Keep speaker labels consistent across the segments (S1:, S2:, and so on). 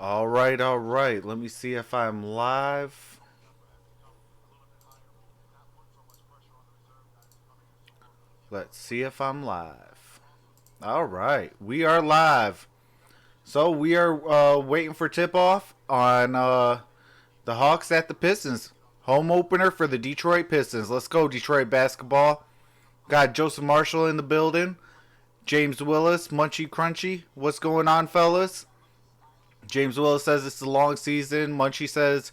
S1: All right. Let me see if I'm live. Let's see if I'm live. All right. We are live. So we are waiting for tip off on the Hawks at the Pistons. Home opener for the Detroit Pistons. Let's go, Detroit basketball. Got Joseph Marshall in the building. James Willis, Munchy Crunchy. What's going on, fellas? James Willis says it's a long season. Munchie says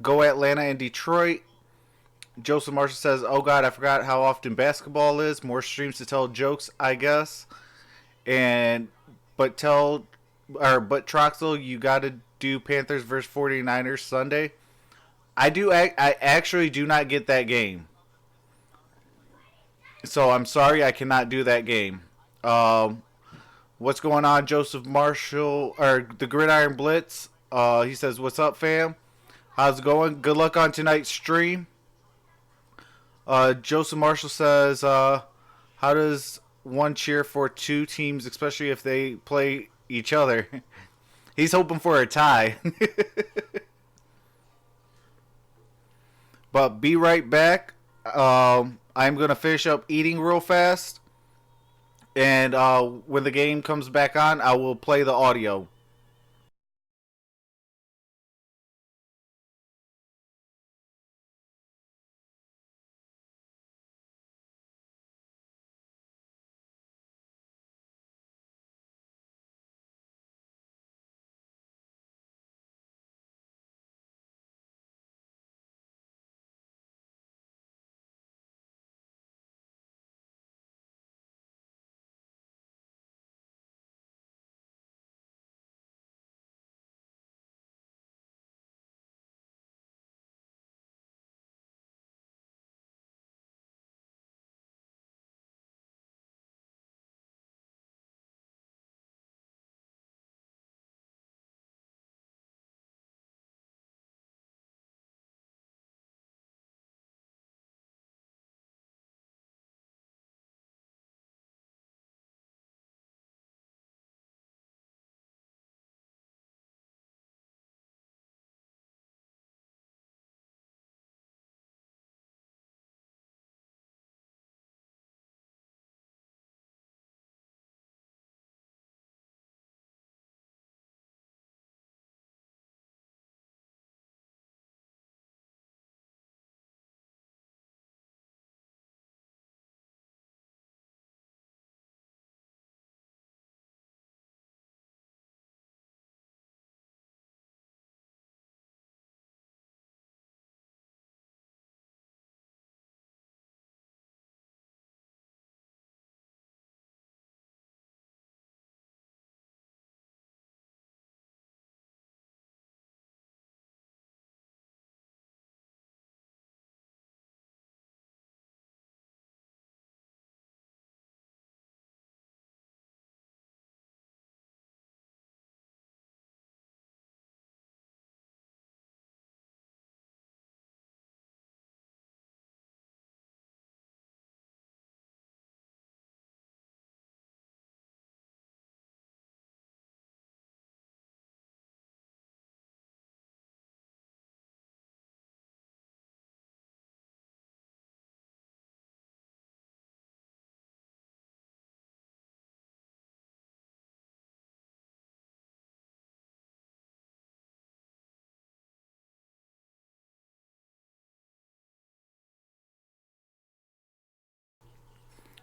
S1: go Atlanta and Detroit. Joseph Marshall says, "Oh God, I forgot how often basketball is. More streams to tell jokes, I guess." And but tell but Troxel, you got to do Panthers versus 49ers Sunday. I do. I actually do not get that game, so I'm sorry I cannot do that game. Um, what's going on, Joseph Marshall or the Gridiron Blitz? He says, "What's up, fam? How's it going? Good luck on tonight's stream." Joseph Marshall says, "How does one cheer for two teams, especially if they play each other?" He's hoping for a tie. But be right back. I'm gonna finish up eating real fast, and when the game comes back on, I will play the audio.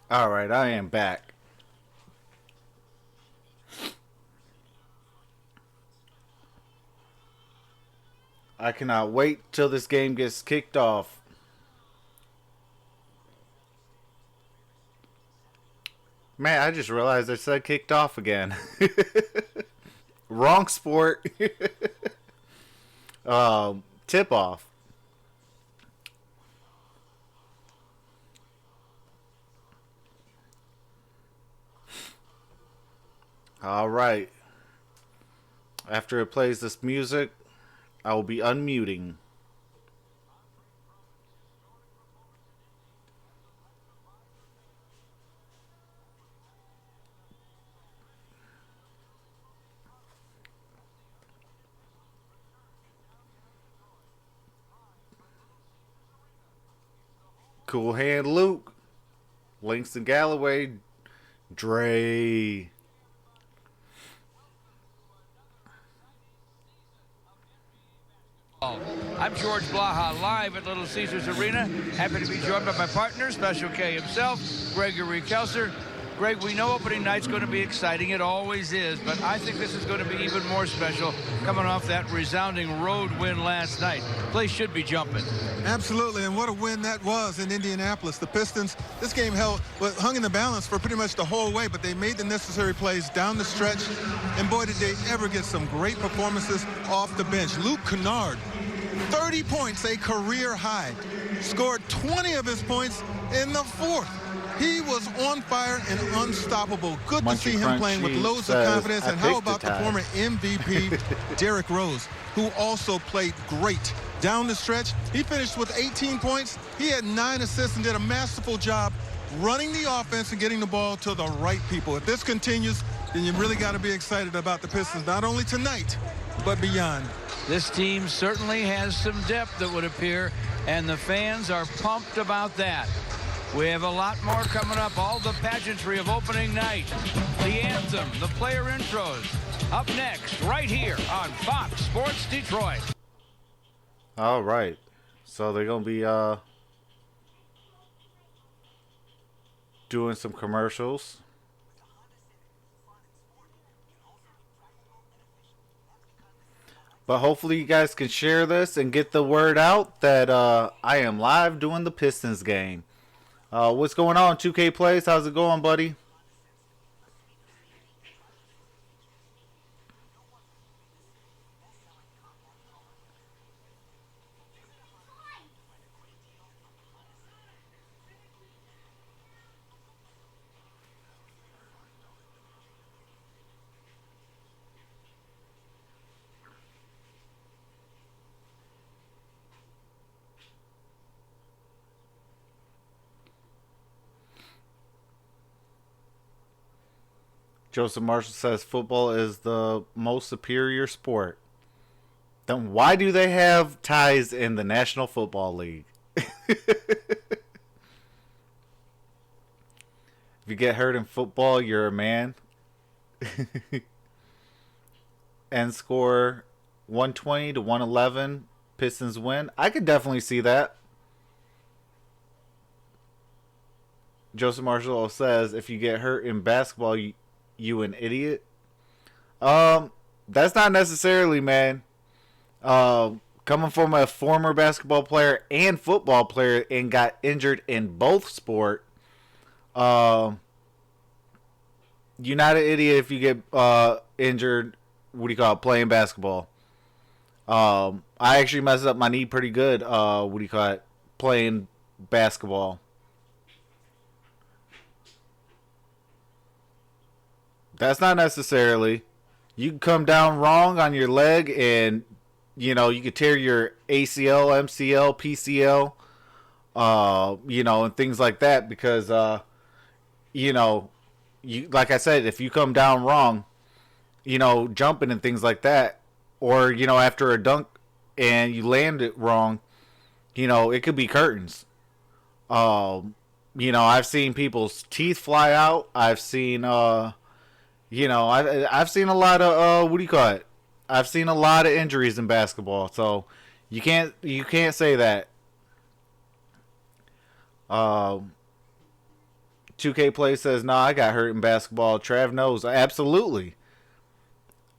S1: All right, I am back. I cannot wait till this game gets kicked off. Man, I just realized I said kicked off again. Wrong sport. Tip off. All right. After it plays this music, I will be unmuting. Cool Hand Luke. Langston Galloway. Dre.
S2: I'm George Blaha, live at Little Caesars Arena. Happy to be joined by my partner, Special K himself, Gregory Kelser. Greg, we know opening night's going to be exciting. It always is, but I think this is going to be even more special coming off that resounding road win last night. Place should be jumping.
S3: Absolutely, and what a win that was in Indianapolis. The Pistons, this game hung in the balance for pretty much the whole way, but they made the necessary plays down the stretch, and boy, did they ever get some great performances off the bench. Luke Kennard, 30 points, a career high. Scored 20 of his points in the fourth. He was on fire and unstoppable. Good to see him playing with loads of confidence. And how about the former MVP, Derrick Rose, who also played great down the stretch. He finished with 18 points. He had 9 assists and did a masterful job running the offense and getting the ball to the right people. If this continues, then you really got to be excited about the Pistons, not only tonight, but beyond.
S2: This team certainly has some depth, that would appear, and the fans are pumped about that. We have a lot more coming up. All the pageantry of opening night, the anthem, the player intros, up next, right here on Fox Sports Detroit.
S1: All right. So they're going to be doing some commercials. But hopefully you guys can share this and get the word out that I am live doing the Pistons game. What's going on, 2K Plays? How's it going, buddy? Joseph Marshall says football is the most superior sport. Then why do they have ties in the National Football League? If you get hurt in football, you're a man. End score 120 to 111. Pistons win. I could definitely see that. Joseph Marshall says if you get hurt in basketball, you an idiot. That's not necessarily, man. Coming from a former basketball player and football player and got injured in both sport, you're not an idiot if you get injured. What do you call it? Playing basketball. I actually messed up my knee pretty good. What do you call it? Playing basketball. That's not necessarily. You can come down wrong on your leg and, you could tear your ACL, MCL, PCL, and things like that because, like I said, if you come down wrong, jumping and things like that, or, after a dunk and you land it wrong, it could be curtains. I've seen people's teeth fly out. I've seen, I've seen a lot of what do you call it? I've seen a lot of injuries in basketball, so you can't say that. 2K Play says, "No, I got hurt in basketball." Trav knows, absolutely.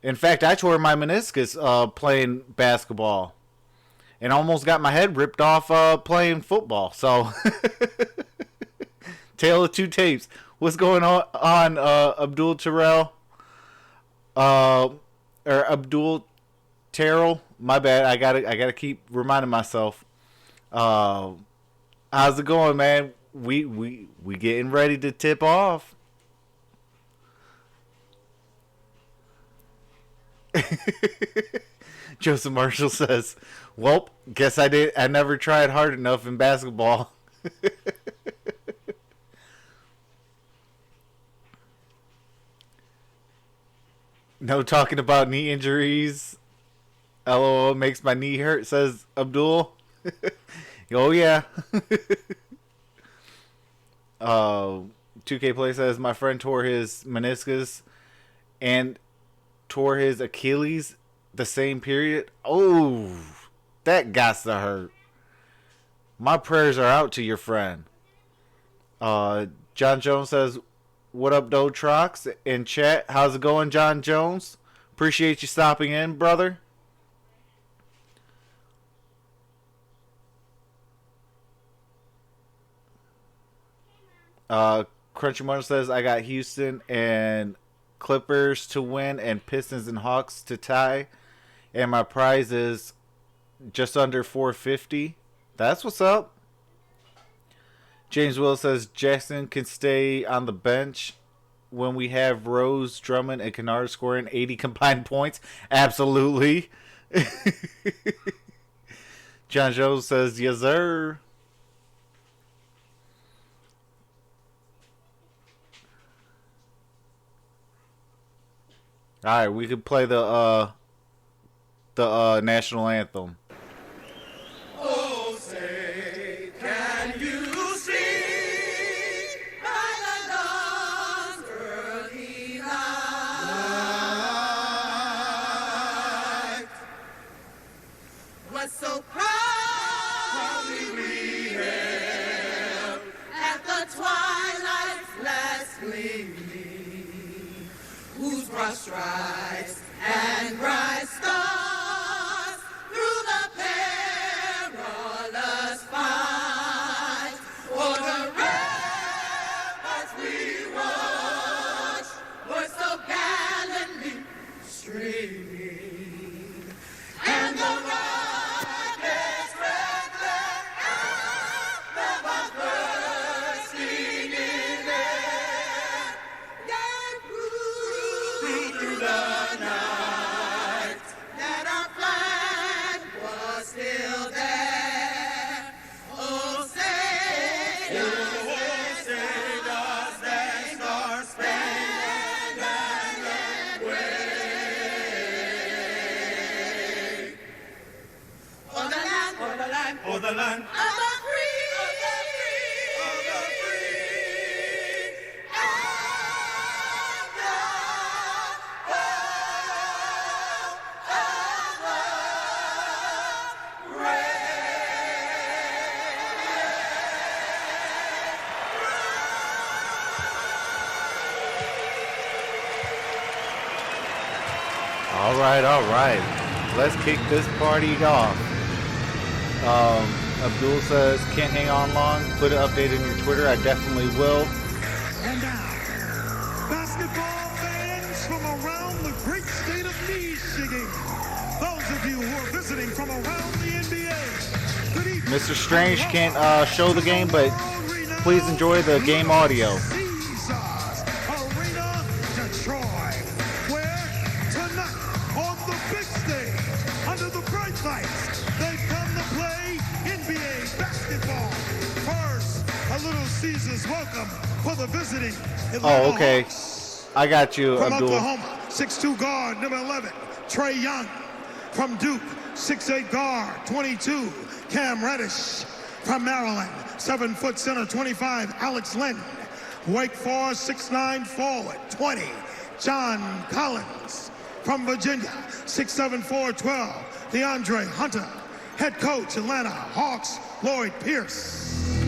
S1: In fact, I tore my meniscus playing basketball, and almost got my head ripped off playing football. So, tale of two tapes. What's going on, Abdul Terrell? Or Abdul Terrell? My bad. I gotta keep reminding myself. How's it going, man? We getting ready to tip off. Joseph Marshall says, "Well, guess I never tried hard enough in basketball." No talking about knee injuries. LOL makes my knee hurt, says Abdul. Oh, yeah. 2K Play says my friend tore his meniscus and tore his Achilles the same period. Oh, that gots to hurt. My prayers are out to your friend. John Jones says, what up, though, Trox? In chat, how's it going, John Jones? Appreciate you stopping in, brother. Crunchy Mother says, I got Houston and Clippers to win and Pistons and Hawks to tie. And my prize is just under 450. That's what's up. James Will says, Jackson can stay on the bench when we have Rose, Drummond, and Kennard scoring 80 combined points. Absolutely. John Jones says, yes, sir. All right, we could play the national anthem.
S4: Oh, say, can you see by the dawn's early light what so proudly we hailed at the twilight's last gleaming, whose broad stripes and bright stars through the perilous fight o'er the ramparts we watched were so gallantly streaming, and the rocket's red glare anthem was bursting in air, gave proof through the night that our flag was still there. Oh, say does that star span and wave? For the land, for the land, for the land of the free, of the free, of the free, and the
S1: All right. Let's kick this party off. Abdul says, can't hang on long. Put an update in your Twitter. I definitely will.
S5: And now, basketball fans from around the great state of Michigan. Those of you who are visiting from around the NBA. Good evening.
S1: Mr. Strange can't show the game, but please enjoy the game audio.
S5: Caesars Arena, Detroit, where tonight on the big stage, under the bright lights, they've come to play NBA basketball. First, a little Caesars welcome for the visiting Atlanta
S1: Oh, okay.
S5: Hawks.
S1: I got you,
S5: From
S1: Abdul.
S5: Oklahoma, 6'2" guard, number 11, Trae Young. From Duke, 6'8" guard, 22, Cam Reddish. From Maryland, 7-foot center, 25, Alex Len. Wake Forest, 6'9" forward, 20, John Collins. From Virginia, 6'7", 4'12", DeAndre Hunter. Head coach, Atlanta Hawks, Lloyd Pierce.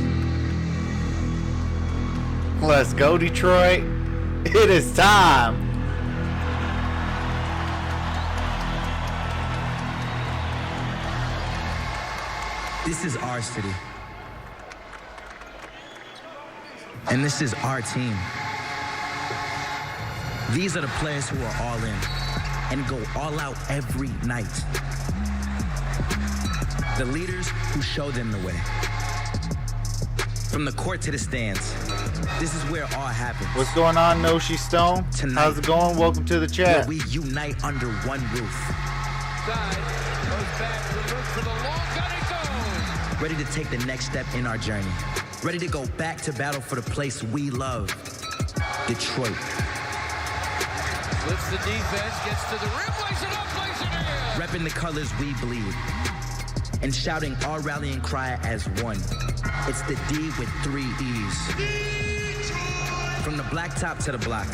S1: Let's go, Detroit. It is time.
S6: This is our city. And this is our team. These are the players who are all in and go all out every night. The leaders who show them the way. From the court to the stands, this is where all happens.
S1: What's going on, Noshi Stone?
S6: Tonight,
S1: How's it going? Welcome to the chat.
S6: Where we unite under one roof.
S2: Side goes back to look for the long gun. It goes.
S6: Ready to take the next step in our journey. Ready to go back to battle for the place we love. Detroit.
S2: Flips the defense, gets to the rim, plays it up, plays it in.
S6: Repping the colors we bleed. And shouting our rallying cry as one. It's the D with 3 E's. From the blacktop to the block,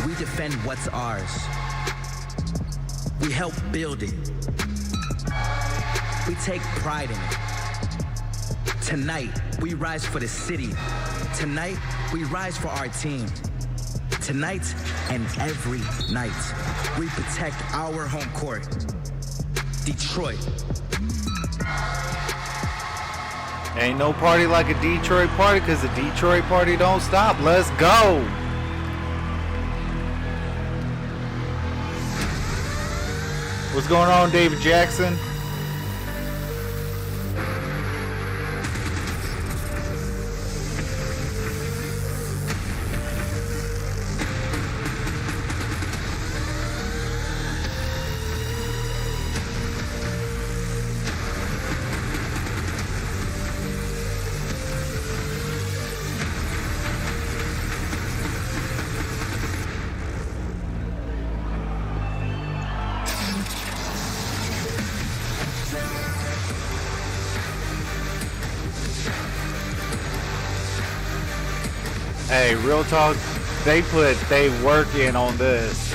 S6: we defend what's ours. We help build it. We take pride in it. Tonight, we rise for the city. Tonight, we rise for our team. Tonight and every night, we protect our home court. Detroit.
S1: Ain't no party like a Detroit party, because the Detroit party don't stop. Let's go. What's going on, David Jackson? Hey, real talk, they work in on this.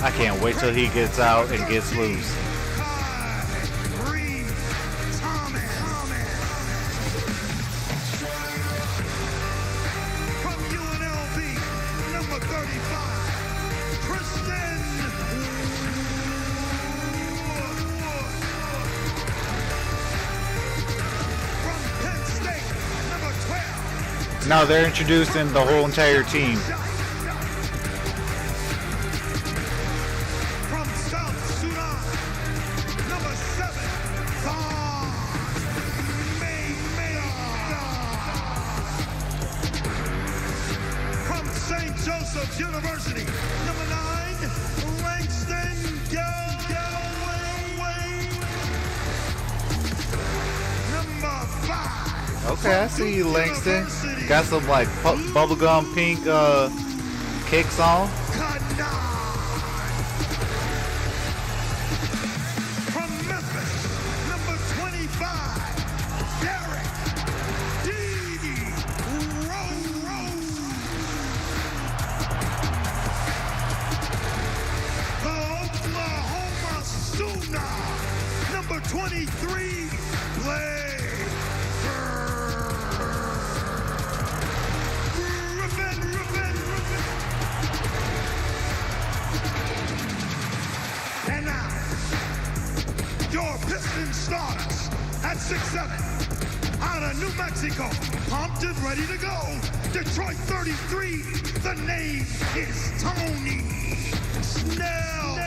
S1: I can't wait till he gets out and gets loose. Now they're introducing the whole entire team.
S5: University, number 9, Langston Galloway. Number 5.
S1: Okay, I see you, Langston. Got some like bubblegum pink kicks on.
S5: From Memphis, number 25, Derek number 23, And now, your Pistons starters at 6'7", out of New Mexico, pumped and ready to go. Detroit 33, the name is Tony Snell.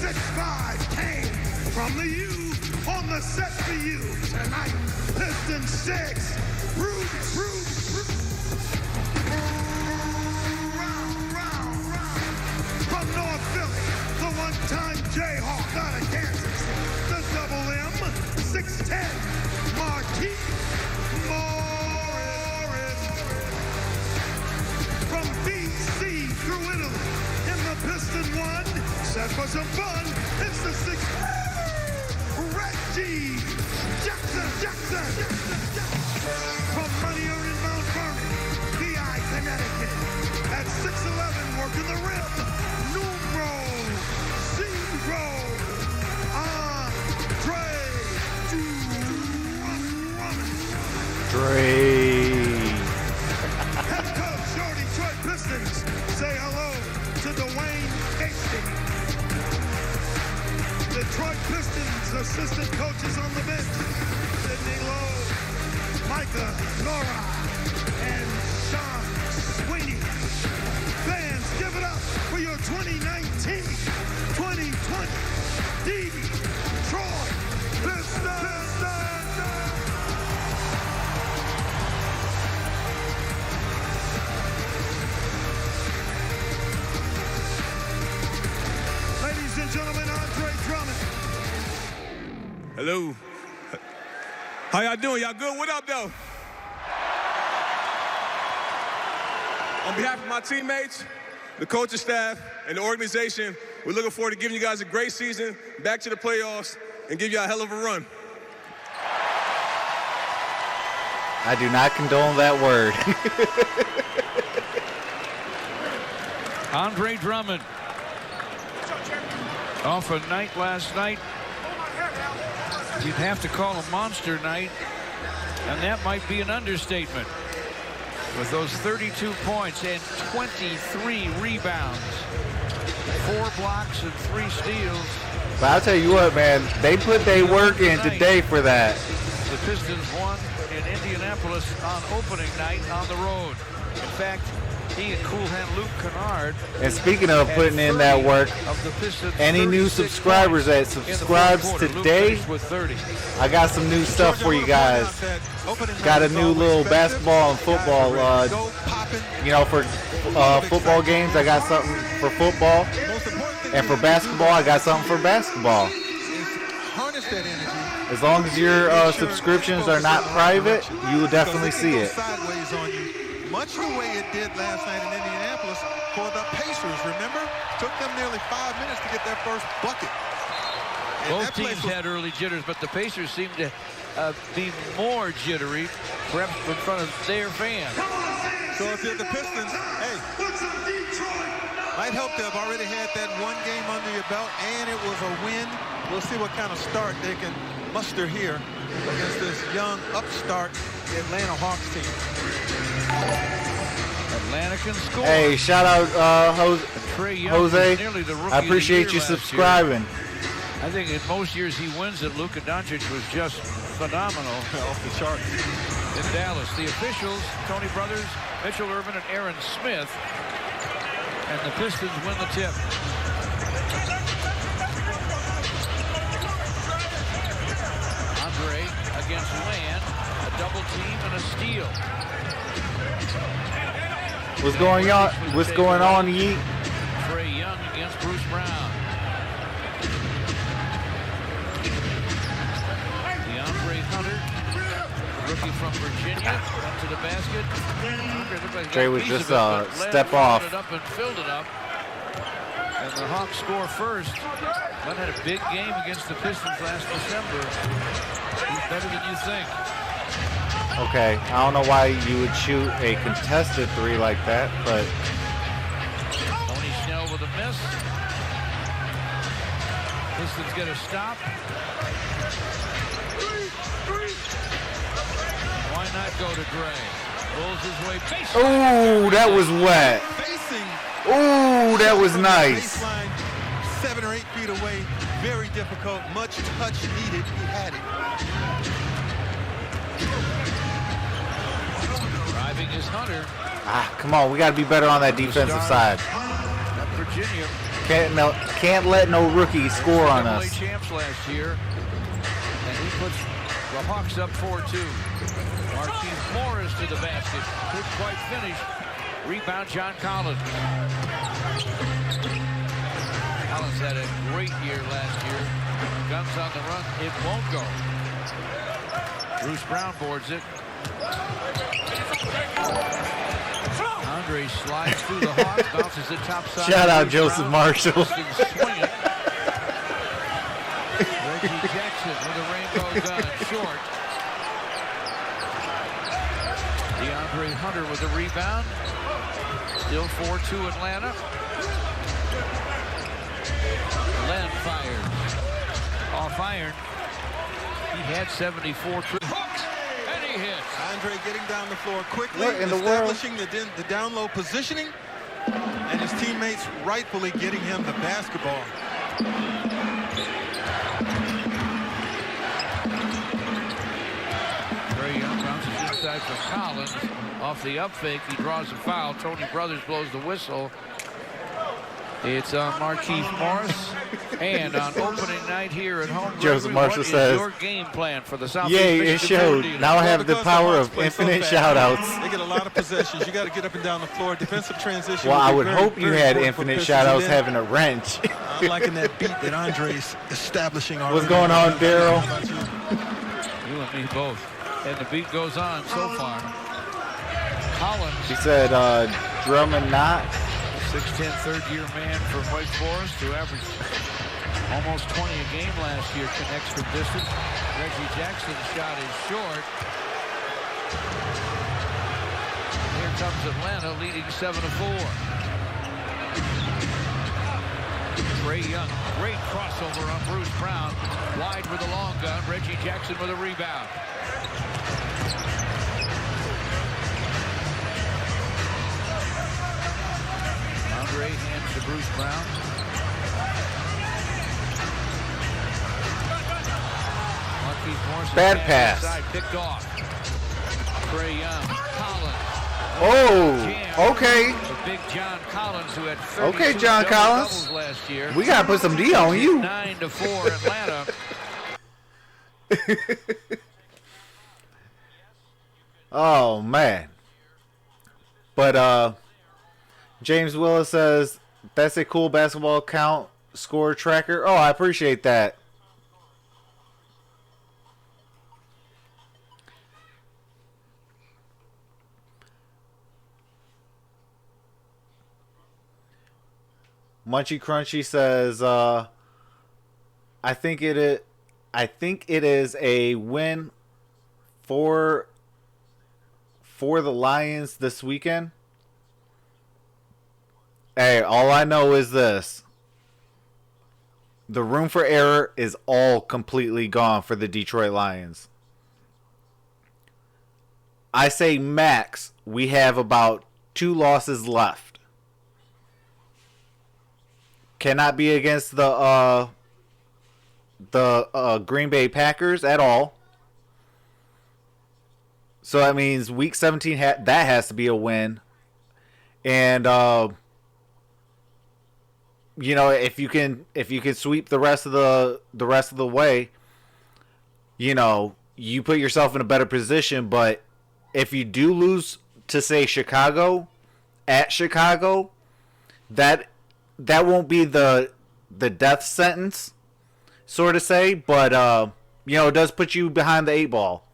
S5: 6'5" came from the U on the set for you tonight. Pistons 6, Roots. From North Philly, the one-time Jayhawk out of Kansas, the double M, 6'10", Marquise Morris. From BC through Italy, in the Piston 1, set for some fun, it's the 6th. the rim. Numero 0. Andre
S1: Dre.
S5: Head coach your Detroit Pistons. Say hello to Dwayne Hastings. Detroit Pistons assistant coaches on the bench. Sidney Lowe, Micah Nora, and Sean Sweeney. Fans, give it up for your 2019-2020 Detroit Pistons. Ladies and gentlemen, Andre Drummond.
S7: Hello. How y'all doing? Y'all good? What up, though? On behalf of my teammates, the coaching staff, and the organization, we're looking forward to giving you guys a great season, back to the playoffs, and give you a hell of a run.
S1: I do not condone that word.
S2: Andre Drummond. Off a night last night. You'd have to call a monster night, and that might be an understatement. With those 32 points and 23 rebounds, 4 blocks and 3 steals.
S1: But I'll tell you what, man, they put their work in today for that.
S2: The Pistons won in Indianapolis on opening night on the road. In fact, he and cool hand Luke Kennard.
S1: And speaking of putting in that work, any new subscribers that subscribes today, I got some new stuff for you guys. Got a new little basketball and football, you know, for football games, I got something for football. And for basketball, I got something for basketball. As long as your subscriptions are not private, you will definitely see it.
S3: Much the way it did last night in Indianapolis for the Pacers, remember? Took them nearly 5 minutes to get their first bucket. And
S2: both teams had early jitters, but the Pacers seemed to be more jittery, perhaps in front of their fans.
S3: So if you're the Pistons, hey, might help to have already had that one game under your belt, and it was a win. We'll see what kind of start they can muster here against this young upstart Atlanta Hawks team.
S2: Atlanta can score.
S1: Hey, shout out Jose. I appreciate you subscribing.
S2: I think in most years he wins it. Luka Doncic was just phenomenal.
S3: Off the charts.
S2: In Dallas, the officials, Tony Brothers, Mitchell Irvin, and Aaron Smith. And the Pistons win the tip. Andre against Land. A double team and a steal.
S1: What's going on? What's going on, Yeet?
S2: Trae Young against Bruce Brown. DeAndre Hunter, rookie from Virginia, up to the basket.
S1: Trey was just step off.
S2: It up and filled it up. And the Hawks score first. Glenn had a big game against the Pistons last December. He's better than you think.
S1: Okay, I don't know why you would shoot a contested 3 like that, but
S2: Tony Snell with a miss. Pistons get a stop. Why not go to Gray? Pulls his way baseline.
S1: oh, that was wet. Oh, that was nice.
S3: Baseline, 7 or 8 feet away. Very difficult. Much touch needed. He had it.
S2: Driving is Hunter.
S1: Come on, we got to be better on that defensive side.
S2: Virginia.
S1: Can't let no rookie score on us.
S2: Champs last year, and he puts the Hawks up 4-2. Marquise Morris to the basket. Couldn't quite finish. Rebound, John Collins. Collins had a great year last year. Guns on the run. It won't go. Bruce Brown boards it. Andre slides through the Hawks, bounces it topside.
S1: Shout out Joseph Marshall.
S2: Reggie Jackson with a rainbow gun, short. DeAndre Hunter with a rebound. Still 4-2 Atlanta. Len fires. Off iron. He had 74 hooks, and he hits.
S3: Andre getting down the floor quickly,
S1: What in the world?
S3: establishing the down low positioning, and his teammates rightfully getting him the basketball.
S2: Trae Young bounces inside for Collins. Off the up fake, he draws a foul. Tony Brothers blows the whistle. It's Marquise Morris. And on opening night here at home,
S1: Joseph
S2: Gregory,
S1: Marshall
S2: what
S1: says,
S2: is your game plan for the Southeast
S1: Yay, it
S2: Michigan
S1: showed.
S2: Bears?
S1: Now I have the
S3: Because
S1: power
S3: Hawks
S1: of
S3: play so
S1: infinite
S3: fast,
S1: shout-outs.
S3: They get a lot of possessions. You got to get up and down the floor. Defensive transition.
S1: Well, I
S3: be
S1: would
S3: very,
S1: hope you
S3: very
S1: had
S3: important for
S1: infinite
S3: Pistons.
S1: shout-outs
S3: And then
S1: having a wrench.
S3: I'm liking that beat that Andre's establishing.
S1: What's going on, Daryl?
S2: You and me both. And the beat goes on so far. Collins,
S1: He said, Drummond not.
S2: 6'10", third-year man from Wake Forest, who averaged almost 20 a game last year, connects from distance. Reggie Jackson's shot is short. Here comes Atlanta leading 7-4. Trae Young, great crossover on Bruce Brown. Wide with a long gun. Reggie Jackson with a rebound. Andre hands to Bruce Brown.
S1: Bad pass.
S2: Side picked off. Trae Young, Collins.
S1: Oh, okay.
S2: Big John Collins, who had 32
S1: Okay, John Collins.
S2: double-doubles last year.
S1: We got to put some D on you.
S2: 9-4 Atlanta.
S1: Oh, man. But, James Willis says, that's a cool basketball account score tracker. Oh, I appreciate that. Munchy Crunchy says, I think it is a win for the Lions this weekend. Hey, all I know is this. The room for error is all completely gone for the Detroit Lions. I say max, we have about 2 losses left. Cannot be against the Green Bay Packers at all. So that means week 17 that has to be a win. And you know, if you can sweep the rest of the way, you know, you put yourself in a better position. But if you do lose to, say, Chicago, at Chicago, that won't be the death sentence, sort of say, but you know, it does put you behind the 8 ball.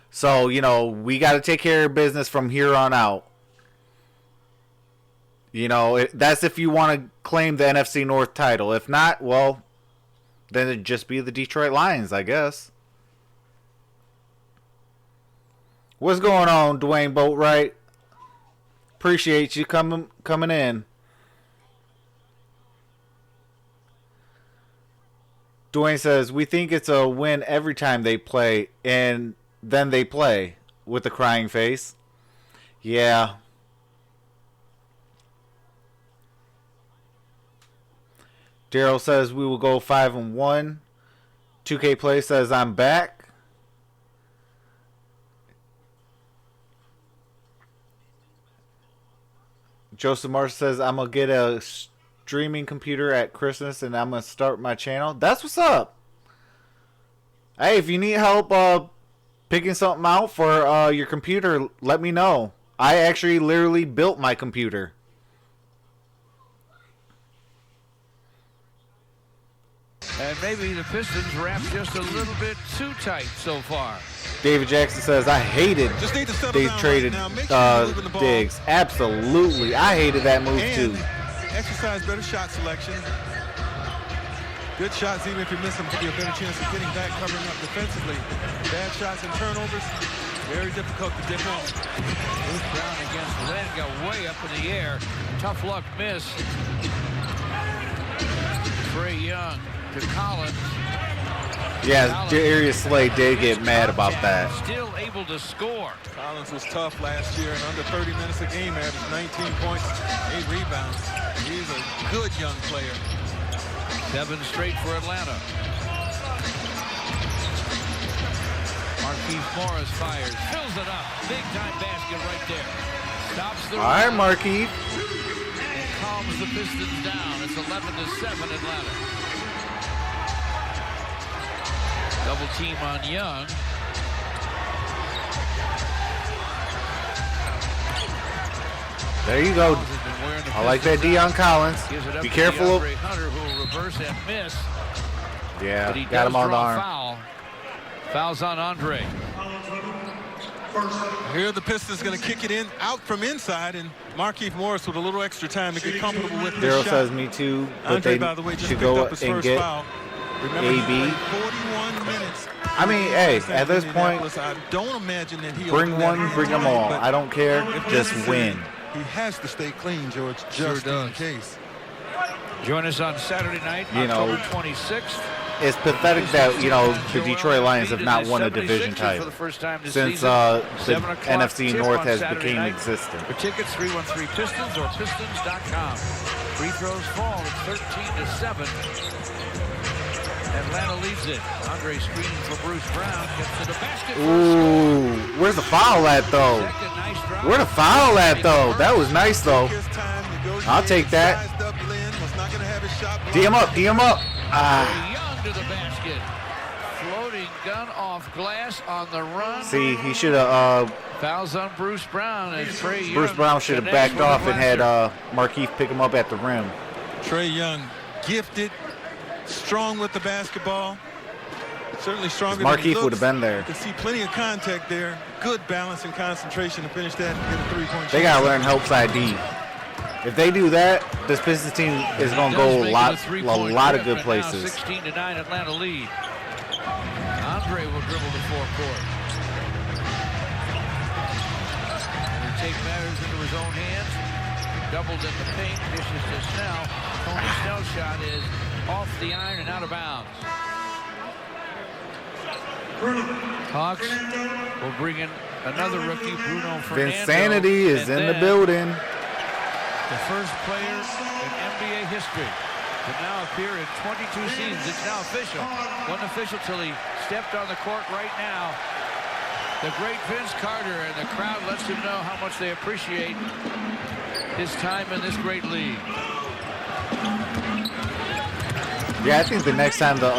S1: So, you know, we got to take care of business from here on out. You know, that's if you want to claim the NFC North title. If not, well, then it'd just be the Detroit Lions, I guess. What's going on, Dwayne Boatwright? Appreciate you coming in. Dwayne says, we think it's a win every time they play, and then they play, with a crying face. Yeah. Daryl says we will go 5-1. 2K Play says I'm back. Joseph Marsh says I'm going to get a streaming computer at Christmas and I'm going to start my channel. That's what's up. Hey, if you need help picking something out for your computer, let me know. I actually literally built my computer.
S2: And maybe the Pistons wrapped just a little bit too tight so far.
S1: David Jackson says, I hated they traded Diggs. Absolutely. I hated that move too.
S3: Exercise better shot selection. Good shots, even if you miss them, give you a better chance of getting back, covering up defensively. Bad shots and turnovers Very difficult to defend.
S2: Bruce Brown against Len, got way up in the air. Tough luck miss. Trae Young to Collins.
S1: Yeah, Darius Slay did get mad about that.
S2: Still able to score.
S3: Collins was tough last year, and under 30 minutes a game, averaged 19 points, 8 rebounds. He's a good young player.
S2: 7 straight for Atlanta. Marquise Morris fires, fills it up. Big time basket right there. Stops the
S1: All right,
S2: run
S1: Marquise.
S2: and calms the Pistons down. It's 11-7 Atlanta. Double team on Young.
S1: There you go. I like that Deion Collins. Be careful.
S2: Hunter, who will reverse and miss.
S1: Yeah,
S2: But he
S1: got
S2: does
S1: him on the
S2: draw a
S1: arm.
S2: foul. Fouls on Andre.
S3: Here the Pistons going to kick it in out from inside, and Markieff Morris with a little extra time to get comfortable with this
S1: Daryl
S3: shot.
S1: says me too, but
S3: Andre,
S1: they
S3: by the way, just
S1: should
S3: picked
S1: go
S3: up his
S1: and
S3: first
S1: get
S3: foul. Remember,
S1: AB.
S3: he played 41 minutes.
S1: I mean, hey, at this point,
S3: I don't imagine that he'll
S1: bring
S3: do that
S1: one, bring them all.
S3: but
S1: I don't care.
S3: if
S1: Just
S3: necessary,
S1: win.
S3: He has to stay clean, George, just in case.
S2: Join us on Saturday night,
S1: You know,
S2: October 26th.
S1: It's pathetic that, you know, the Detroit Lions have not won a division title
S2: for the first time this
S1: since
S2: season.
S1: the
S2: 7 o'clock
S1: NFC
S2: tip
S1: North
S2: on
S1: has
S2: Saturday
S1: became
S2: night.
S1: existent.
S2: For tickets, 313 Pistons or Pistons.com. Free throws fall at 13-7. Atlanta leads it. Andre screening for Bruce Brown. Gets to the basket.
S1: Ooh, where's the foul at, though?
S2: Second, nice drive.
S1: Where the foul at, though? That was nice, though. I'll take that. D him up, D him up. Ah.
S2: Young to the basket. Floating gun off glass on the run.
S1: See, he should have.
S2: Fouls on Bruce Brown as Trae Young.
S1: Bruce Brown should have
S2: connects
S1: backed
S2: with
S1: off
S2: the
S1: and had
S2: blaster.
S1: Markieff pick him up at the rim.
S3: Trae Young, gifted, strong with the basketball. Certainly stronger than he
S1: Markieff would have been there.
S3: You can see plenty of contact there. Good balance and concentration to finish that and get a three-point
S1: They
S3: shot.
S1: gotta learn help side D. If they do that, this Pistons team is gonna go a lot of good places.
S2: 16-9 Atlanta lead. Andre will dribble the forecourt. And take matters into his own hands. Doubled in the paint, dishes to Snell. Tony Snell's shot is off the iron and out of bounds. Hawks will bring in another rookie, Bruno Fernando.
S1: Vinsanity is in the building.
S2: The first player in NBA history to now appear in 22 seasons. It's now official. Wasn't official till he stepped on the court right now. The great Vince Carter, and the crowd lets him know how much they appreciate his time in this great league.
S1: Yeah, I think the next time the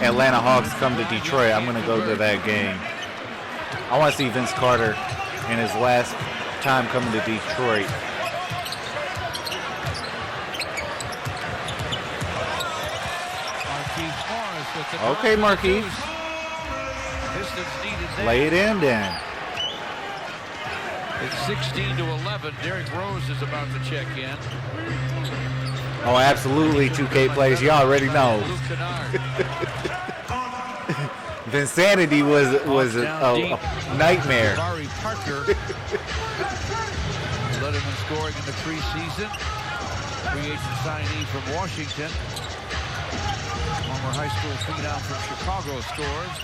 S1: Atlanta Hawks come to Detroit, I'm going to go to that game. I want to see Vince Carter in his last time coming to Detroit. Okay, Marquise. Lay it in then.
S2: It's 16-11. Derrick Rose is about to check in.
S1: Oh, absolutely, 2K plays. You already know. Vinsanity was a nightmare.
S2: Barry Parker led him in scoring in the preseason. Free agent signee from Washington. Former high school phenom from Chicago scores.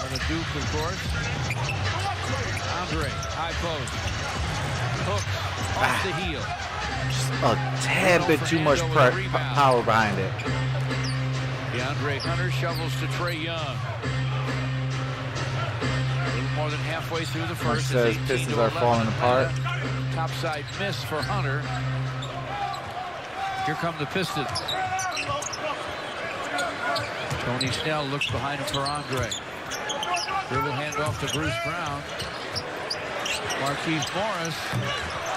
S2: And the Duke, of course. Andre, high post. Hook off the heel.
S1: Just a tad bit too much power behind it.
S2: DeAndre Hunter shovels to Trae Young. A little more than halfway through the first.
S1: Says Pistons are falling apart.
S2: Topside miss for Hunter. Here come the Pistons. Tony Snell looks behind him for Andre. Dribble handoff to Bruce Brown. Marquise Morris.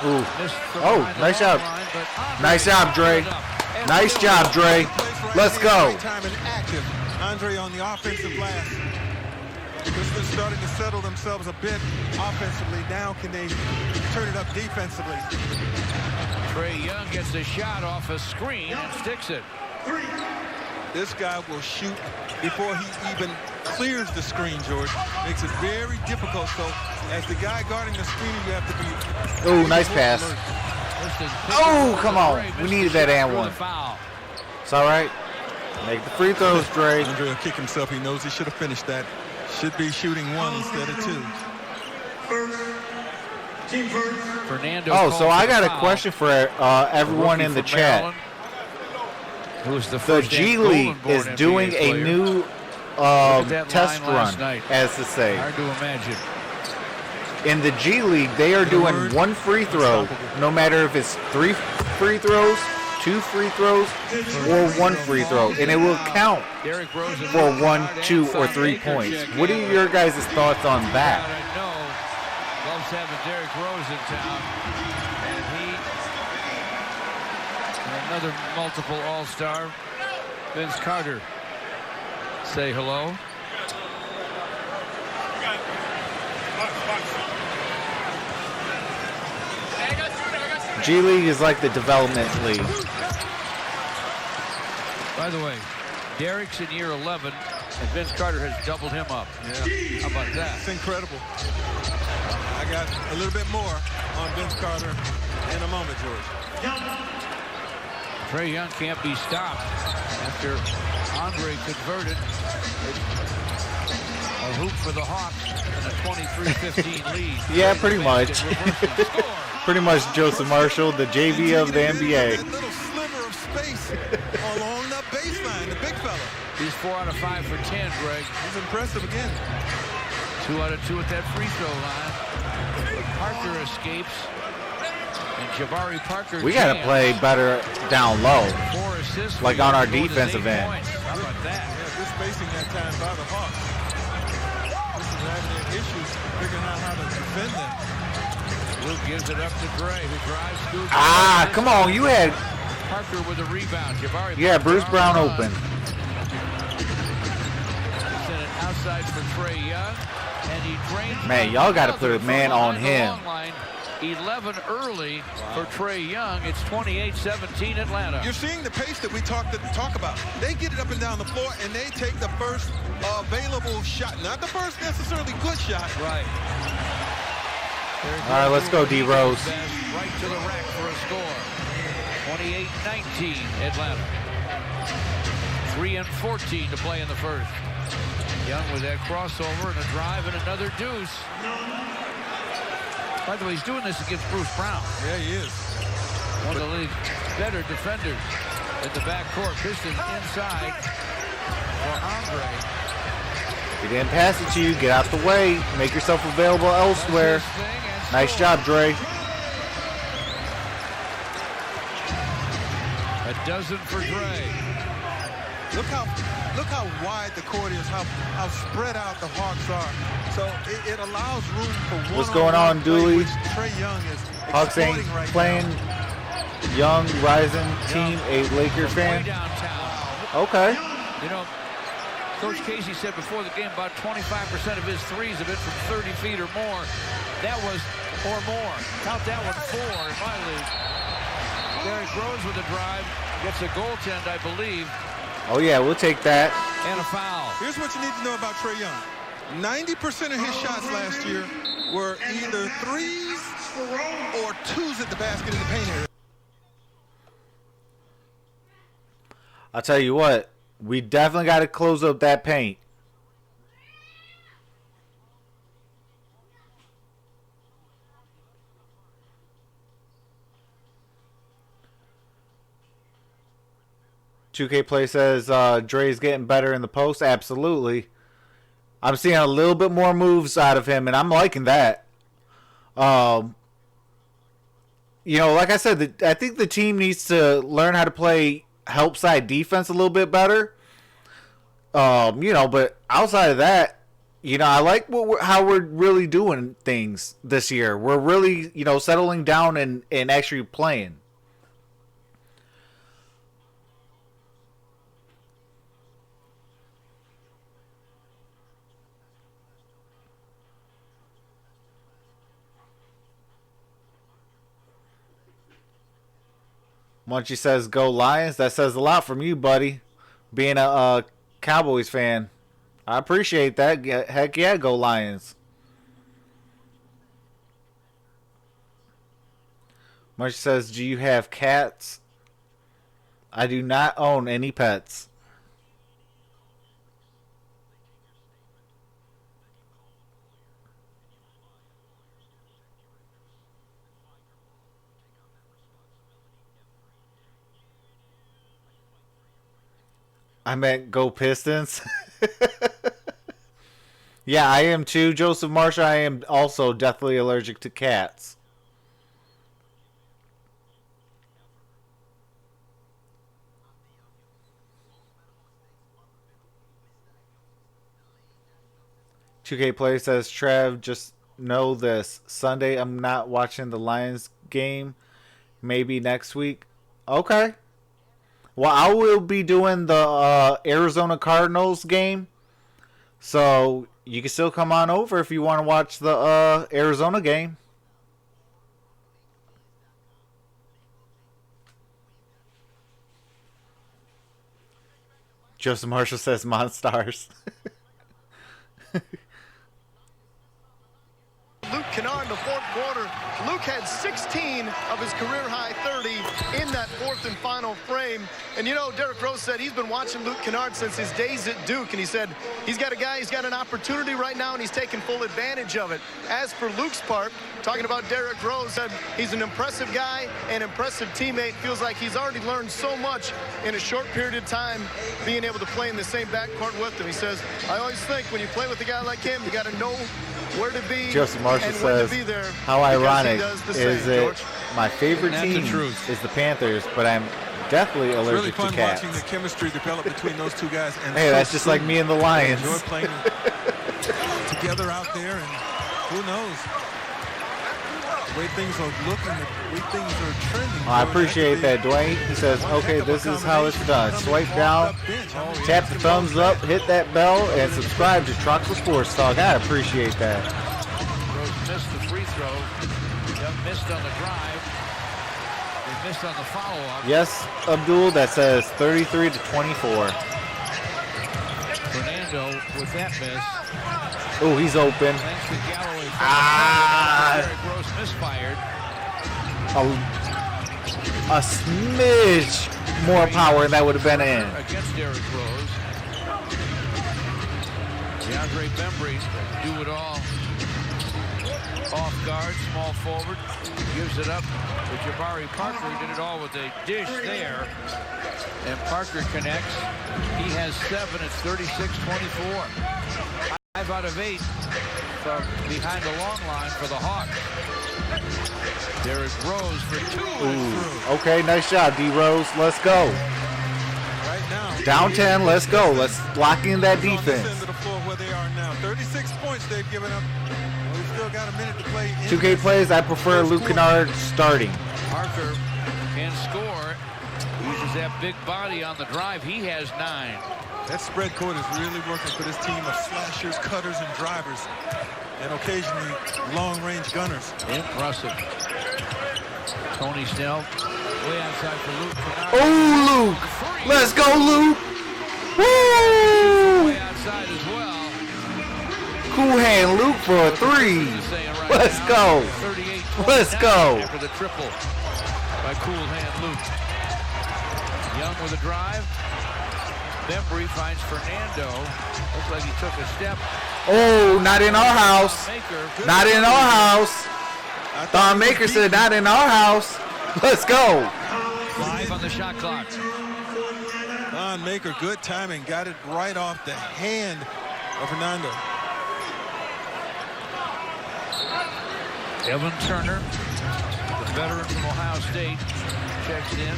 S1: Ooh. Oh, nice job. Nice job, Dre. Nice job, Dre. Let's go.
S3: Andre on the offensive glass. Pistons starting to settle themselves a bit offensively. Now can they turn it up defensively?
S2: Trae Young gets a shot off a screen and sticks it.
S3: This guy will shoot before he even clears the screen, George. Makes it very difficult. So as the guy guarding the screen, you have to be...
S1: Oh, nice pass. Oh, come on. We needed that and one. It's all right. Make the free throws, Dre.
S3: Andre will kick himself. He knows he should have finished that. Should be shooting one instead of two.
S2: Fernando.
S1: Oh, so I got a question for everyone in the chat.
S2: Who's
S1: the G League is doing a new test run, as to say.
S2: Hard to imagine.
S1: In the G League, they are doing one free throw, no matter if it's 3 free throws, 2 free throws, or 1 free throw, and it will count for 1, 2, or 3 points. What are your guys' thoughts on that?
S2: Loves having Derrick Rose in town, and another multiple All-Star, Vince Carter. Say hello.
S1: G League is like the development league.
S2: By the way, Derrick's in year 11, and Vince Carter has doubled him up.
S3: Yeah.
S2: How about that?
S3: It's incredible. I got a little bit more on Vince Carter in a moment, George.
S2: Trae Young can't be stopped after Andre converted a hoop for the Hawks and a 23-15 lead.
S1: Yeah, pretty much. Pretty much Joseph Marshall, the JV of the NBA.
S3: A little sliver of space along the baseline, the big fella.
S2: He's 4 out of 5 for 10, Greg.
S3: He's impressive again.
S2: 2 out of 2 at that free throw line. Parker escapes. And Jabari Parker.
S1: We got to play better down low,
S2: 4 assists,
S1: like on our defensive end.
S2: How about that?
S3: Yeah, good spacing that time by the Hawks. This is having their issues figuring out how to defend them.
S2: Luke gives it up to Dre, who drives through.
S1: Ah, come on, you had
S2: Parker with a rebound. Jabari.
S1: Yeah, Bruce Brown open.
S2: Sent it outside for Trae Young, and he drains.
S1: Man, y'all got to put a man on him.
S2: 11 early for Trae Young. It's 28-17 Atlanta.
S3: You're seeing the pace that we talk about. They get it up and down the floor, and they take the first available shot. Not the first necessarily good shot.
S2: Right.
S1: All right, let's go, D. Rose.
S2: Right to the rack for a score. 28-19 Atlanta. 3 and 14 to play in the first. Young with that crossover and a drive and another deuce. By the way, he's doing this against Bruce Brown.
S3: Yeah, he is.
S2: One of the league's better defenders in the backcourt. Pistons inside for Andre.
S1: He didn't pass it to you. Get out the way. Make yourself available elsewhere. Nice job, Dre.
S2: A dozen for Dre.
S3: Look how wide the court is, how spread out the Hawks are. So it allows room for one.
S1: What's going on, Dooley?
S3: Trae Young is
S1: Hawks ain't
S3: right
S1: playing
S3: now.
S1: young, rising team, a Laker fan. Okay.
S2: You know, Coach Casey said before the game about 25% of his threes have been from 30 feet or more. That was or more. Count that one 4 in my league. Derrick Rose with a drive. Gets a goaltend, I believe.
S1: Oh, yeah, we'll take that.
S2: And a foul.
S3: Here's what you need to know about Trae Young. 90% of his shots last year were either threes or twos at the basket in the paint area.
S1: I'll tell you what, we definitely got to close up that paint. $2K Play says Dre's getting better in the post. Absolutely. I'm seeing a little bit more moves out of him, and I'm liking that. You know, like I said, I think the team needs to learn how to play help side defense a little bit better. You know, but outside of that, you know, I like how we're really doing things this year. We're really, you know, settling down and actually playing. Munchie says, go Lions. That says a lot from you, buddy. Being a Cowboys fan. I appreciate that. Heck yeah, go Lions. Marsh says, do you have cats? I do not own any pets. I meant go Pistons. Yeah, I am too, Joseph Marsh. I am also deathly allergic to cats. $2K Play says, Trev, just know this. Sunday, I'm not watching the Lions game. Maybe next week. Okay. Well, I will be doing the Arizona Cardinals game. So you can still come on over if you want to watch the Arizona game. Joseph Marshall says Monstars.
S8: Luke Kennard in the fourth quarter. Luke had 16 of his career-high 30 in that fourth and final frame. And, you know, Derrick Rose said he's been watching Luke Kennard since his days at Duke. And he said he's got a guy, he's got an opportunity right now, and he's taking full advantage of it. As for Luke's part, talking about Derrick Rose, said he's an impressive guy, an impressive teammate. Feels like he's already learned so much in a short period of time being able to play in the same backcourt with him. He says, I always think when you play with a guy like him, you got to know where to be.
S1: Joseph Marshall
S8: and when
S1: says,
S8: to be there,
S1: how ironic is it?
S8: George.
S1: My favorite team is the Panthers, but I'm deathly allergic to cats.
S3: It's really fun watching the chemistry develop between those two guys. And
S1: hey, that's just like me and the Lions.
S3: Enjoy playing together out there, and who knows? The way things are looking, the way things are trending.
S1: I appreciate that, Dwayne. He says, okay, this is how it's done. Swipe down, tap the thumbs up, hit that bell, and subscribe to Troxel Sports Talk. I appreciate that.
S2: Rose missed the free throw. Young missed on the drive. They missed on the follow-up.
S1: Yes, Abdul, that says 33 to 24.
S2: Fernando with that miss.
S1: Oh, he's open.
S2: Thanks to Galloway. Derrick Rose misfired.
S1: A smidge more power, and that would have been in.
S2: Against Derrick Rose. DeAndre Bembry do it all. Off guard, small forward, gives it up to Jabari Parker. He did it all with a dish there. And Parker connects. He has 7. It's 36-24. 5 out of 8 from behind the long line for the Hawks. Derrick Rose for 2.
S1: Ooh, okay, nice job, D. Rose. Let's go.
S3: Right now,
S1: down 10. Let's go. Let's lock in that defense.
S3: To the floor where they are now. 36 points they've given up. We've still got a minute to play.
S1: 2K plays. I prefer Luke Kennard starting.
S2: Parker can score. Uses that big body on the drive. He has 9.
S3: That spread court is really working for this team of slashers, cutters, and drivers, and occasionally long-range gunners.
S2: Impressive. Tony Snell way outside for Luke.
S1: Oh, Luke! Let's go, Luke! Woo!
S2: Way outside as well.
S1: Cool hand Luke for a 3. Let's go. Let's go.
S2: After the triple by cool hand Luke. Young with a drive. Bembry finds Fernando. Looks like he took a step.
S1: Oh, not in our house. Not in our house. Don Maker said not in our house. Let's go.
S2: 5 on the shot clock.
S3: Don Maker, good timing. Got it right off the hand of Fernando.
S2: Evan Turner, the veteran from Ohio State, checks in,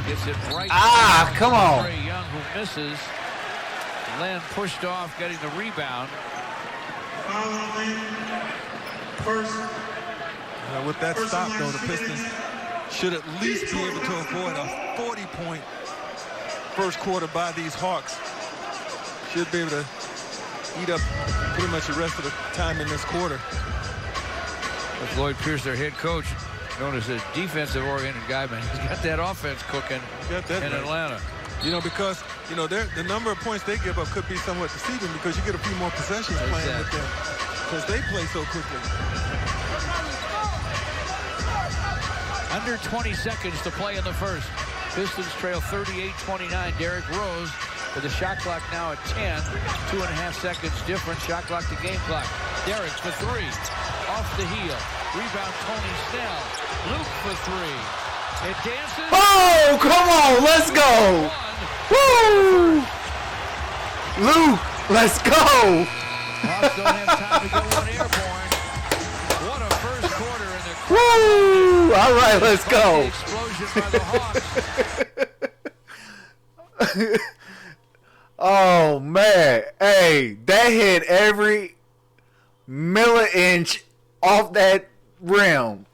S2: gets it right.
S1: Come on.
S2: Trey Young, who misses. Len pushed off, getting the rebound.
S3: With that stop, though, the Pistons should at least be able to avoid a 40-point first quarter by these Hawks. Should be able to eat up pretty much the rest of the time in this quarter.
S2: With Lloyd Pierce, their head coach, known as a defensive-oriented guy, man, he's got that offense cooking in Atlanta.
S3: You know, because, you know, the number of points they give up could be somewhat deceiving because you get a few more possessions playing with them because they play so quickly.
S2: Under 20 seconds to play in the first. Pistons trail 38-29. Derrick Rose with the shot clock now at 10. 2.5 seconds difference. Shot clock to game clock. Derrick for three. Off the heel. Rebound Tony Snell. Luke for three. It dances.
S1: Oh, come on. Let's go. Woo! Luke, let's go.
S2: Hawks don't have time to get one airborne. What a first quarter in the
S1: Woo! All right, let's go.
S2: Explosion by the Hawks.
S1: Oh, man. Hey, that hit every milli-inch off that rim.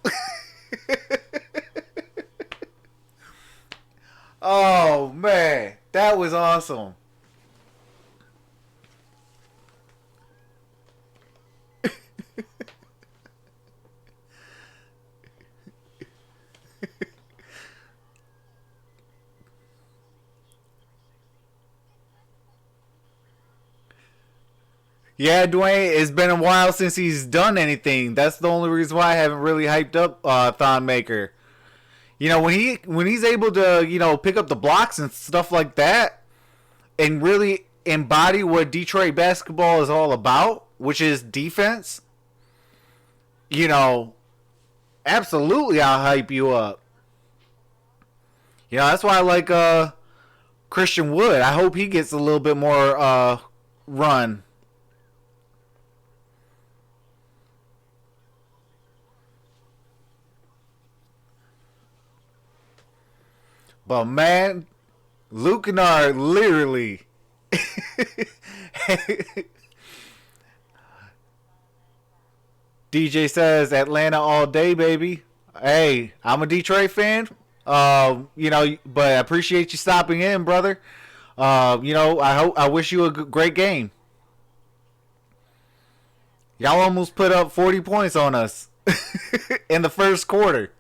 S1: Oh, man. That was awesome. Yeah, Dwayne, it's been a while since he's done anything. That's the only reason why I haven't really hyped up Thon Maker. You know, when he's able to, you know, pick up the blocks and stuff like that and really embody what Detroit basketball is all about, which is defense, you know, absolutely I'll hype you up. You know, that's why I like Christian Wood. I hope he gets a little bit more run. But man, Luke Kennard literally DJ says Atlanta all day, baby. Hey, I'm a Detroit fan. You know, but I appreciate you stopping in, brother. You know, I wish you a great game. Y'all almost put up 40 points on us in the first quarter.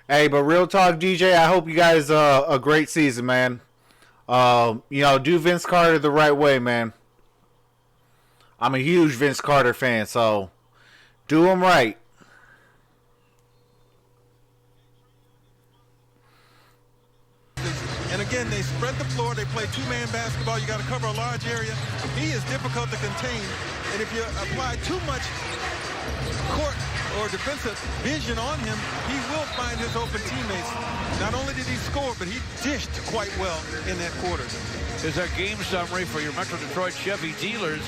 S1: Hey, but real talk, DJ, I hope you guys a great season, man. You know, do Vince Carter the right way, man. I'm a huge Vince Carter fan, so do him right.
S3: And again, they spread the floor. They play two-man basketball. You got to cover a large area. He is difficult to contain. And if you apply too much court or defensive vision on him, he will find his open teammates. Not only did he score, but he dished quite well in that quarter.
S2: Here's our game summary for your Metro Detroit Chevy dealers.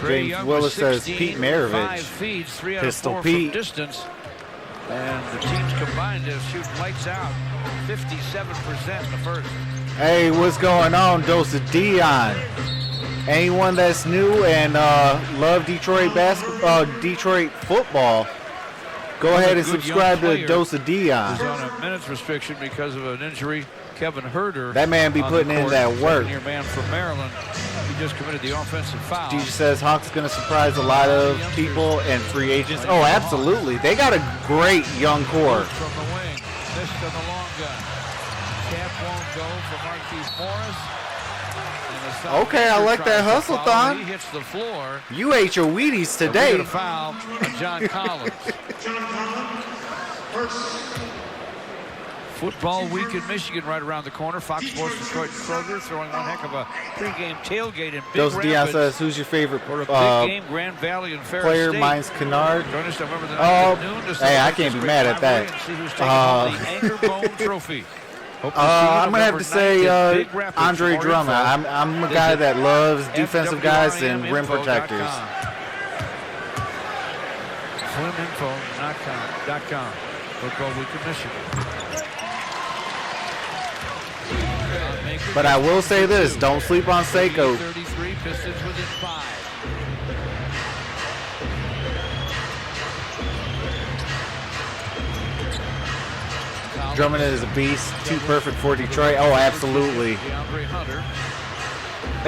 S1: James Willis says Pete Maravich.
S2: 5 feeds, 3 out
S1: Pistol
S2: of 4
S1: Pete.
S2: from distance. And the teams combined to shoot lights out. 57% in the first.
S1: Hey, what's going on, Dose of Dion? Anyone that's new and love Detroit basketball, Detroit football, go ahead and subscribe to Dose of Dion.
S2: He's on a minutes restriction because of an injury. Kevin Herter.
S1: That man be putting in that work.
S2: Second-year man from Maryland. He just committed the offensive foul.
S1: DJ says Hawks going to surprise a lot of people and free agents. Oh, absolutely. They got a great young core.
S2: From the wing. Missed on the long gun. Cap won't go for Marquise Morris.
S1: Okay, I like that hustle, Thon.
S2: He hits the floor.
S1: You ate your Wheaties today.
S2: A foul on John Collins. Football week in Michigan right around the corner. Fox Sports Detroit Kroger throwing one heck of a pregame tailgate in Big
S1: Dose
S2: Rapids.
S1: Dion says, who's your favorite
S2: For a big game, Grand Valley and Ferris
S1: player?
S2: State.
S1: Mine's Kennard.
S2: Join us November the 9th at noon to
S1: hey, I
S2: celebrate
S1: can't be
S2: this
S1: mad
S2: great
S1: at that.
S2: rivalry and see who's taking home the Anchor Bone Trophy.
S1: I'm going to have to say Andre
S2: For
S1: Drummond.
S2: info,
S1: I'm a guy that loves defensive guys and rim
S2: FWIMinfo.com.
S1: protectors.
S2: FWIMinfo.com. Football week in Michigan.
S1: But I will say this, don't sleep on Seiko.
S2: 33, Pistons within 5.
S1: Drummond is a beast. Too perfect for Detroit. Oh, absolutely.
S2: DeAndre Hunter.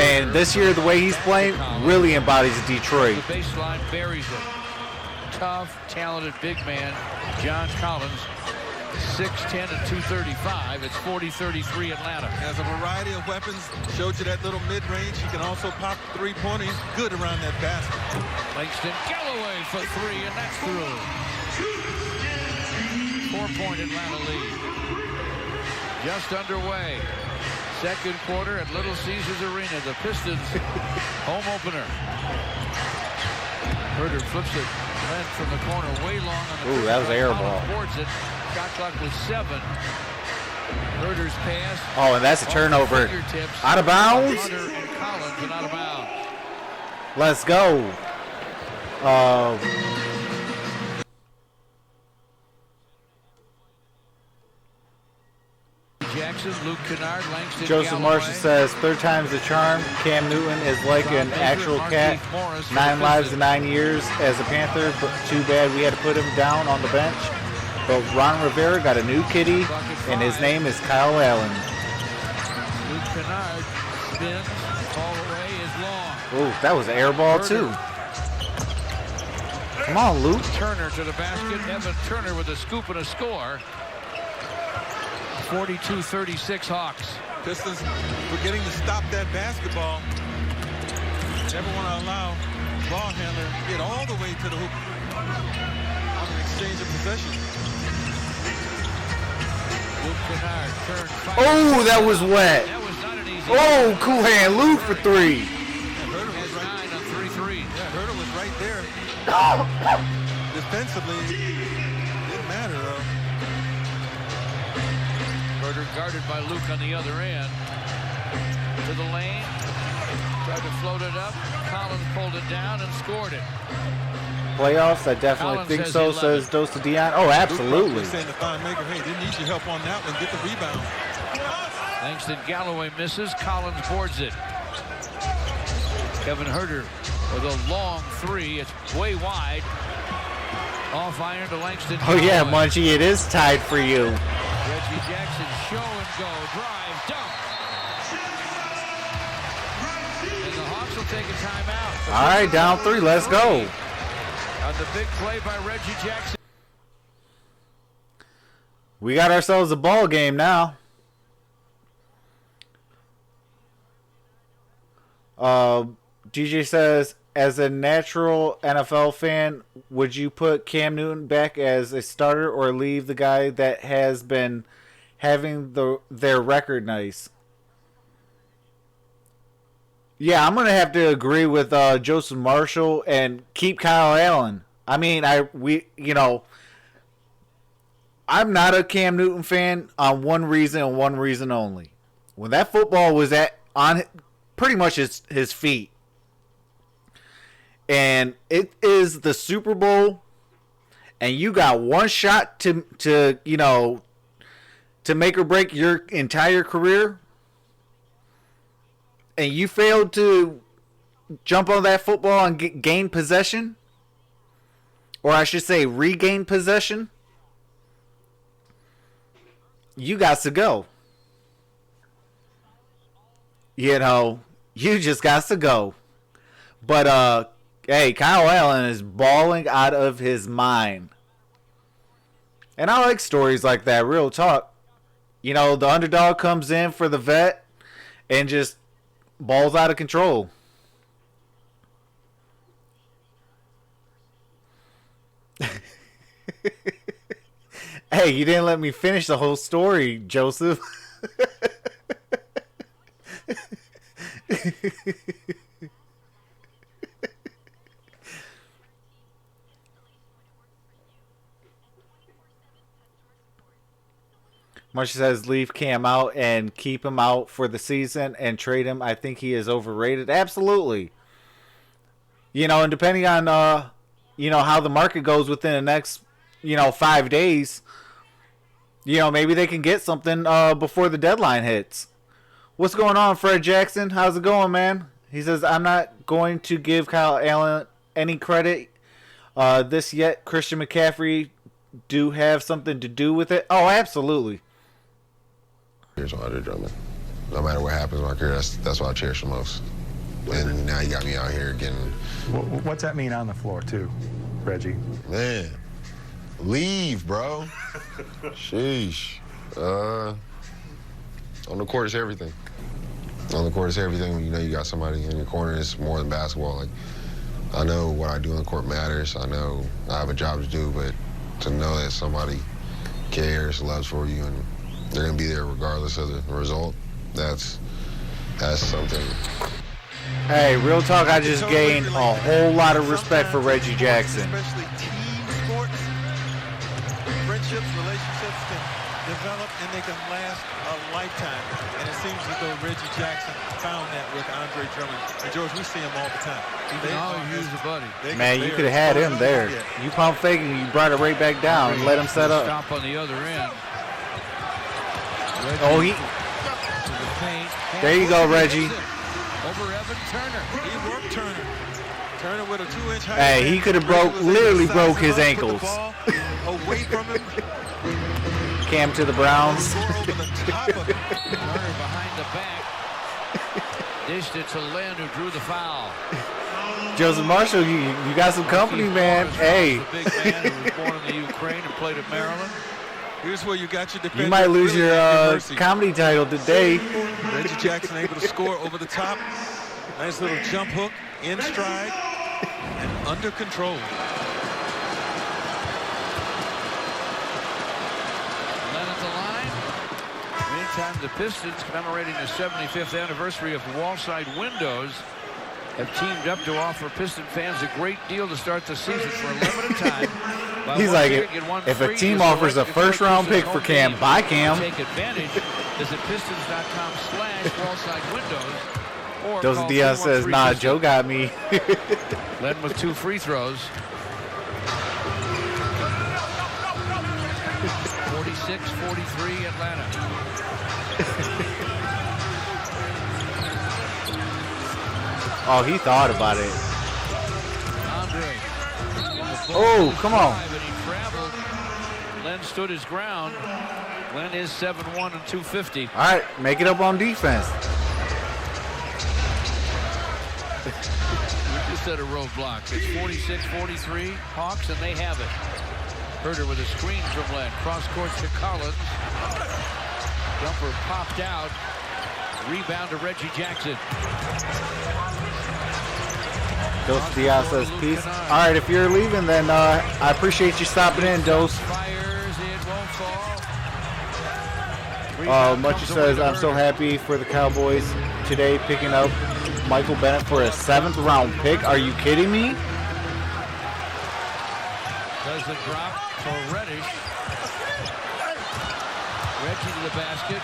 S1: And this year, the way he's playing really embodies Detroit.
S2: The baseline buries it. Tough, talented big man, John Collins, 6'10" and 235. It's 40-33 Atlanta.
S3: Has a variety of weapons. Showed you that little mid-range. He can also pop three-pointer. He's good around that basket.
S2: Langston Galloway for three, and that's through. 4-point Atlanta lead. Just underway. Second quarter at Little Caesars Arena. The Pistons home opener. Herder flips it. Lent from the corner way long on the
S1: Ooh, that was an air ball.
S2: Boards it. Shot clock was 7. Herder's pass.
S1: Oh, and that's a turnover. Out of bounds.
S2: Hunter and Collins and out of bounds.
S1: Let's go.
S2: Jackson, Luke Kennard, Langston
S1: Joseph
S2: Galloway.
S1: Marshall says, third time's the charm. Cam Newton is like an actual cat. 9 lives and 9 years as a Panther, but too bad we had to put him down on the bench. But Ron Rivera got a new kitty, and his name is Kyle Allen.
S2: Luke Kennard spins, all the way is long.
S1: Ooh, that was an air ball, too. Come on, Luke.
S2: Turner to the basket. Evan Turner with a scoop and a score. 42-36 Hawks.
S3: Pistons forgetting to stop that basketball. Never want to allow ball handler to get all the way to the hoop on an exchange of possession.
S2: Luke Kennard turned.
S1: Oh, that was wet.
S2: That was not an easy.
S1: Oh, cool hand. Luke for 3.
S3: Herder was right.
S2: 9 on 3 threes.
S3: Yeah, Herder was right there. Defensively, didn't matter though.
S2: Herder guarded by Luke on the other end. To the lane. Tried to float it up. Collins pulled it down and scored it.
S1: Playoffs? I definitely
S2: Collins
S1: think
S2: says
S1: so,
S2: 11.
S1: says Dose to Dion. Oh, absolutely.
S3: Luke saying to Thon Maker, hey, didn't need your help on that one. Get the rebound.
S2: Langston Galloway misses. Collins boards it. Kevin Herder with a long 3. It's way wide. Off iron to Langston
S1: Oh, yeah,
S2: Galloway.
S1: Munchie, it is tied for you.
S2: Reggie Jackson, show and go, drive, dunk. And the Hawks will take a timeout.
S1: All right, down 3. Let's go.
S2: On the big play by Reggie Jackson.
S1: We got ourselves a ball game now. DJ says, as a natural NFL fan, would you put Cam Newton back as a starter or leave the guy that has been having their record nice? Yeah, I'm gonna have to agree with Joseph Marshall and keep Kyle Allen. I mean, I'm not a Cam Newton fan on one reason and one reason only. When that football was on pretty much his feet, and it is the Super Bowl, and you got one shot to make or break your entire career, and you failed to jump on that football and gain possession, or I should say regain possession, you got to go. You just got to go. But, hey, Kyle Allen is balling out of his mind. And I like stories like that, real talk. The underdog comes in for the vet and just balls out of control. Hey, you didn't let me finish the whole story, Joseph. Marcia says leave Cam out and keep him out for the season and trade him. I think he is overrated. Absolutely. And depending on how the market goes within the next 5 days, maybe they can get something before the deadline hits. What's going on, Fred Jackson? How's it going, man? He says, I'm not going to give Kyle Allen any credit this yet. Christian McCaffrey do have something to do with it? Oh, absolutely.
S9: Here's Andre Drummond. No matter what happens in my career, that's what I cherish the most. And now you got me out here getting...
S10: What's that mean on the floor, too, Reggie?
S9: Man, leave, bro. Sheesh. On the court is everything. On the court is everything. You know you got somebody in your corner. It's more than basketball. Like, I know what I do on the court matters. I know I have a job to do, but to know that somebody cares, loves for you, and they're gonna be there regardless of the result, that's something.
S1: Hey, real talk, I just gained a whole lot of respect for Reggie Jackson.
S3: Especially team sports, friendships, relationships can develop and they can last a lifetime. And it seems as though Reggie Jackson found that with Andre Drummond. And George, we see him all the time.
S2: They always use a buddy.
S1: Man, you could have had him there. You pump fake and you brought it right back down and let him set up.
S2: Stop on the other end.
S1: Oh, there you go, Reggie.
S2: Over Evan Turner.
S3: He worked Turner. Turner with a 2-inch height.
S1: Hey, he could have literally broke his ankles.
S3: Away from him.
S1: Cam to the Browns.
S2: Turner behind the back. Dished it to Lynn, who drew the foul.
S1: Joseph Marshall, you got some company, man. Hey.
S2: A big man who was born in the Ukraine and played at Maryland.
S3: Here's where you got your defender.
S1: You might lose your comedy title today.
S3: Reggie Jackson able to score over the top. Nice little jump hook, in stride, and under control.
S2: Then at the line. Meantime, the Pistons, commemorating the 75th anniversary of Wallside Windows, have teamed up to offer Piston fans a great deal to start the season for a limited time.
S1: He's like, if a team offers a first-round pick for Cam, buy Cam.
S2: Take advantage. Visit Pistons.com/Wallside Windows.
S1: Joseph Diaz says, nah, Joe got me.
S2: Len with 2 free throws. 46-43 Atlanta.
S1: Oh, he thought about it. Oh, come on.
S2: He traveled. Len stood his ground. Len is 7-1 and 250.
S1: All right, make it up on defense.
S2: We just set a roadblock. It's 46-43 Hawks, and they have it. Herter with a screen from Len. Cross court to Collins. Jumper popped out. Rebound to Reggie Jackson.
S1: Dos Diaz says peace. All right, if you're leaving, then I appreciate you stopping in, Dos.
S2: Fires, it won't fall.
S1: Munchie says, I'm so happy for the Cowboys today picking up Michael Bennett for a 7th-round pick. Are you kidding me?
S2: Does the drop for Reddish. Reggie to the basket.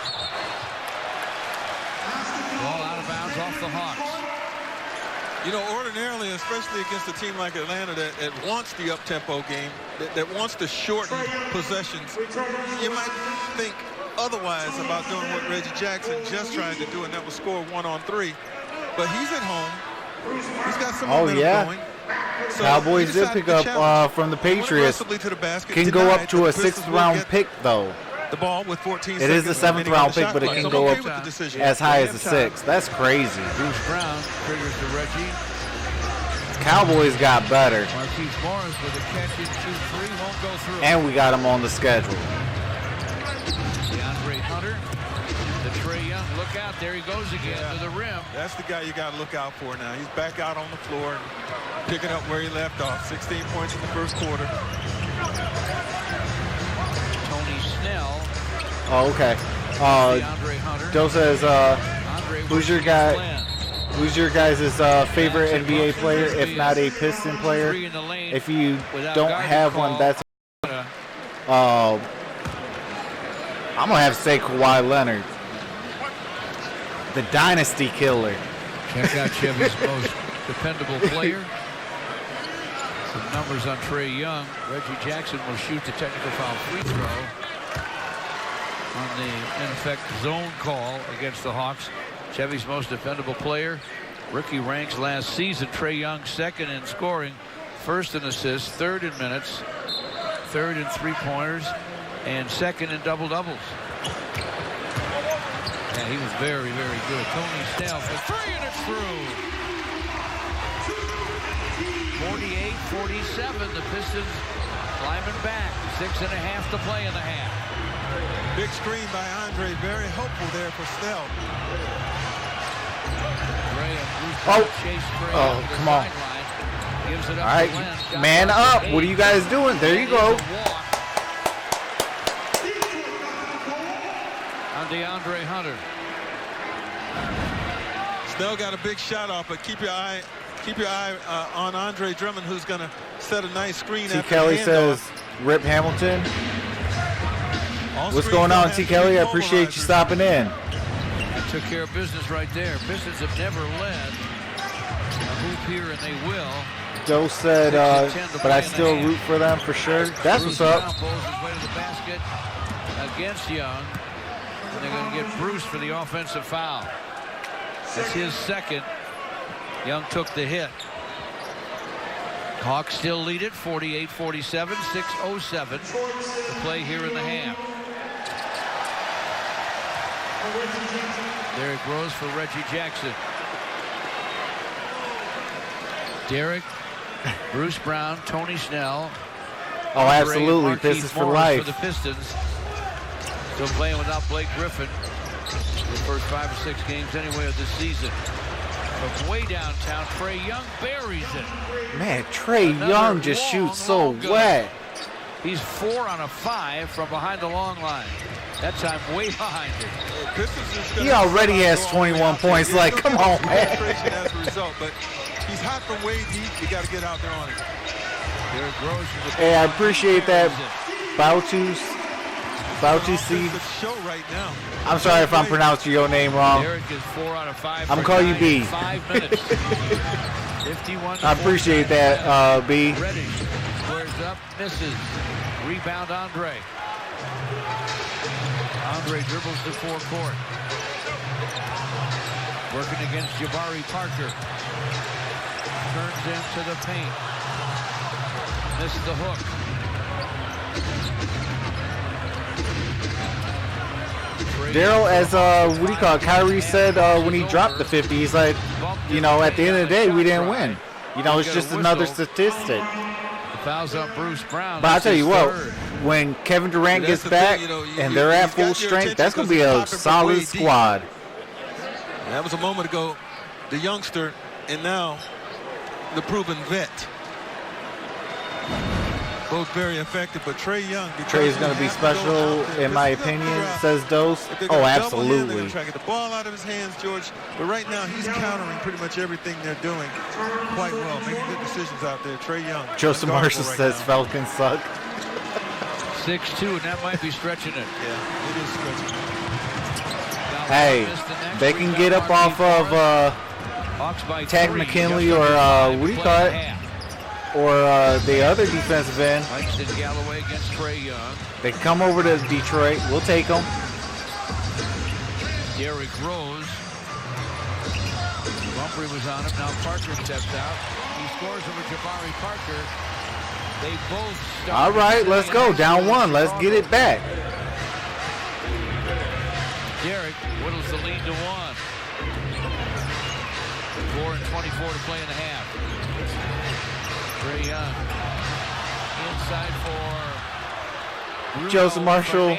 S2: Ball out of bounds off the Hawks.
S3: You know, ordinarily, especially against a team like Atlanta that wants the up-tempo game, that wants to shorten possessions, you might think otherwise about doing what Reggie Jackson just tried to do, and that was score 1-on-3. But he's at home. He's got some momentum going. So
S1: Cowboys did pick up from the Patriots. Can go up to a 6th-round pick, though.
S3: The ball with 14
S1: it is the 7th-round pick, but it can go up as high as a 6. That's crazy.
S2: Bruce Brown triggers to Reggie.
S1: Cowboys got better.
S2: Marquise Morris with a catch in 2-3 won't go through.
S1: And we got him on the schedule.
S2: DeAndre Hunter, the Trae Young, look out, there he goes again to the rim.
S3: That's the guy you got to look out for now. He's back out on the floor and picking up where he left off. 16 points in the first quarter.
S2: Tony Snell.
S1: Oh, okay. Joe says, who's your guy? Who's your guys' favorite NBA player, if not a Piston player? If you don't have one, that's I'm gonna have to say Kawhi Leonard, the dynasty killer.
S2: Check out Chevy's most dependable player. Some numbers on Trae Young. Reggie Jackson will shoot the technical foul free throw on the, in effect, zone call against the Hawks. Chevy's most dependable player. Rookie ranks last season. Trae Young 2nd in scoring, 1st in assists, 3rd in minutes, third in three-pointers and second in double-doubles. Yeah, he was very, very good. Tony Snell for three, and it's through. 48-47. The Pistons climbing back. 6.5 to play in the half.
S3: Big screen by Andre. Very hopeful there for Snell.
S1: Oh, come on. All right, man up. What are you guys doing? There you go.
S2: On DeAndre Hunter.
S3: Snell got a big shot off, but keep your eye on Andre Drummond, who's going to set a nice screen.
S1: T. Kelly says, "Rip Hamilton." What's going on, T. Kelly? I appreciate you stopping in.
S2: Took care of business right there. Pistons have never led a hoop here, and they will.
S1: Joe said, but I still root for them for sure. That's what's up.
S2: Bruce Brown bowls his way to the basket against Young. And they're going to get Bruce for the offensive foul. That's his second. Young took the hit. Hawks still lead it 48-47, 6:07 to play here in the half. Derrick Rose for Reggie Jackson. Derrick, Bruce Brown, Tony Snell.
S1: Oh, absolutely. Pistons for life.
S2: For the Pistons. Still playing without Blake Griffin. The first 5 or 6 games anyway of this season. From way downtown, Trae Young buries it.
S1: Man, Trae Young just shoots so wet.
S2: He's 4 on a 5 from behind the long line. That time way behind it.
S1: He already has 21 points. Like, come on, man.
S3: As a result, but he's hot from way deep. You got to get out there on him.
S1: Hey, I appreciate that. Bautu C.
S3: Right now.
S1: I'm sorry if I'm pronouncing your name wrong.
S2: Derrick is 4 out of 5.
S1: I'm calling you B.
S2: 5 minutes. 51.
S1: I appreciate that, B.
S2: Reddish squares up, misses. Rebound, Andre. Andre dribbles to forecourt. Working against Jabari Parker. Turns into the paint. Missed the hook.
S1: Daryl, as what do you call it? Kyrie said when he dropped the 50, he's like, you know, at the end of the day, we didn't win. You know, it's just another statistic.
S2: Fouls on Bruce Brown.
S1: But I'll tell you what, when Kevin Durant gets back and they're at full strength, that's going to be a solid squad.
S3: That was a moment ago, the youngster, and now the proven vet. Both very effective, but Trae Young.
S1: Trae's going to be special, in my opinion, says Dose. Oh, absolutely.
S3: They're trying to get the ball out of his hands, George. But right now, he's countering pretty much everything they're doing quite well, making good decisions out there. Trae Young.
S1: Joseph Marshall says Falcons suck.
S2: 6'2", and that might be stretching it.
S3: Yeah, it is stretching it.
S1: Hey, they can get up off of Tag McKinley or what do you call it? Or the other defensive end.
S2: Langston Galloway against Trae Young.
S1: They come over to Detroit. We'll take them.
S2: Derrick Rose. Humphrey was on him. Now Parker steps out. He scores over Jabari Parker. They both start.
S1: All right, let's go. Down 1. Let's get it back.
S2: Derrick whittles the lead to 1. 4:24 to play in the half. Trae Young inside for
S1: Joseph Marshall.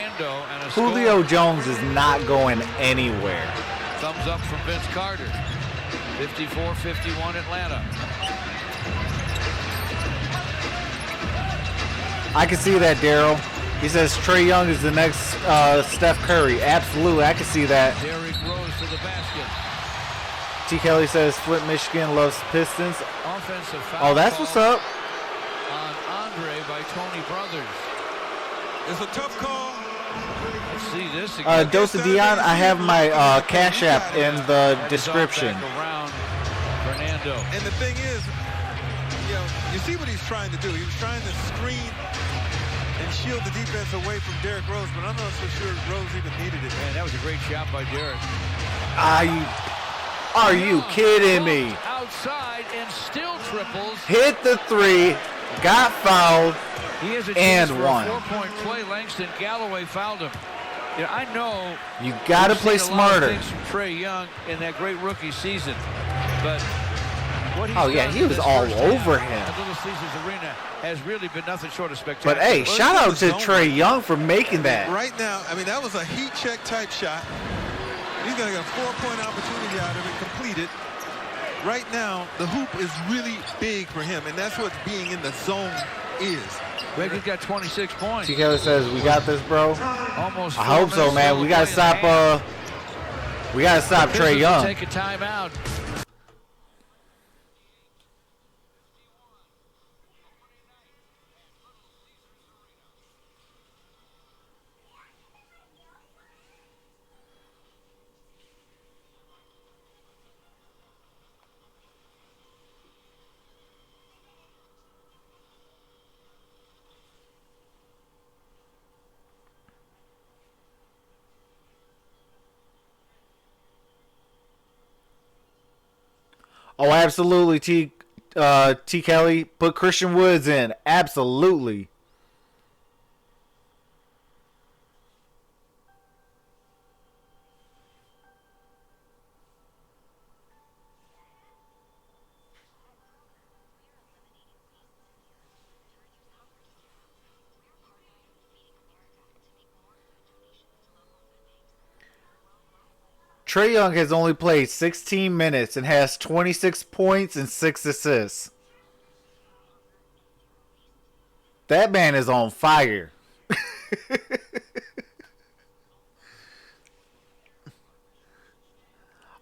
S1: Julio
S2: score.
S1: Jones is not going anywhere.
S2: Thumbs up from Vince Carter. 54-51 Atlanta.
S1: I can see that, Daryl. He says Trae Young is the next Steph Curry. Absolutely, I can see that.
S2: Derrick Rose to the basket.
S1: T. Kelly says Flint, Michigan loves Pistons.
S2: Offensive foul.
S1: Oh, that's what's up.
S2: On Andre by Tony Brothers.
S3: It's a tough call.
S2: Let's see this again.
S1: Dosa Dion, I have my Cash App in the description.
S2: Around Fernando.
S3: And the thing is, you know, you see what he's trying to do. He was trying to screen and shield the defense away from Derrick Rose, but I'm not so sure Rose even needed it.
S2: Man, that was a great shot by Derrick.
S1: Are you kidding me?
S2: Outside and still triples.
S1: Hit the 3. got fouled,
S2: He has a
S1: and
S2: chance for
S1: one.
S2: a 4-point play. Langston Galloway fouled him. I know
S1: You got to play
S2: we've seen a lot of
S1: smarter.
S2: things from Trae Young in that great rookie season, but what he's
S1: Oh, yeah,
S2: done
S1: he
S2: in
S1: was
S2: this
S1: all
S2: first half
S1: over him.
S2: at Little Caesars Arena has really been nothing short of spectacular.
S1: But, hey, shout out to Trae Young for making that.
S3: Right now, I mean, that was a heat check type shot. He's going to get a 4-point opportunity out of it, completed. Right now, the hoop is really big for him, and that's what being in the zone is.
S2: Greg has got 26 points.
S1: T. Kelly says, we got this, bro.
S2: Almost
S1: I hope so, man. We got to stop Trae Young.
S2: Take a timeout.
S1: Oh, absolutely, T. Kelly. Put Christian Woods in. Absolutely. Trae Young has only played 16 minutes and has 26 points and 6 assists. That man is on fire.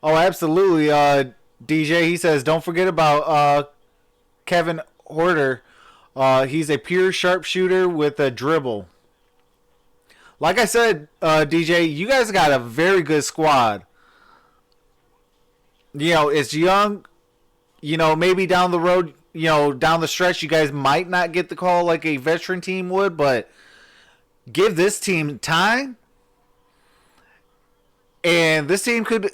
S1: Oh, absolutely. DJ, he says, don't forget about Kevin Horter. He's a pure sharpshooter with a dribble. Like I said, DJ, you guys got a very good squad. It's young. Maybe down the road, down the stretch, you guys might not get the call like a veteran team would, but give this team time. And this team could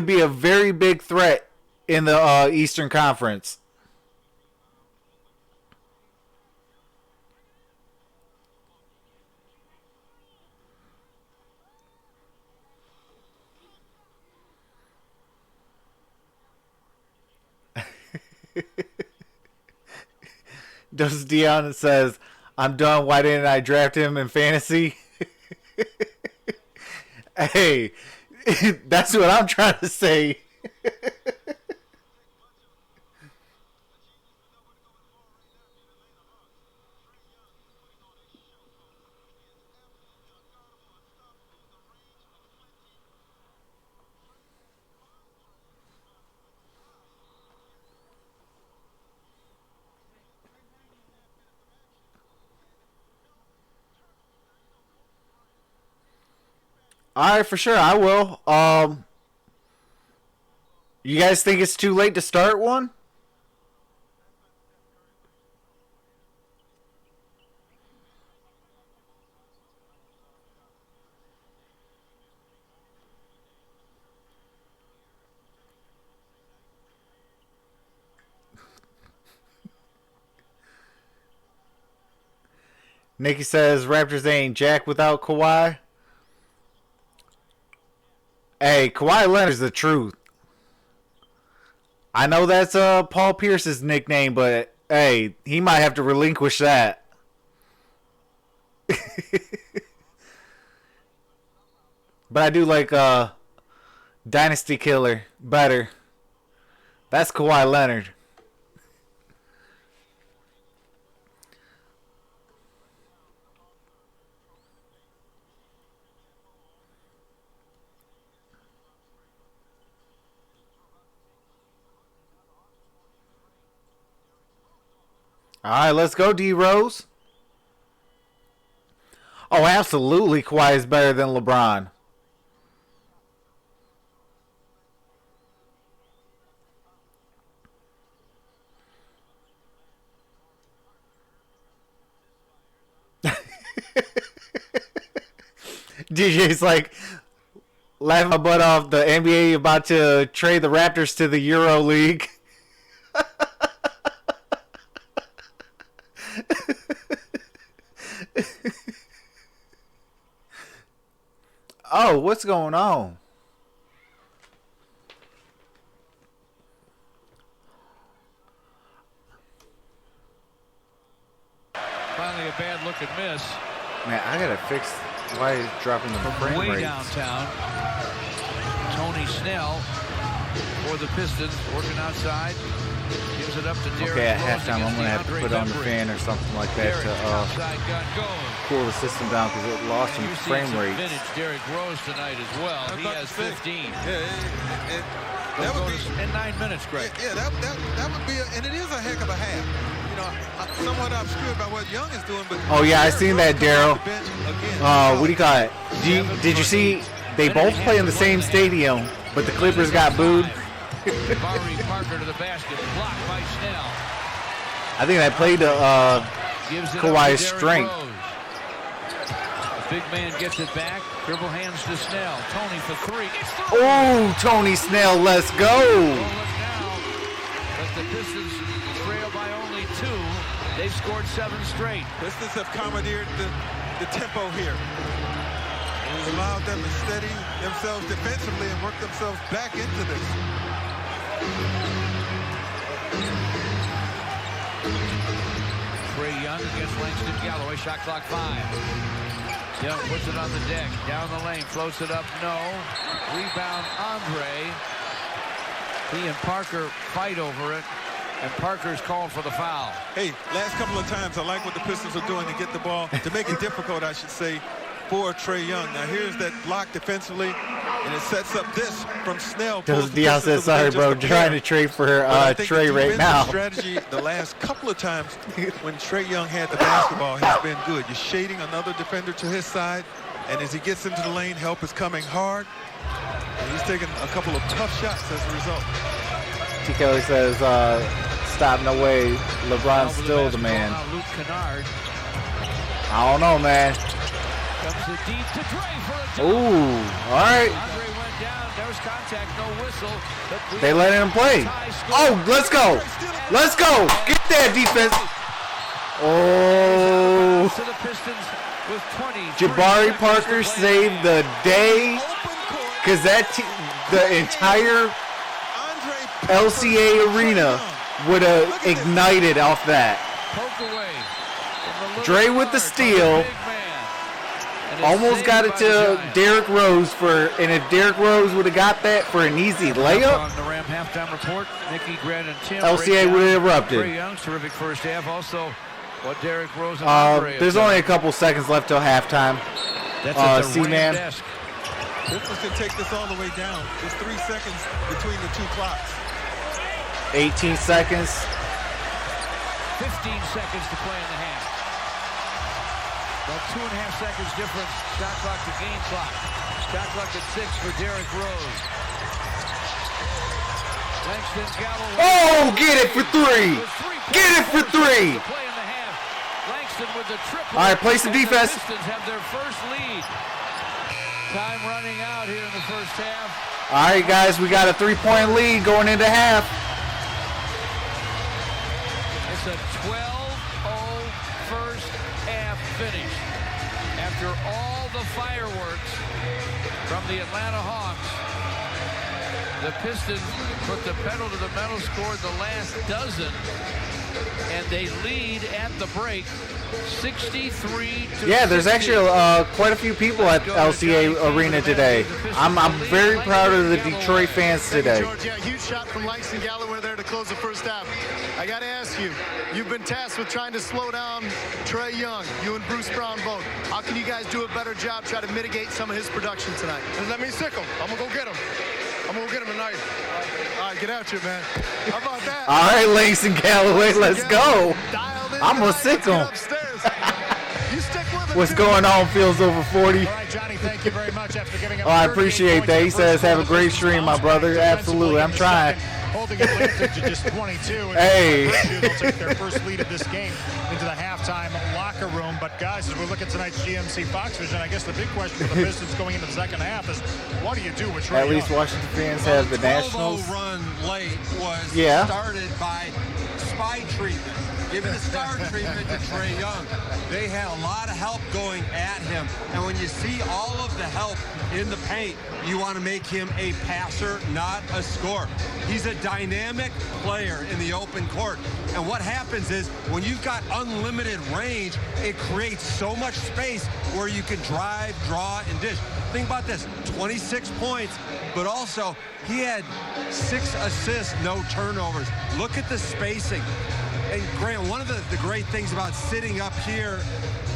S1: be a very big threat in the Eastern Conference. Does Dion says, I'm done. Why didn't I draft him in fantasy? Hey, that's what I'm trying to say. All right, for sure, I will. You guys think it's too late to start one? Nikki says Raptors ain't jack without Kawhi. Hey, Kawhi Leonard's the truth. I know that's Paul Pierce's nickname, but hey, he might have to relinquish that. But I do like Dynasty Killer better. That's Kawhi Leonard. All right, let's go, D-Rose. Oh, absolutely, Kawhi is better than LeBron. DJ's like, laughing my butt off, the NBA about to trade the Raptors to the Euro League. Oh, what's going on?
S2: Finally, a bad look and miss.
S1: Man, I gotta fix why he's dropping the frame
S2: Way
S1: rate.
S2: downtown. Tony Snell for the Pistons, working outside. Gives it up to Derrick
S1: Okay, at
S2: Rose
S1: halftime, I'm
S2: against
S1: gonna have to
S2: DeAndre
S1: put on the
S2: Bembry.
S1: fan or something like that
S2: Derrick,
S1: to
S2: outside gun goes.
S1: cool the system down because it lost some
S2: You're seeing
S1: frame
S2: some
S1: rates.
S2: vintage Derrick Rose tonight as well.
S3: I'm
S2: He
S3: about
S2: has
S3: to say,
S2: 15.
S3: that would be
S2: in 9 minutes, Greg.
S3: Yeah, that would be, and it is a heck of a half. You know, somewhat obscured by what Young is doing, but
S1: Oh yeah, I seen that, Daryl. What do you call it? Did you see? They both play in the same stadium, but the Clippers got booed.
S2: Jabari Parker to the basket, blocked by Snell.
S1: I think I played
S2: Gives it up
S1: Kawhi's
S2: to Derrick
S1: strength.
S2: Rose. The big man gets it back. Dribble hands to Snell. Tony for three. It's through.
S1: Oh, Tony Snell, let's go.
S2: Look now, but the Pistons trail by only 2. They've scored 7 straight.
S3: Pistons have commandeered the tempo here. It's allowed them to steady themselves defensively and work themselves back into this.
S2: Trae Young against Langston Galloway. Shot clock 5. Young puts it on the deck. Down the lane. Floats it up. No. Rebound Andre. He and Parker fight over it. And Parker's called for the foul.
S3: Hey, last couple of times, I like what the Pistons are doing to get the ball, to make it difficult, I should say, for Trae Young. Now, here's that block defensively, and it sets up this from Snell.
S1: Dion said, sorry, bro, trying to trade for Trae right now.
S3: Strategy the last couple of times when Trae Young had the basketball has been good. You're shading another defender to his side, and as he gets into the lane, help is coming hard. And he's taking a couple of tough shots as a result.
S1: T. Kelly says, stop, no way. LeBron's still the man.
S2: Luke Kennard
S1: I don't know, man.
S2: comes it deep to Dre for a
S1: Ooh, all right.
S2: Andre went down. There was contact, no whistle. But
S1: They let him play. Oh, let's go. Let's go. Get that defense. Oh.
S2: To the Pistons with 20.
S1: Jabari Parker saved the day because the entire LCA arena would have ignited off that.
S2: Poke away.
S1: Dre with the steal. Almost got it to Derrick Rose and if Derrick Rose would have got that for an easy layup,
S2: On the Ram halftime report, Mickey, Grant, and Tim.
S1: LCA would have erupted.
S2: Trae Young's terrific first half. Also, what Derrick Rose and Andre
S1: There's
S2: have
S1: only a
S2: done.
S1: couple seconds left till halftime.
S2: That's at the
S1: C-Man.
S2: Ram desk.
S3: Pistons can take this all the way down. There's 3 seconds between the 2 clocks.
S1: 18 seconds.
S2: 15 seconds to play in the half. About 2.5 seconds difference. Shot clock to game clock. Shot clock at 6 for Derrick Rose. Langston Galloway.
S1: Oh, get it for 3. Get it for 3.
S2: Play in the half. Langston with the triple.
S1: All right, play some defense.
S2: The Pistons have their first lead. Time running out here in the first half.
S1: All right, guys, we got a 3-point lead going into half.
S2: It's a 12-0 first half finish. After all the fireworks from the Atlanta Hawks, the Pistons put the pedal to the metal, scored the last dozen, and they lead at the break 63 to
S1: Yeah, there's
S2: 60.
S1: actually quite a few people at LCA Arena today. I'm very proud of the Detroit fans today.
S8: George, yeah, huge shot from Langston Galloway there to close the first half. I got to ask you, you've been tasked with trying to slow down Trae Young, you and Bruce Brown both. How can you guys do a better job try to mitigate some of his production tonight?
S11: Just let me sick him. I'm going to go get him. I'm going to go get him tonight.
S8: All right, get out here, man. How about that?
S1: All right, Langston Galloway, let's go. I'm going to sick him. What's going on, Feels Over 40?
S12: All right, Johnny, thank you very much after giving up.
S1: Oh, I appreciate that. He says, have a great stream, my brother. Absolutely, I'm trying.
S12: Holding Atlanta to just 22.
S1: Hey.
S12: They'll take their first lead of this game into the halftime locker room. But, guys, as we look at tonight's GMC Fox Vision, I guess the big question for the Pistons going into the second half is, what do you do with Trae
S1: At least
S12: Young?
S1: Washington fans have the Nationals.
S13: run late was
S1: Yeah.
S13: started by spy treatment. giving the star treatment to Trae Young. They had a lot of help going at him. And when you see all of the help in the paint, you want to make him a passer, not a scorer. He's a dynamic player in the open court. And what happens is when you've got unlimited range, it creates so much space where you can drive, draw, and dish. Think about this, 26 points, but also he had 6 assists, no turnovers. Look at the spacing. And Grant, one of the great things about sitting up here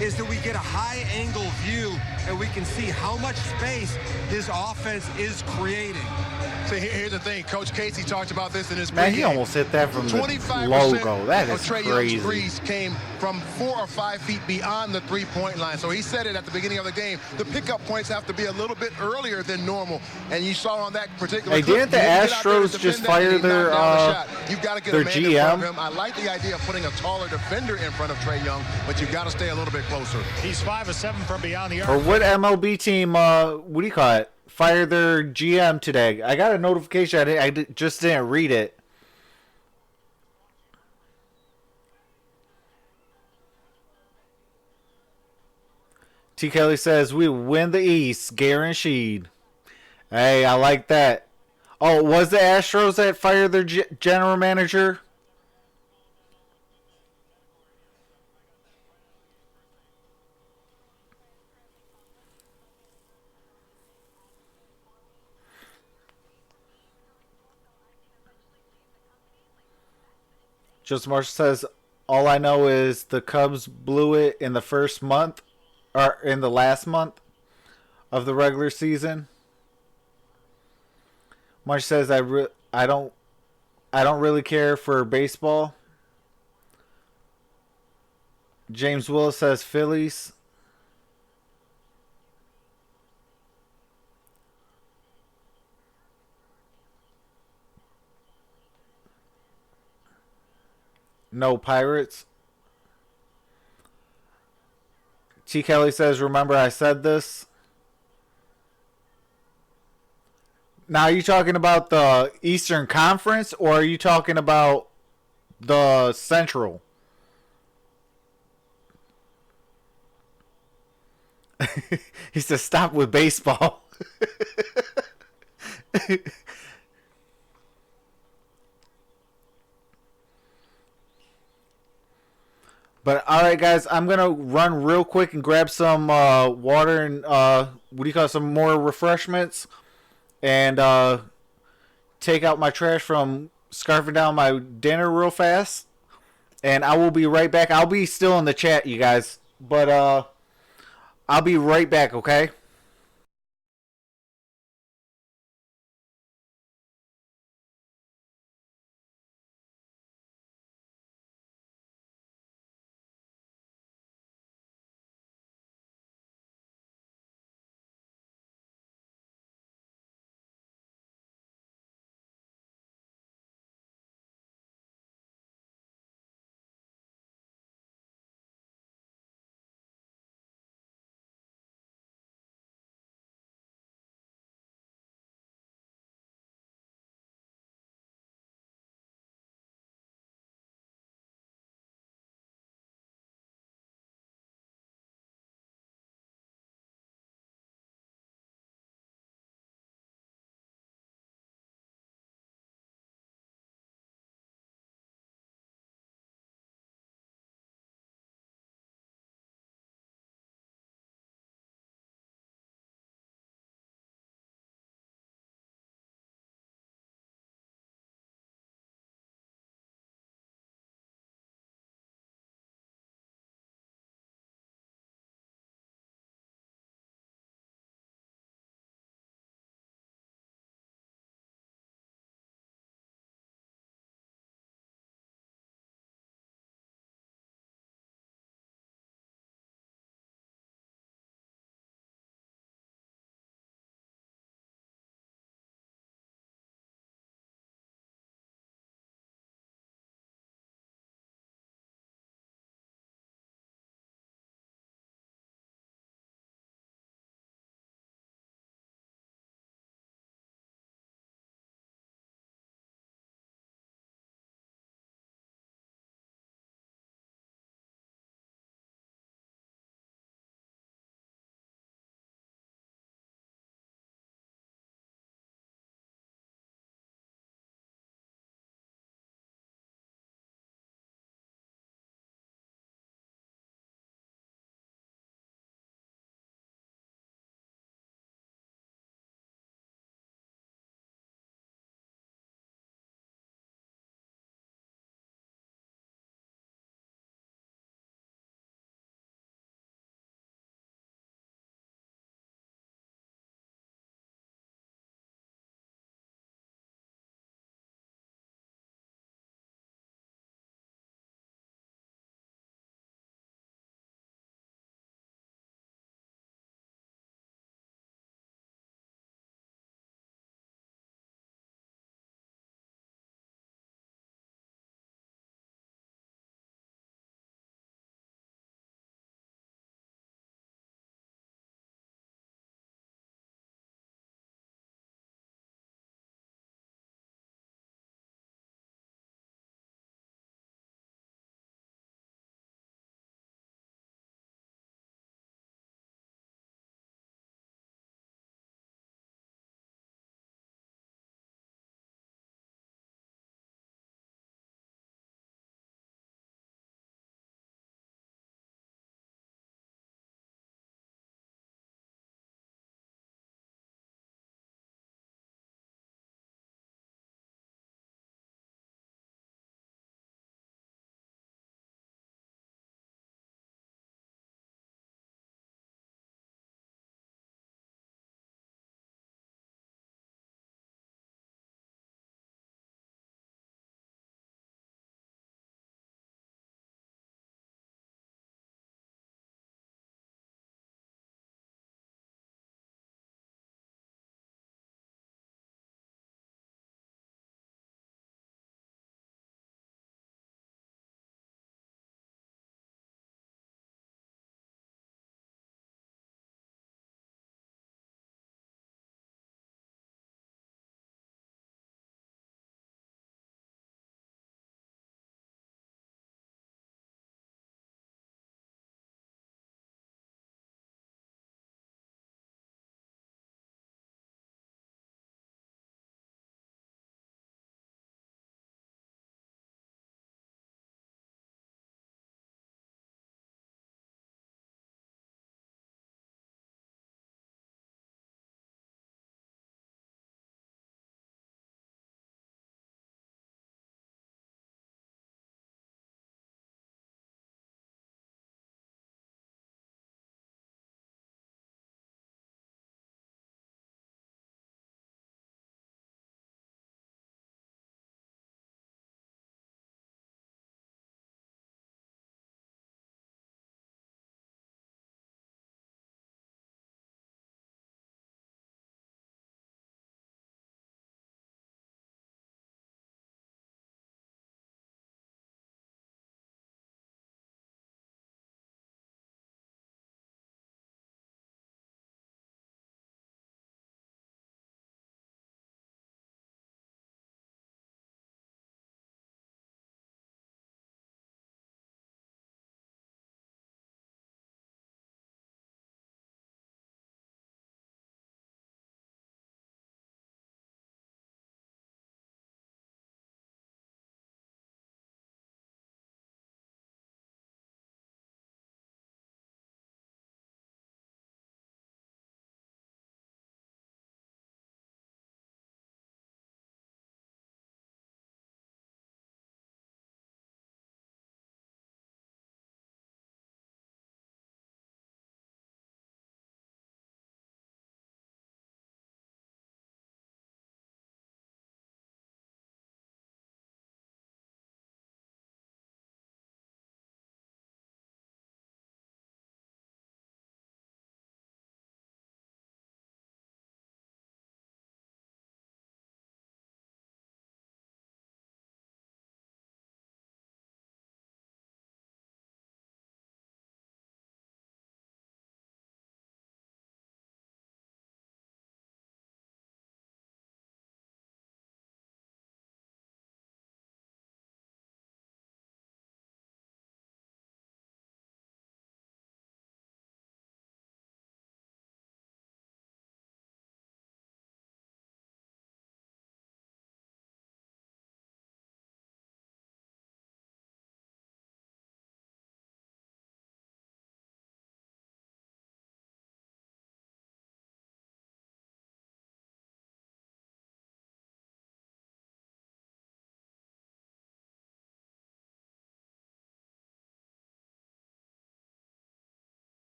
S13: is that we get a high angle view and we can see how much space his offense is creating.
S11: So here's the thing. Coach Casey talked about this in his
S1: Man,
S11: pregame.
S1: he almost hit that from the
S11: 25%
S1: logo. That
S11: of
S1: is
S11: Trae
S1: crazy.
S11: Young's threes came from 4 or 5 feet beyond the three-point line. So he said it at the beginning of the game. The pickup points have to be a little bit earlier than normal. And you saw on that particular
S1: Hey,
S11: clip,
S1: didn't the
S11: he didn't get out there to
S1: Astros
S11: defend
S1: just
S11: that,
S1: fire
S11: and he
S1: their,
S11: knocked down the shot. You've got to get
S1: their
S11: a man in front
S1: GM?
S11: of him. I like the idea of putting a taller defender in front of Trae Young, but you've got to stay a little bit closer.
S12: He's 5 of 7 from beyond the arc.
S1: Or what MLB team, what do you call it? Fired their GM today. I got a notification. Just didn't read it. T. Kelly says, we win the East. Guaranteed. Hey, I like that. Oh, was the Astros that fired their general manager? Just Marshall says, all I know is the Cubs blew it in the first month, or in the last month of the regular season. Marsh says, I don't really care for baseball. James Willis says Phillies. No Pirates. T. Kelly says, remember I said this. Now, are you talking about the Eastern Conference or are you talking about the Central? He says, stop with baseball. But all right, guys, I'm gonna run real quick and grab some water and some more refreshments, and take out my trash from scarfing down my dinner real fast. And I will be right back. I'll be still in the chat, you guys, but I'll be right back. Okay.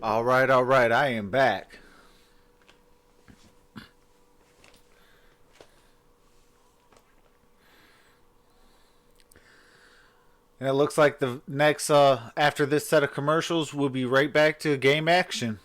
S1: All right. I am back. And it looks like the next, after this set of commercials, we'll be right back to game action.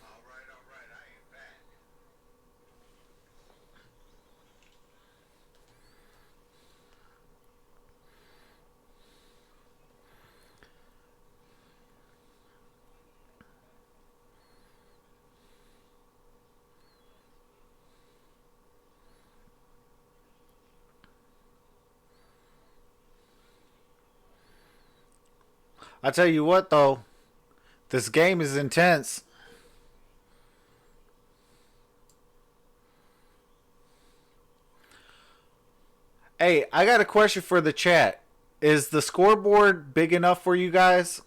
S1: I tell you what, though, this game is intense. Hey, I got a question for the chat. Is the scoreboard big enough for you guys?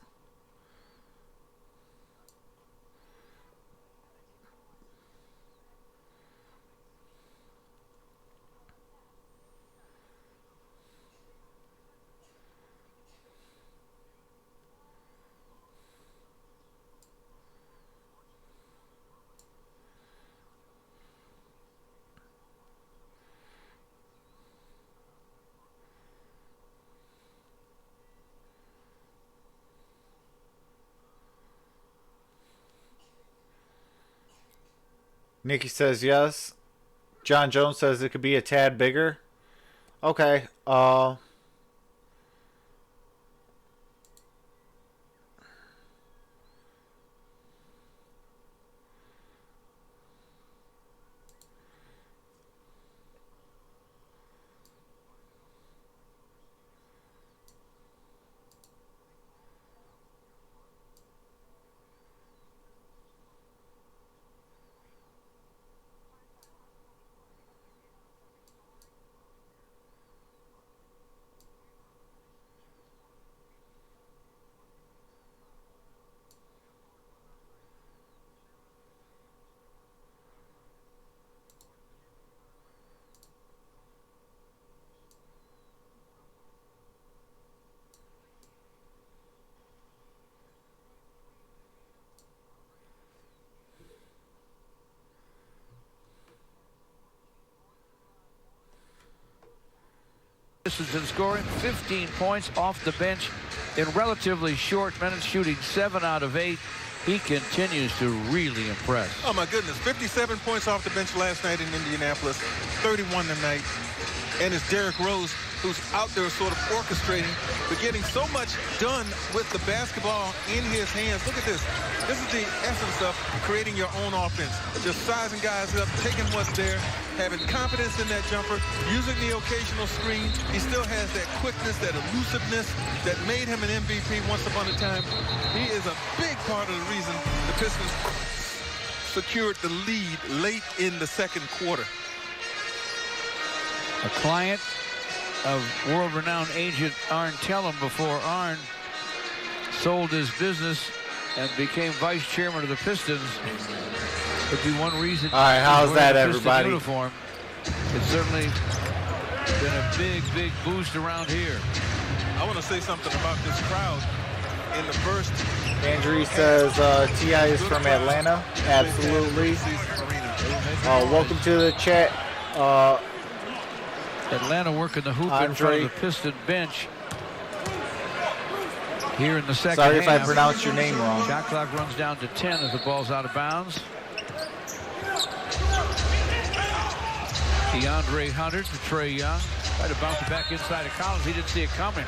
S1: Nikki says yes. John Jones says it could be a tad bigger. Okay.
S2: Pistons in scoring, 15 points off the bench in relatively short minutes, shooting 7 out of 8. He continues to really impress.
S3: Oh, my goodness. 57 points off the bench last night in Indianapolis, 31 tonight. And it's Derrick Rose who's out there sort of orchestrating, but getting so much done with the basketball in his hands. Look at this. This is the essence of creating your own offense. Just sizing guys up, taking what's there, having confidence in that jumper, using the occasional screen. He still has that quickness, that elusiveness that made him an MVP once upon a time. He is a big part of the reason the Pistons secured the lead late in the second quarter.
S2: A client of world-renowned agent Arn Tellem before Arn sold his business and became vice chairman of the Pistons. Could be one reason.
S1: All right, how's that, everybody?
S2: Uniform. It's certainly been a big boost around here.
S3: I want to say something about this crowd in the first.
S1: Andrew says T.I. is from Atlanta. Absolutely. Welcome to the chat.
S2: Atlanta working the hoop in front of the Piston bench here in the second
S1: Sorry
S2: half.
S1: if I pronounced your name wrong.
S2: Shot clock runs down to 10 as the ball's out of bounds. DeAndre Hunter to Trae Young. Tried to bounce it back inside of Collins. He didn't see it coming.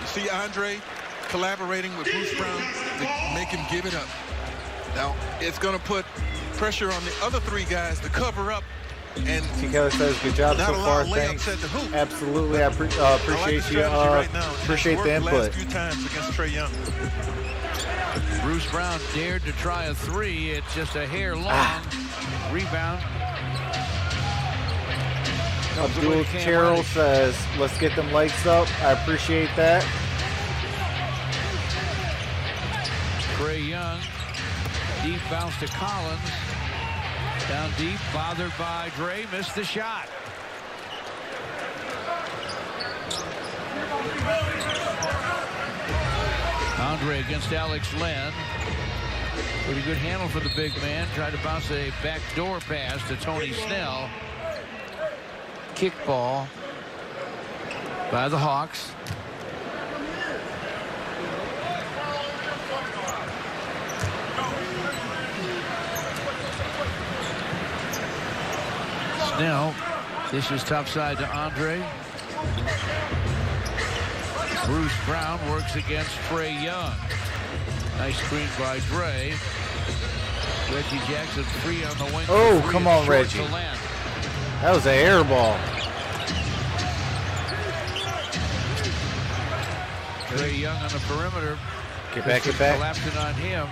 S3: You see Andre collaborating with Bruce Brown to make him give it up. Now, it's going to put pressure on the other three guys to cover up. And
S1: T. Keller says, good job so far. Thanks. Absolutely. I appreciate you. Appreciate the input.
S3: Few times against Trae Young.
S2: Bruce Brown dared to try a three. It's just a hair long. Rebound.
S1: Abdul Terrell says, let's get them lights up. I appreciate that.
S2: Trae Young. Deep bounce to Collins. Down deep, bothered by Dre, missed the shot. Andre against Alex Len. Pretty good handle for the big man. Tried to bounce a backdoor pass to Tony Snell. Kick ball by the Hawks. Snell dishes topside to Andre. Bruce Brown works against Trae Young. Nice screen by Dre. Reggie Jackson free on the wing.
S1: Oh, come on, Reggie. That was an air ball.
S2: Trae Young on the perimeter.
S1: Get back, get back.
S2: Collapsing on him.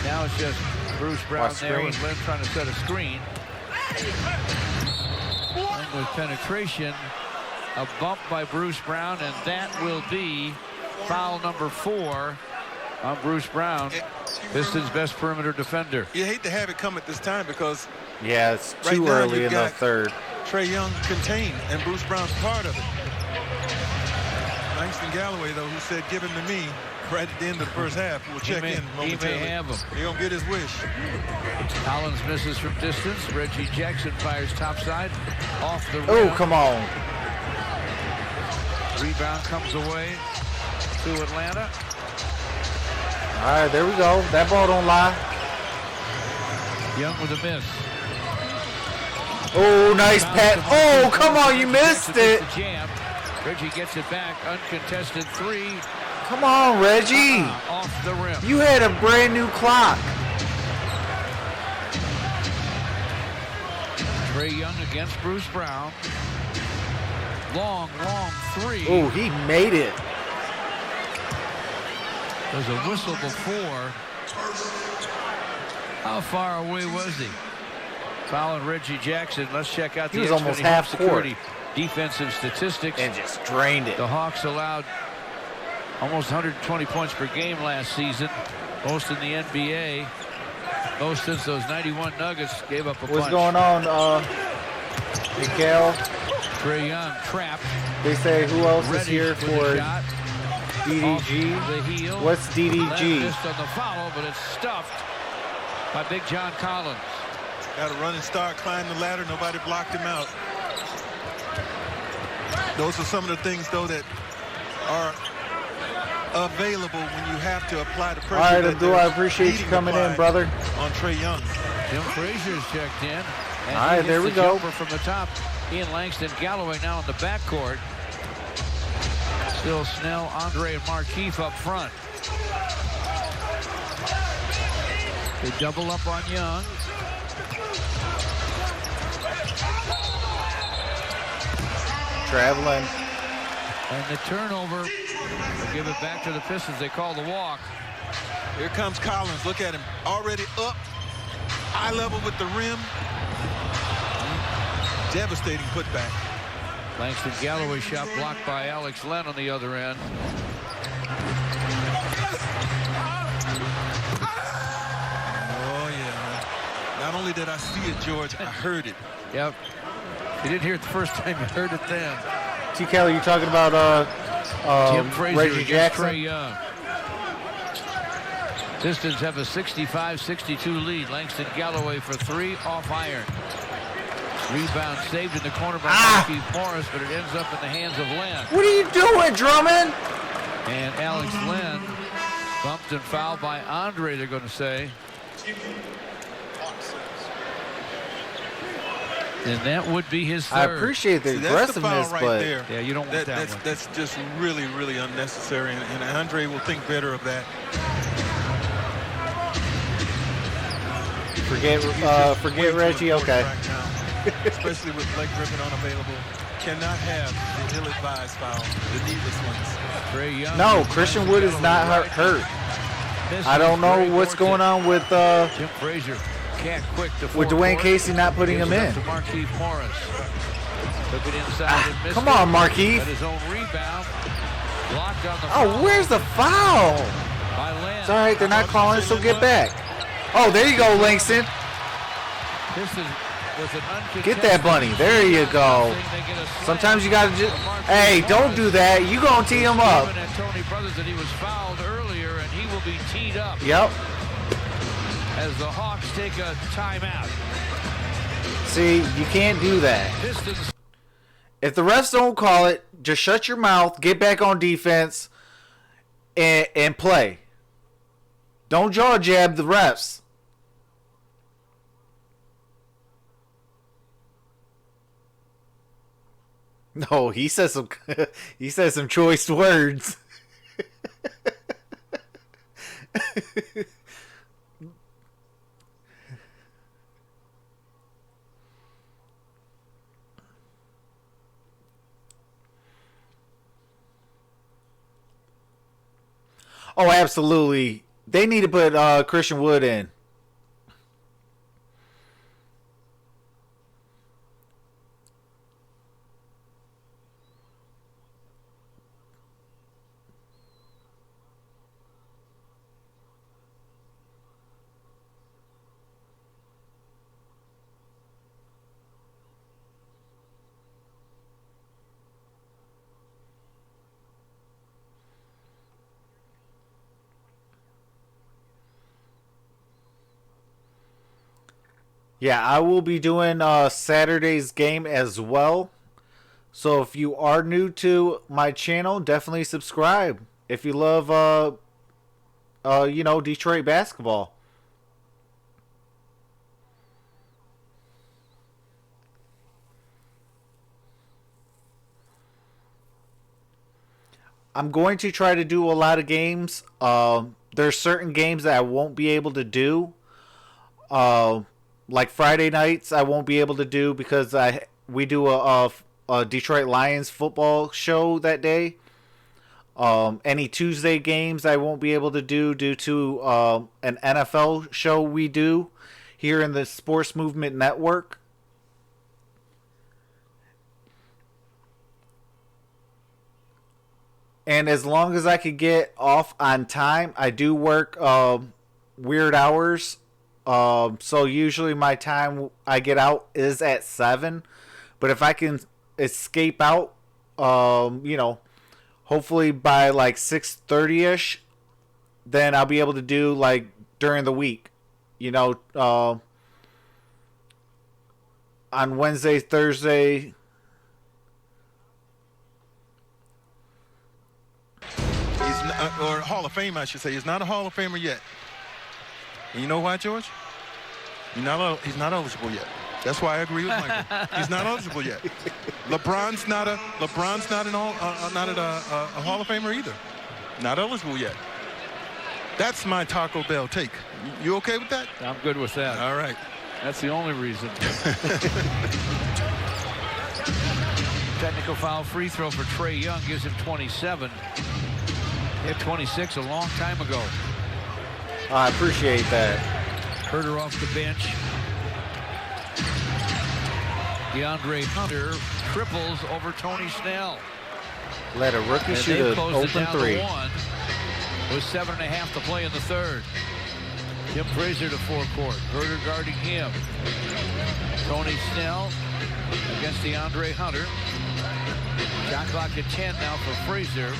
S2: Now it's just Bruce Brown there with Lynn trying to set a screen. And with penetration, a bump by Bruce Brown, and that will be foul number 4 on Bruce Brown, Pistons' best perimeter defender.
S3: You hate to have it come at this time because
S1: yeah, it's too early in the third.
S3: Trae Young contained, and Bruce Brown's part of it. Langston Galloway, though, who said, "Give him to me," right at the end of the first half. We'll check in momentarily.
S2: He may have him.
S3: He's going to get his wish.
S2: Collins misses from distance. Reggie Jackson fires topside off the rim.
S1: Oh, come on.
S2: Rebound comes away to Atlanta.
S1: All right, there we go. That ball don't lie.
S2: Young with a miss.
S1: Oh, nice pat. Oh, come on, you missed it.
S2: Jam. Reggie gets it back. Uncontested 3.
S1: Come on, Reggie.
S2: Off the rim.
S1: You had a brand new clock.
S2: Trae Young against Bruce Brown. Long 3.
S1: Oh, he made it.
S2: There's a whistle before. How far away was he? Fouling Reggie Jackson. Let's check out the
S1: he was almost half
S2: security defensive statistics.
S1: And just drained it.
S2: The Hawks allowed almost 120 points per game last season. Most in the NBA. Most since those 91 Nuggets gave up a punch.
S1: What's going on, Miguel?
S2: Trae Young trapped.
S1: They say who else
S2: Ready
S1: is here for DDG?
S2: The heel.
S1: What's DDG?
S2: Left fist on the foul, but it's stuffed by Big John Collins.
S3: Got a running start, climbed the ladder. Nobody blocked him out. Those are some of the things, though, that are available when you have to apply the pressure.
S1: All right, Abdul, I appreciate you coming in, brother.
S3: On Trae Young.
S2: Jim Frazier's checked in. And
S1: all right, there we go.
S2: From the top, Ian Langston Galloway now in the backcourt. Still Snell, Andre, and Markeith up front. They double up on Young.
S1: Traveling.
S2: And the turnover. They'll give it back to the Pistons. They call the walk.
S3: Here comes Collins. Look at him. Already up. Eye level with the rim. Devastating putback.
S2: Langston Galloway shot blocked by Alex Len on the other end.
S3: Oh, yeah. Not only did I see it, George, I heard it.
S2: Yep. You didn't hear it the first time, you heard it then.
S1: T. Kelly, you talking about
S2: Jim Frazier
S1: Reggie Jackson?
S2: Trae Young. Pistons have a 65-62 lead. Langston Galloway for 3 off iron. Rebound saved in the corner by Markeith Morris, but it ends up in the hands of Len.
S1: What are you doing, Drummond?
S2: And Alex Len bumped and fouled by Andre, they're going to say. And that would be his third.
S1: I appreciate the aggressiveness,
S3: right
S1: but
S3: there.
S2: Yeah, you don't want that one.
S3: That's just really, really unnecessary, and Andre will think better of that.
S1: Forget Reggie. Okay.
S3: Especially with Blake Griffin unavailable, cannot have the ill-advised foul, the needless ones.
S2: Trae Young.
S1: No, Christian Wood is not hurt. I don't know what's going on with
S2: Jim Frazier. Can't quick to
S1: with Dwayne Casey not putting him in.
S2: To Markeith Morris. Took it inside and missed
S1: come on, Markeith.
S2: At his own rebound. Blocked on the
S1: foul. Where's the foul? It's all right, they're not calling, so get back. Oh, there you go, Langston. Get that bunny. There you go. Sometimes you got to just... Hey, don't do that. You going to tee him up.
S2: And Tony Brothers that he was fouled earlier, and he will be teed up.
S1: Yep.
S2: as the Hawks take a timeout.
S1: See, you can't do that.
S2: Pistons.
S1: If the refs don't call it, just shut your mouth, get back on defense, and play. Don't jaw jab the refs. No, he says some choice words. Oh, absolutely. They need to put Christian Wood in. Yeah, I will be doing Saturday's game as well. So if you are new to my channel, definitely subscribe. If you love, Detroit basketball. I'm going to try to do a lot of games. There's certain games that I won't be able to do. Like Friday nights, I won't be able to do because we do a Detroit Lions football show that day. Any Tuesday games I won't be able to do due to an NFL show we do here in the Sports Movement Network. And as long as I could get off on time, I do work weird hours. So usually my time I get out is at 7. But if I can escape out, hopefully by like 6:30ish, then I'll be able to do like during the week. On Wednesday, Thursday.
S3: Or Hall of Fame, I should say. He's not a Hall of Famer yet. And you know why, George? He's not eligible yet. That's why I agree with Michael. He's not eligible yet. LeBron's not a Hall of Famer either. Not eligible yet. That's my Taco Bell take. You okay with that?
S2: I'm good with that.
S3: All right.
S2: That's the only reason. Technical foul free throw for Trae Young gives him 27. He had 26 a long time ago.
S1: I appreciate that.
S2: Herter off the bench. DeAndre Hunter triples over Tony Snell.
S1: Let a rookie shoot an open three.
S2: With 7.5 to play in the third. Tim Frazier to forecourt. Herter guarding him. Tony Snell against DeAndre Hunter. Shot clock at 10 now for Frazier.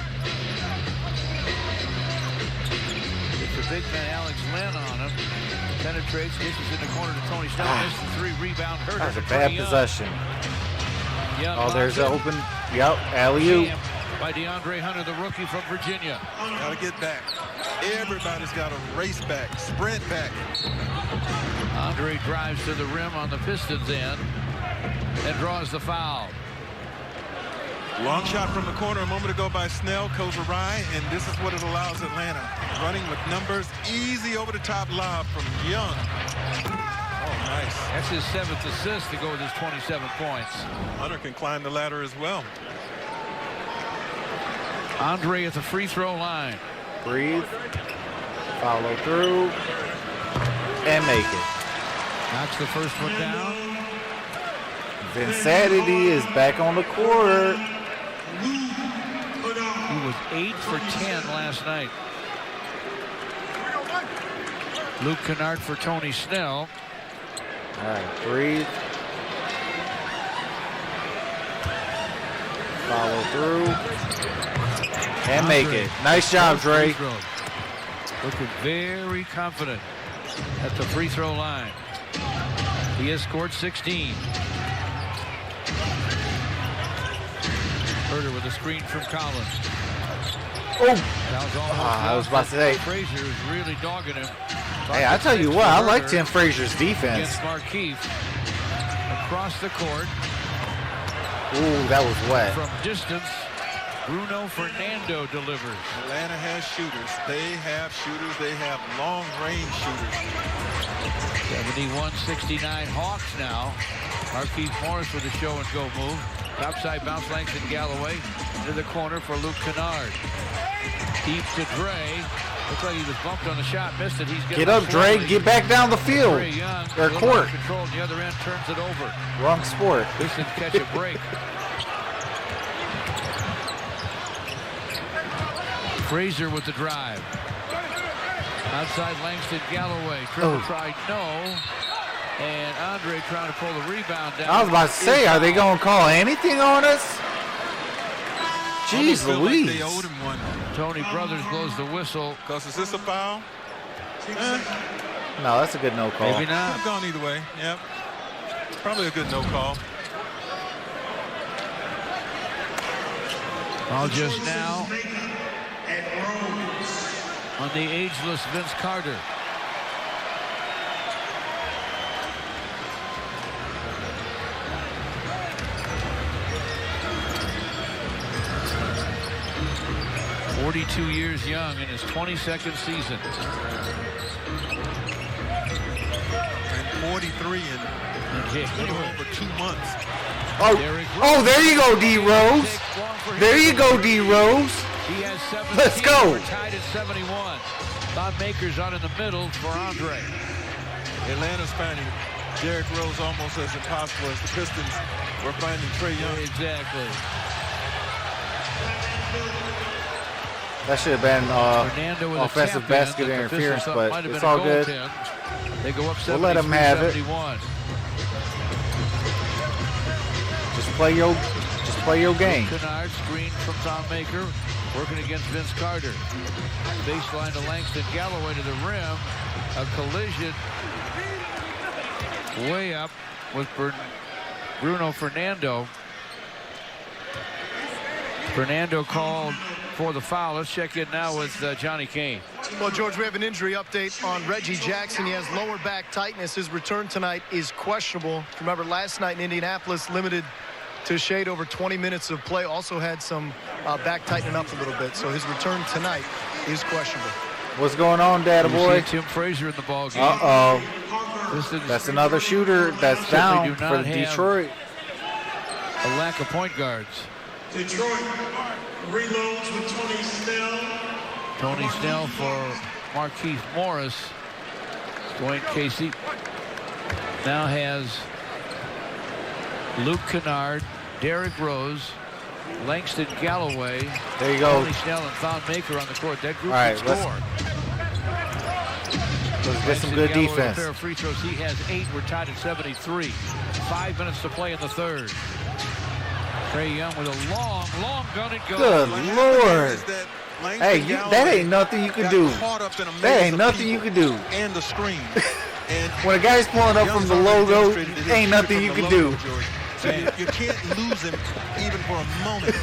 S2: It's the big man Alex Len on him. Penetrates, dishes in the corner to Tony Snell. Misses the 3, rebound Herter.
S1: That was a bad possession.
S2: Yeah,
S1: there's an open. Yep, alley-oop.
S2: By DeAndre Hunter, the rookie from Virginia.
S3: Got to get back. Everybody's got to race back, sprint back.
S2: Andre drives to the rim on the Pistons end and draws the foul.
S3: Long shot from the corner a moment ago by Snell goes awry, and this is what it allows Atlanta. Running with numbers, easy over the top lob from Young. Oh, nice.
S2: That's his 7th assist to go with his 27 points.
S3: Hunter can climb the ladder as well.
S2: Andre at the free throw line.
S1: Breathe. Follow through. And make it.
S2: Knocks the first one down.
S1: Vinsadity is back on the court.
S2: He was 8 for 10 last night. Luke Kennard for Tony Snell.
S1: All right, breathe. Follow through. And make it. Nice job, Dre.
S2: Looking very confident. at the free throw line. He has scored 16. Herter with a screen from Collins.
S1: Oh!
S2: That was almost
S1: I was about to say.
S2: Frazier is really dogging him.
S1: Hey, I tell you what, I like Tim Frazier's defense.
S2: Against Markeith. Across the court.
S1: Ooh, that was wet.
S2: From distance, Bruno Fernando delivers.
S14: Atlanta has shooters. They have shooters. They have long-range shooters.
S2: 71-69 Hawks now. Markeith Morris with a show-and-go move. Topside bounce, Langston Galloway into the corner for Luke Kennard. Deep to Dre. Looks like he was bumped on the shot, missed it. He's
S1: Get up, Dre. Get back down the field. Or court.
S2: Control on the other end, turns it over.
S1: Wrong sport.
S2: Pistons catch a break. Frazier with the drive. Outside Langston Galloway. Triple try, no. And Andre trying to pull the rebound down.
S1: I was about to say, are they going to call anything on us? Jeez Louise.
S14: Like they owed him one.
S2: Tony Brothers blows the whistle.
S14: Because is this a foul?
S1: No, that's a good no call.
S2: Maybe not.
S14: I've gone either way. Yep. Probably a good no call.
S2: All just now on the ageless Vince Carter. "42 years young in his 22nd season."
S14: And 43 in a little over 2 months.
S1: Oh, there you go, D. Rose. There you go, D. Rose.
S2: He has 17.
S1: Let's go.
S2: We're tied at 71. Bob Maker's on in the middle for Andre.
S14: Atlanta's finding Derrick Rose almost as impossible as the Pistons were finding Trae Young.
S2: Exactly.
S1: That should have been offensive basket interference, but it's all good.
S2: They go up 73,
S1: we'll let him have it. Just play your game.
S2: Kennard screen from Tom Maker, working against Vince Carter. Baseline to Langston Galloway to the rim. A collision way up with Bruno Fernando. Fernando called for the foul. Let's check in now with Johnny Kane.
S8: Well, George, we have an injury update on Reggie Jackson. He has lower back tightness. His return tonight is questionable. Remember, last night in Indianapolis, limited to shade over 20 minutes of play. Also had some back tightening up a little bit. So his return tonight is questionable.
S1: What's going on, Data Boy?
S2: Tim Frazier in the ball game.
S1: Uh-oh. That's another shooter that's down for Detroit.
S2: A lack of point guards.
S5: Detroit reloads with Tony Snell.
S2: Tony Snell for Markeith Morris. Dwayne Casey now has Luke Kennard, Derrick Rose, Langston Galloway.
S1: There you go.
S2: Tony Snell and Thon Maker on the court. That group
S1: can
S2: score.
S1: Let's get some good defense.
S2: A pair of free throws. He has 8. We're tied at 73. 5 minutes to play in the third. Trae Young with a long gun and go.
S1: Good Lord. Hey, that ain't nothing you can do. That ain't nothing you can do.
S14: And the screen.
S1: When a guy's pulling up from the logo, ain't nothing you can do.
S14: So you can't lose him even for a moment.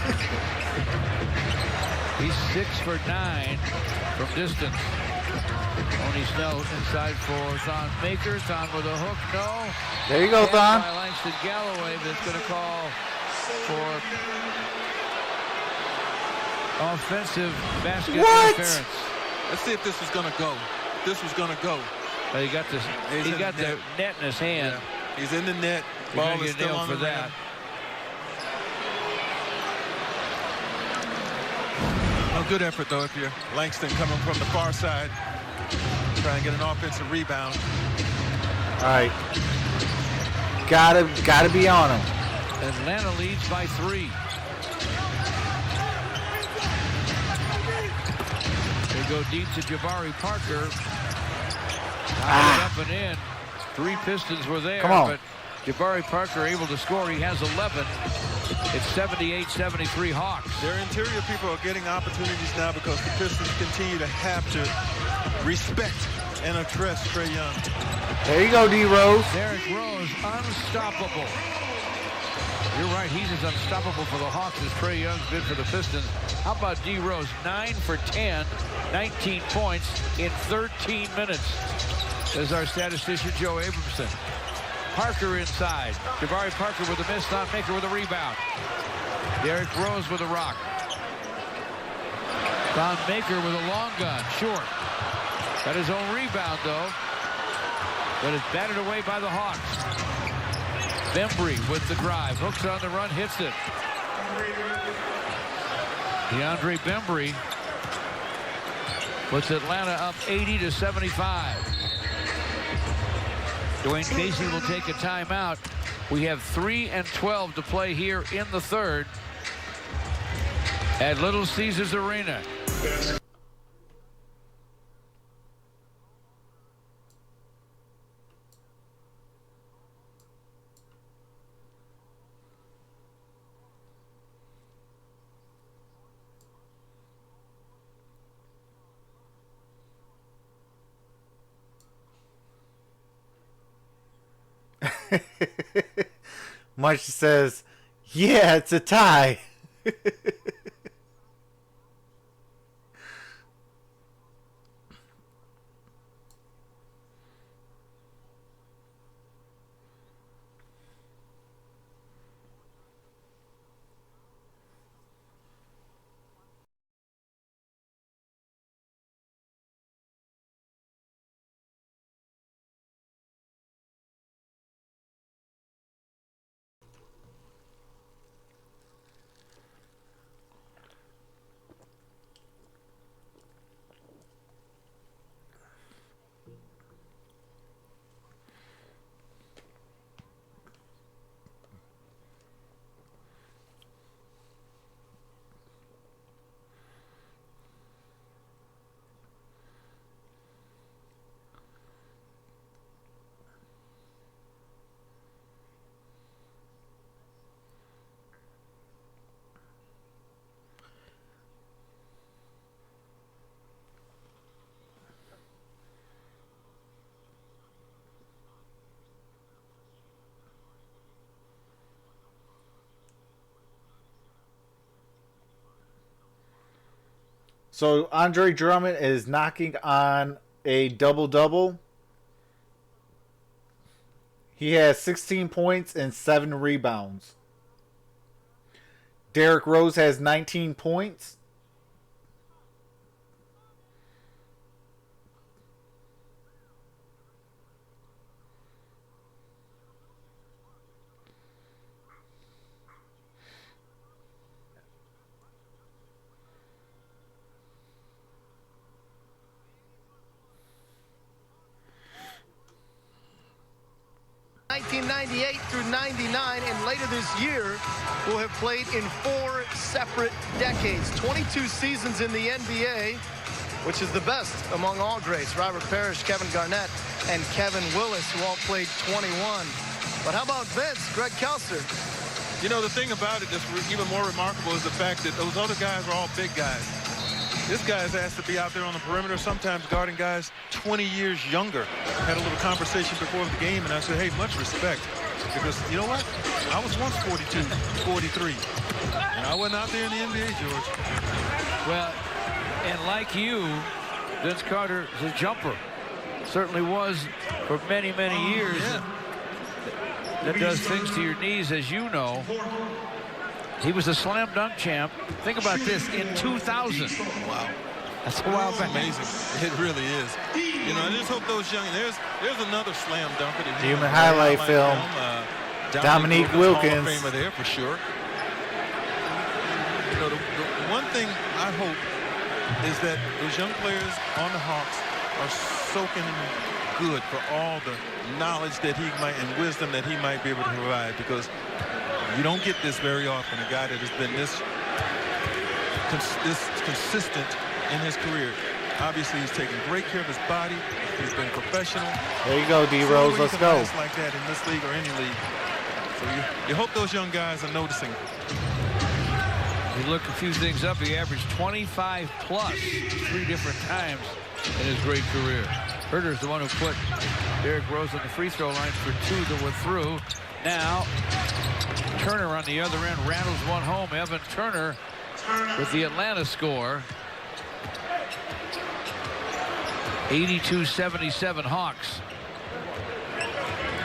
S2: He's 6 for 9 from distance. Tony Snell inside for Thon Maker. Thon with a hook, no.
S1: There you go, Thon.
S2: By Langston Galloway, that's going to call for offensive basket interference.
S14: Let's see if this was going to go. This was going to go.
S2: Well, he got this. He got the net in his hand.
S14: Yeah. He's in the net. Ball is still on the rim. No good effort though if you're Langston coming from the far side. Try and get an offensive rebound.
S1: All right. Gotta be on him.
S2: Atlanta leads by 3. They go deep to Jabari Parker. Up and in. 3 Pistons were there.
S1: Come on.
S2: But Jabari Parker able to score. He has 11. It's 78-73 Hawks.
S14: Their interior people are getting opportunities now because the Pistons continue to have to respect and address Trae Young.
S1: There you go, D Rose.
S2: Derrick Rose, unstoppable. You're right, he's as unstoppable for the Hawks as Trae Young's been for the Pistons. How about D Rose? 9 for 10, 19 points in 13 minutes. There's our statistician, Joe Abramson. Parker inside. Jabari Parker with a miss, Thon Maker with a rebound. Derrick Rose with a rock. Thon Maker with a long gun, short. Got his own rebound, though. But it's batted away by the Hawks. Bembry with the drive. Hooks on the run, hits it. DeAndre Bembry puts Atlanta up 80-75. Dwayne Casey will take a timeout. We have 3 and 12 to play here in the third at Little Caesars Arena.
S1: March says, yeah, it's a tie. So Andre Drummond is knocking on a double-double. He has 16 points and 7 rebounds. Derrick Rose has 19 points.
S8: (1998 through 99), and later this year will have played in 4 separate decades. 22 seasons in the NBA, which is the best among all greats. Robert Parrish, Kevin Garnett, and Kevin Willis, who all played 21. But how about Vince, Greg Kelser?
S14: You know, the thing about it that's even more remarkable is the fact that those other guys are all big guys. This guy is asked to be out there on the perimeter, sometimes guarding guys 20 years younger. Had a little conversation before the game, and I said, hey, much respect. Because, you know what? I was once 42, 43. And I wasn't out there in the NBA, George.
S2: Well, and like you, Vince Carter is a jumper. Certainly was for many, many years.
S14: Yeah.
S2: That does things to your knees, as you know. He was a slam dunk champ. Think about this, in 2000.
S14: Wow.
S2: That's a while back.
S14: Amazing. It really is. You know, I just hope those young, there's another slam dunker.
S1: Human highlight film. Dominique Wilkins.
S14: Hall of Famer there for sure. You know, the one thing I hope is that those young players on the Hawks are soaking good for all the knowledge that he might and wisdom that he might be able to provide, because you don't get this very often, a guy that has been this consistent in his career. Obviously, he's taking great care of his body. He's been professional.
S1: There you go, D-Rose. Let's go.
S14: Like that in this league or any league. So you hope those young guys are noticing.
S2: You look a few things up. He averaged 25 plus 3 different times in his great career. Herder's the one who put Derrick Rose on the free throw line for 2 that were through. Now, Turner on the other end rattles one home. Evan Turner with the Atlanta score. 82-77 Hawks.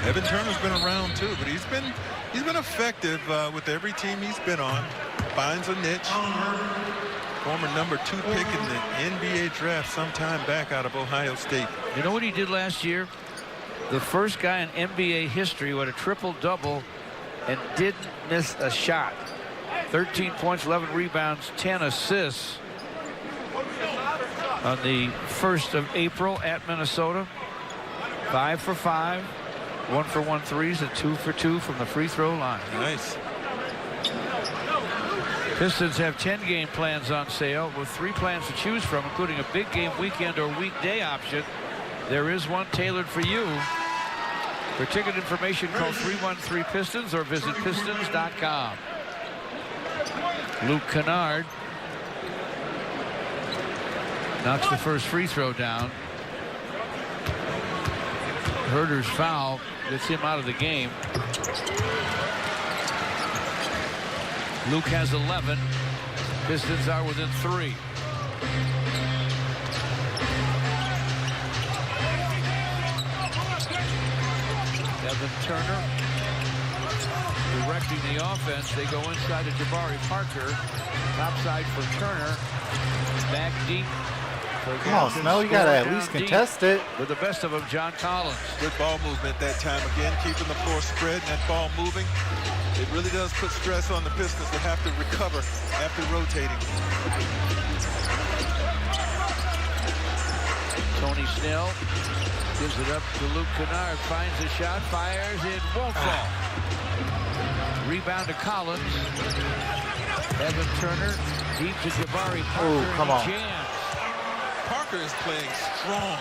S14: Evan Turner's been around too, but he's been effective with every team he's been on. Finds a niche. Former number 2 pick in the NBA draft sometime back out of Ohio State.
S2: You know what he did last year? The first guy in NBA history who had a triple-double and didn't miss a shot. 13 points, 11 rebounds, 10 assists on the 1st of April at Minnesota. 5 for 5, 1 for 1 threes, and 2 for 2 from the free throw line.
S14: Nice.
S2: Pistons have 10 game plans on sale with 3 plans to choose from, including a big game weekend or weekday option. There is one tailored for you. For ticket information, call 313-PISTONS or visit pistons.com. Luke Kennard knocks the first free throw down. Herder's foul gets him out of the game. Luke has 11. Pistons are within 3. Evan Turner directing the offense. They go inside to Jabari Parker. Top side for Turner. Back deep.
S1: Come on, Snow, you gotta at least contest it.
S2: With the best of them, John Collins.
S14: Good ball movement that time again, keeping the floor spread and that ball moving. It really does put stress on the Pistons to have to recover after rotating.
S2: Tony Snell gives it up to Luke Kennard, finds a shot, fires, it won't fall. Rebound to Collins. Evan Turner deep to Jabari Parker.
S1: Oh, come on.
S2: Jams.
S14: Parker is playing strong.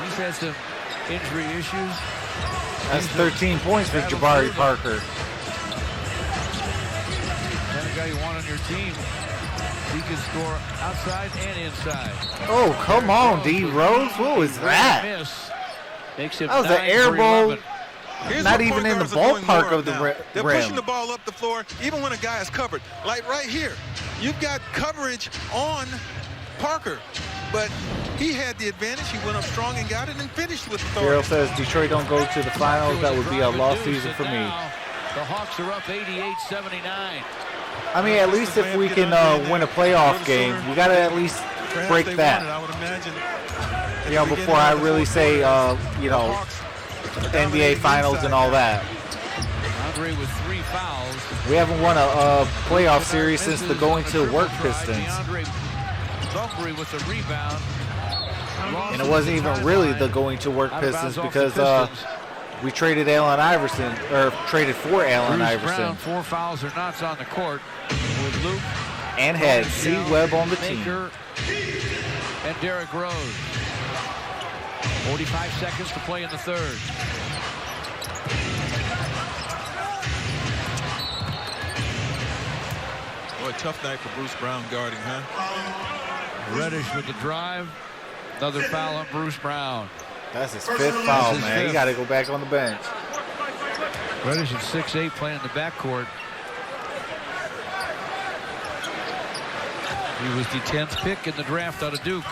S2: He's had some injury issues.
S1: That's 13 points for Jabari Parker.
S2: Kind of guy you want on your team. He can score outside and inside.
S1: Oh, come on, D. Rose. What was that?
S2: Miss. Makes him
S1: That was an air ball.
S14: Here's
S1: Not
S14: what
S1: even
S14: point
S1: in the
S14: guards are doing
S1: ballpark
S14: more
S1: of the
S14: now. They're
S1: rim.
S14: pushing the ball up the floor, even when a guy is covered. Like right here, you've got coverage on Parker, but he had the advantage. He went up strong and got it and finished with authority.
S1: Gerald says Detroit don't go to the finals. That would be a lost season for me.
S2: The Hawks are up 88-79.
S1: I mean, at least if we can win a playoff game, we got to at least break that.
S14: I would imagine.
S1: You know, before I really say, you know, NBA finals and all that.
S2: Andre with 3 fouls.
S1: We haven't won a playoff series since the going to work Pistons.
S2: With the rebound.
S1: And it wasn't even really the going to work Pistons because we traded Allen Iverson, or traded for Allen Iverson.
S2: Brown, 4 fouls or nots on the court with Luke.
S1: And had C. Webb on the team.
S2: And Derrick Rose. 45 seconds to play in the third.
S14: Boy, tough night for Bruce Brown guarding, huh?
S2: Reddish with the drive. Another foul on Bruce Brown.
S1: That's his 5th foul, man. He got to go back on the bench.
S2: Reddish at 6'8", playing in the backcourt. He was the 10th pick in the draft out of Duke.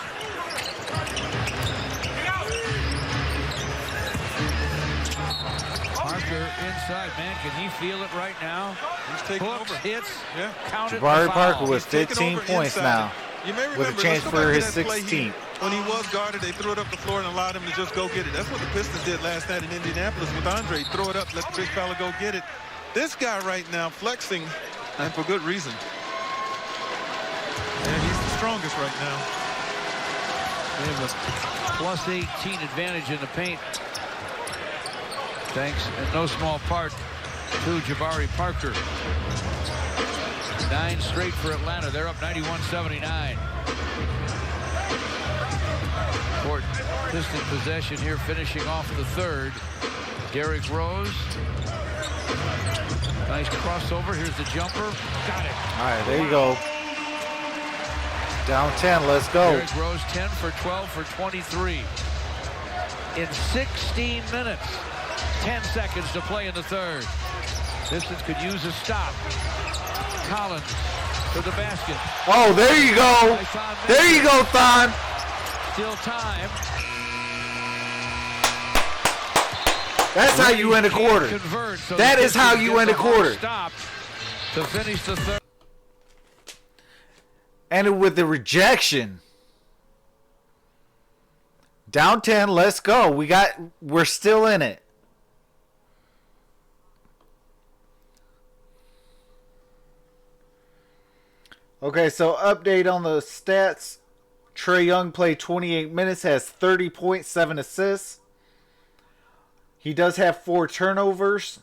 S2: Parker inside, man. Can he feel it right now?
S14: He's taking
S2: Hooks,
S14: over.
S2: hits,
S14: Yeah.
S2: counted.
S1: Jabari Parker with
S14: He's taking
S1: 15
S14: over
S1: points
S14: inside.
S1: now.
S14: You may remember,
S1: With a chance
S14: let's go
S1: for
S14: back
S1: his
S14: to that play
S1: 16th.
S14: When he was guarded, they threw it up the floor and allowed him to just go get it. That's what the Pistons did last night in Indianapolis with Andre. Throw it up, let the big fella go get it. This guy right now flexing, and for good reason. And he's the strongest right now.
S2: They have a plus 18 advantage in the paint. Thanks, in no small part, to Jabari Parker. 9 straight for Atlanta. They're up 91-79. Court Piston possession here, finishing off the third. Derrick Rose. Nice crossover. Here's the jumper. Got it.
S1: All right, there you go. Down 10, let's go.
S2: Derrick Rose 10 for 12 for 23. In 16 minutes, 10 seconds to play in the third. Pistons could use a stop. Collins to the basket.
S1: Oh, there you go. There you go, Thon.
S2: Still time.
S1: That's how you end a quarter. That is how you end a quarter.
S2: Stop to finish the third.
S1: Ended with the rejection. Down 10, let's go. We're still in it. Okay, so update on the stats. Trae Young played 28 minutes, has 30 points, 7 assists. He does have 4 turnovers.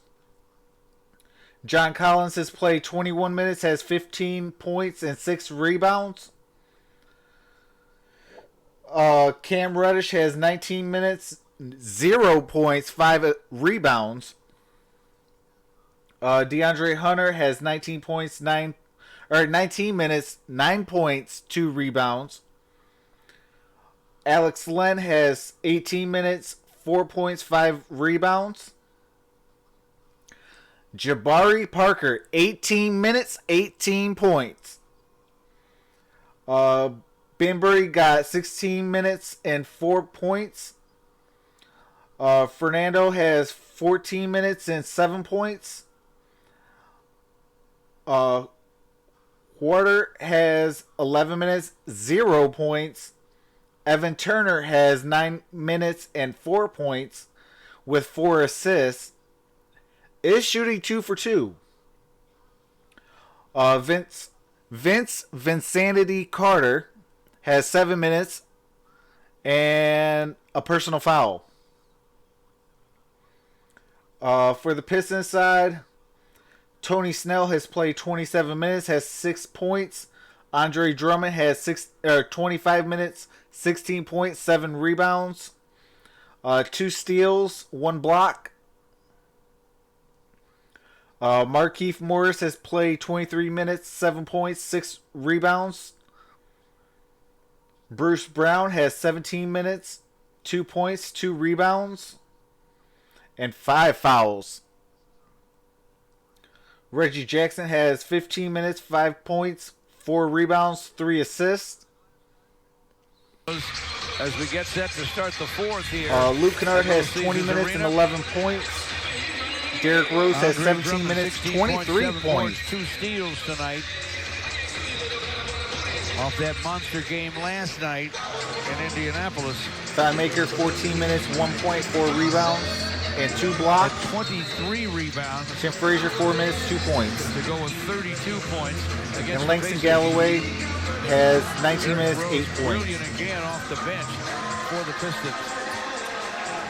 S1: John Collins has played 21 minutes, has 15 points and 6 rebounds. Cam Reddish has 19 minutes, 0 points, 5 rebounds. DeAndre Hunter has 19 minutes, 9 points, 2 rebounds. Alex Len has 18 minutes, 4 points, 5 rebounds. Jabari Parker, 18 minutes, 18 points. Benbury got 16 minutes and 4 points. Fernando has 14 minutes and 7 points. Huerter has 11 minutes, 0 points. Evan Turner has 9 minutes and 4 points with 4 assists. Is shooting 2 for 2. Vince Vinsanity Carter has 7 minutes and a personal foul. For the Pistons side, Tony Snell has played 27 minutes, has 6 points. Andre Drummond has 25 minutes, 16 points, 7 rebounds, 2 steals, 1 block. Markieff Morris has played 23 minutes, 7 points, 6 rebounds. Bruce Brown has 17 minutes, 2 points, 2 rebounds, and 5 fouls. Reggie Jackson has 15 minutes, 5 points, 4 rebounds, 3 assists.
S2: As we get set to start the fourth here.
S1: Luke Kennard has 20 minutes and 11 points. Derrick Rose has 17 minutes, 23 points.
S2: 2 steals tonight. Off that monster game last night in Indianapolis.
S1: Thon Maker, 14 minutes, 1 point, 4 rebounds, and 2 blocks.
S2: 23 rebounds.
S1: Tim Frazier, 4 minutes, 2 points.
S2: To go with 32 points.
S1: And Langston Galloway has 19 minutes, 8 points.
S2: Brilliant again off the bench for the Pistons,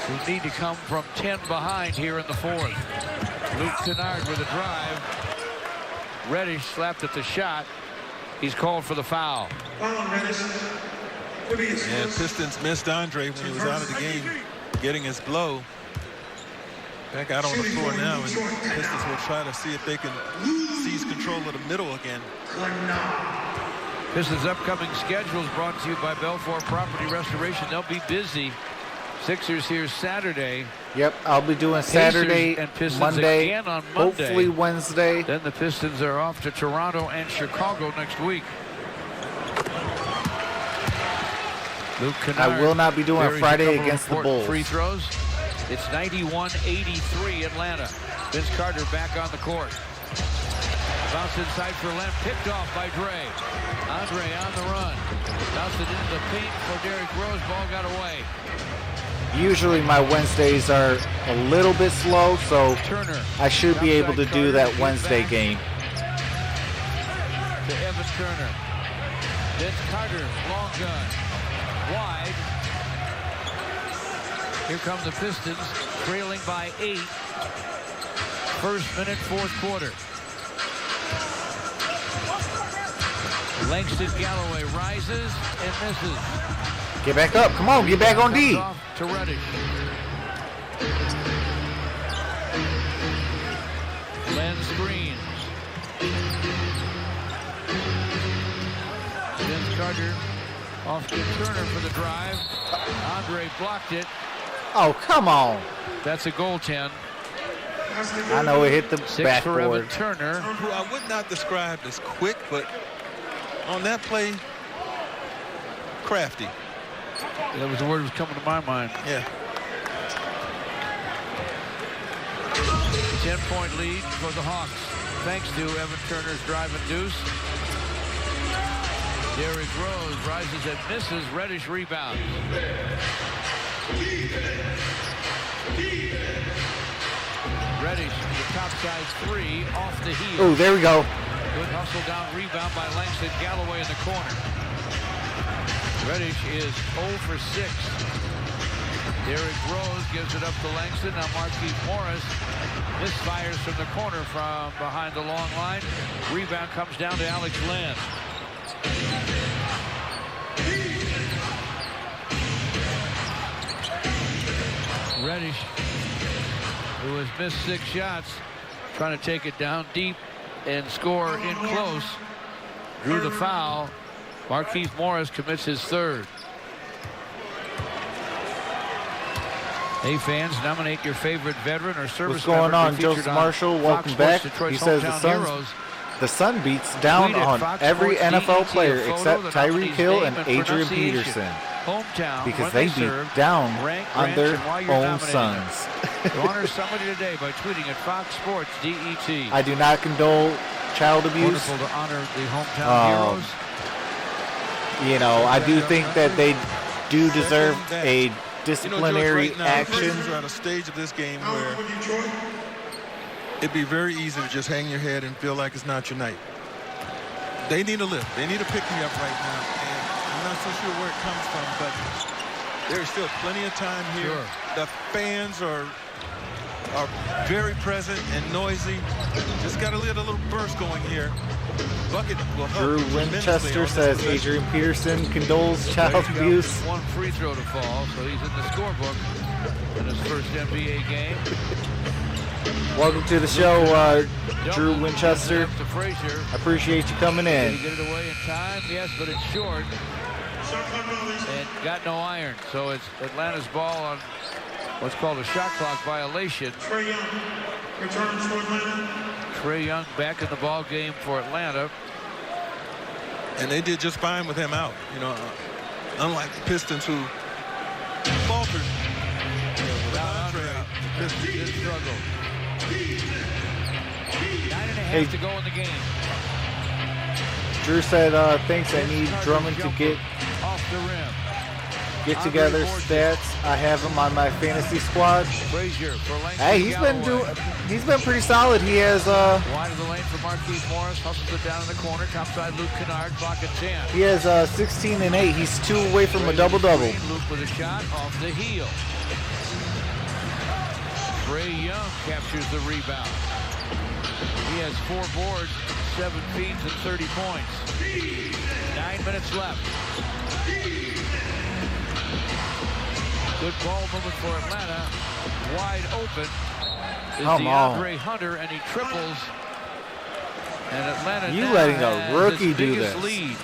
S2: who need to come from 10 behind here in the fourth. Luke Kennard with a drive. Reddish slapped at the shot. He's called for the foul.
S14: And Pistons missed Andre when he was out of the game, getting his blow. Back out on the floor now, and Pistons will try to see if they can seize control of the middle again.
S2: Pistons' upcoming schedule is brought to you by Belfour Property Restoration. They'll be busy. Sixers here Saturday.
S1: Yep, I'll be doing Saturday,
S2: and Pistons
S1: Monday,
S2: again on Monday.
S1: hopefully Wednesday.
S2: Then the Pistons are off to Toronto and Chicago next week. Luke Kennard,
S1: I will not be doing Friday against the Bulls.
S2: Free throws. It's 91-83 Atlanta. Vince Carter back on the court. Bounce inside for Len, picked off by Dre. Andre on the run. Bounced it into the paint for Derrick Rose. Ball got away.
S1: Usually my Wednesdays are a little bit slow, so
S2: Turner,
S1: I should be able to do that Wednesday game.
S2: To Evan Turner. Vince Carter, long gun. Wide. Here come the Pistons, trailing by 8. First minute, fourth quarter. Langston Galloway rises and misses.
S1: Get back up. Come on, get back on D.
S2: To Reddish. Len screens. Vince Carter Off to Turner for the drive. Andre blocked it.
S1: Oh, come on.
S2: That's a goaltend.
S1: I know it hit the
S2: 6 for
S1: backboard.
S2: Evan Turner.
S14: Who I would not describe as quick, but on that play, crafty.
S2: That was the word that was coming to my mind.
S14: Yeah.
S2: 10-point lead for the Hawks, thanks to Evan Turner's drive and deuce. Derrick Rose rises and misses. Reddish rebounds. Reddish, the top side 3 off the heel.
S1: Oh, there we go.
S2: Good hustle down rebound by Langston Galloway in the corner. Reddish is 0 for 6. Derrick Rose gives it up to Langston. Now Marquise Morris misfires from the corner from behind the long line. Rebound comes down to Alex Len. Reddish, who has missed 6 shots, trying to take it down deep and score in close. Drew the foul. Marquise Morris commits his 3rd. Hey fans, nominate your favorite veteran or service
S1: What's going
S2: member
S1: on,
S2: to be featured
S1: Joseph
S2: on
S1: Marshall?
S2: Fox
S1: Welcome
S2: Sports
S1: back.
S2: Detroit's
S1: He says
S2: Hometown
S1: the Sun beats down
S2: Tweet at
S1: on
S2: Fox
S1: every
S2: Sports
S1: NFL
S2: DET
S1: player
S2: a photo
S1: except
S2: that
S1: Tyreek
S2: nominees
S1: Hill
S2: name
S1: and
S2: and
S1: Adrian
S2: pronunciation.
S1: Peterson
S2: Hometown,
S1: because
S2: when
S1: they beat
S2: serve,
S1: down
S2: rank,
S1: on
S2: ranch,
S1: their
S2: and why you're
S1: own
S2: nominating them.
S1: sons.
S2: To honor somebody today by tweeting at Fox Sports DET.
S1: I do not condole child abuse.
S2: Wonderful to honor the hometown heroes.
S1: You know, I do think that they do deserve a disciplinary
S14: George, right now,
S1: action.
S14: the Pistons are at a stage of this game where it'd be very easy to just hang your head and feel like it's not your night. They need a lift. They need to pick me up right now. And I'm not so sure where it comes from, but there's still plenty of time here.
S2: Sure.
S14: The fans are very present and noisy. Just got to get a little burst going here. Bucket will help
S1: Drew
S14: tremendously
S1: Winchester
S14: on this
S1: says
S14: possession.
S1: Adrian Peterson condoles child
S2: He's got
S1: abuse.
S2: 1 free throw to fall, so he's in the scorebook in his first NBA game.
S1: Welcome to the show, Drew Winchester.
S2: To Frazier.
S1: I appreciate you coming
S2: Did
S1: in.
S2: he get it away in time? Yes, but it's short. And got no iron. So it's Atlanta's ball on what's called a shot clock violation.
S5: Trae Young returns for Atlanta.
S2: Trae Young back in the ball game for Atlanta.
S14: And they did just fine with him out. You know, unlike the Pistons who faltered.
S2: Without Andre, the Pistons did struggle. 9.5 to go in the game.
S1: Drew said, thanks, I need Drummond to get
S2: Off the rim.
S1: together stats. I have him on my fantasy squad.
S2: Frazier for Langston
S1: Hey, he's been pretty solid. He has
S2: wide of the lane for Marquise Morris, hustles it down in the corner. Top side Luke Kennard, block at 10.
S1: he has 16 and 8. He's 2 away from a double-double.
S2: Luke with a shot off the heel. Trae Young captures the rebound. He has 4 boards, 7 feeds, and 30 points. 9 minutes left. Good ball movement for Atlanta. Wide open is
S1: Come on.
S2: DeAndre Hunter, and he triples. And Atlanta
S1: You
S2: now
S1: letting a
S2: has
S1: rookie
S2: its
S1: do
S2: biggest
S1: this.
S2: lead.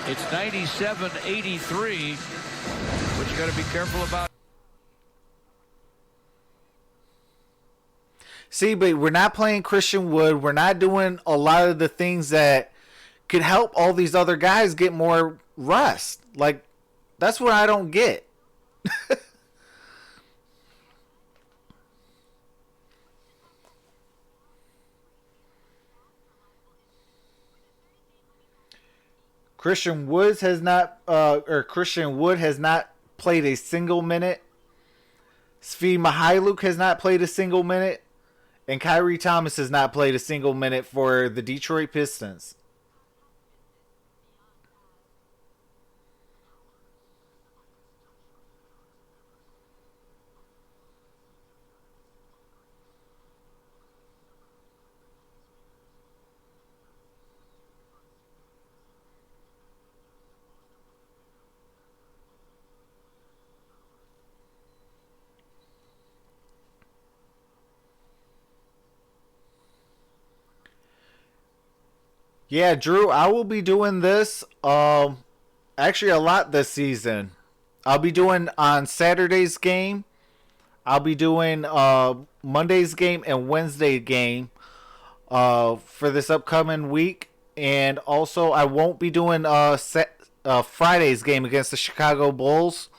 S2: It's 97-83, but you got to be careful about.
S1: See, but we're not playing Christian Wood. We're not doing a lot of the things that could help all these other guys get more rest. Like, that's what I don't get. Christian Wood has not played a single minute. Svi Mihailuk has not played a single minute. And Kyrie Thomas has not played a single minute for the Detroit Pistons. Yeah, Drew, I will be doing this actually a lot this season. I'll be doing on Saturday's game. I'll be doing Monday's game and Wednesday game for this upcoming week. And also, I won't be doing Friday's game against the Chicago Bulls.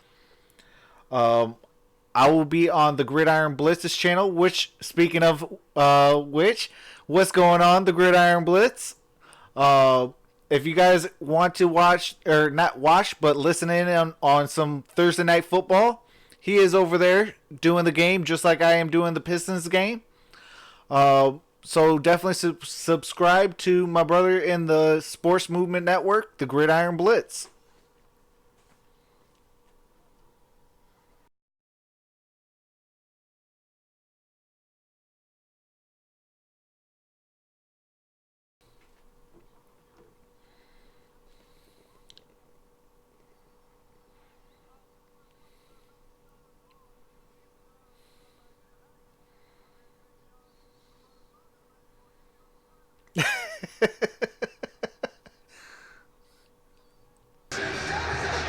S1: I will be on the Gridiron Blitz's channel, which, speaking of what's going on, the Gridiron Blitz? If you guys want to watch, or not watch, but listen in on some Thursday Night Football, he is over there doing the game just like I am doing the Pistons game. So definitely subscribe to my brother in the Sports Movement Network, the Gridiron Blitz.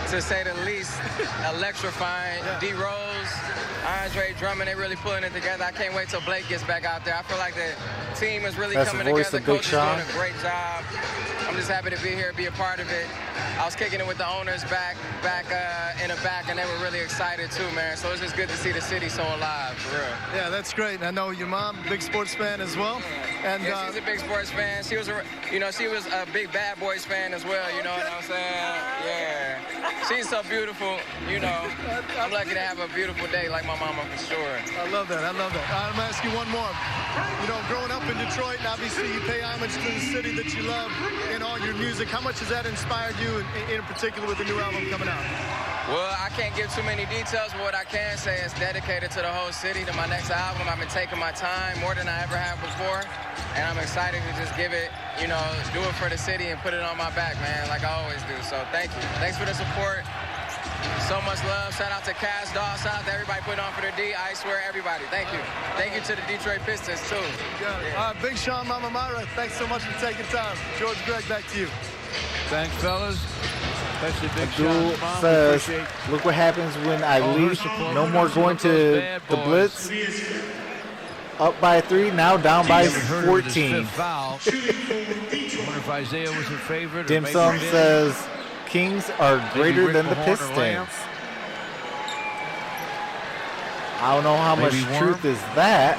S15: To say the least, electrifying. D Rose, Andre Drummond, they really pulling it together. I can't wait till Blake gets back out there. I feel like the team is really coming together. Coach is doing a great job. I'm just happy to be here, be a part of it. I was kicking it with the owners back in the back, and they were really excited too, man. So it's just good to see the city so alive, for real.
S8: Yeah, that's great. And I know your mom, big sports fan as well. And
S15: yeah, she's a big sports fan. She was a big Bad Boys fan as well. You know what I'm saying? Yeah. She's so beautiful. You know, I'm lucky to have a beautiful day like my mama for sure.
S8: I love that. I love that. I'm gonna ask you one more. You know, growing up in Detroit, and obviously you pay homage to the city that you love in all your music. How much has that inspired you, in particular with the new album coming out?
S15: Well, I can't give too many details, but what I can say is dedicated to the whole city, to my next album. I've been taking my time more than I ever have before, and I'm excited to just give it, you know, do it for the city and put it on my back, man, like I always do. So thank you. Thanks for the support. So much love. Shout out to Cash Doll. Shout out to everybody putting on for the D. I swear, everybody. Thank you. Thank you to the Detroit Pistons, too.
S8: Yeah. Big Sean, Mama Myra, thanks so much for taking time. George Greg, back to you.
S2: Thanks, fellas. Especially Big
S1: Abdul
S2: Sean's mom.
S1: says, look what happens when I leave. No more going to the Blitz. Up by 3, now down by 14.
S2: Foul. I wonder if Isaiah was in favorite.
S1: Dim Sum says, Kings are greater than the Pistons. I don't know how much truth is that.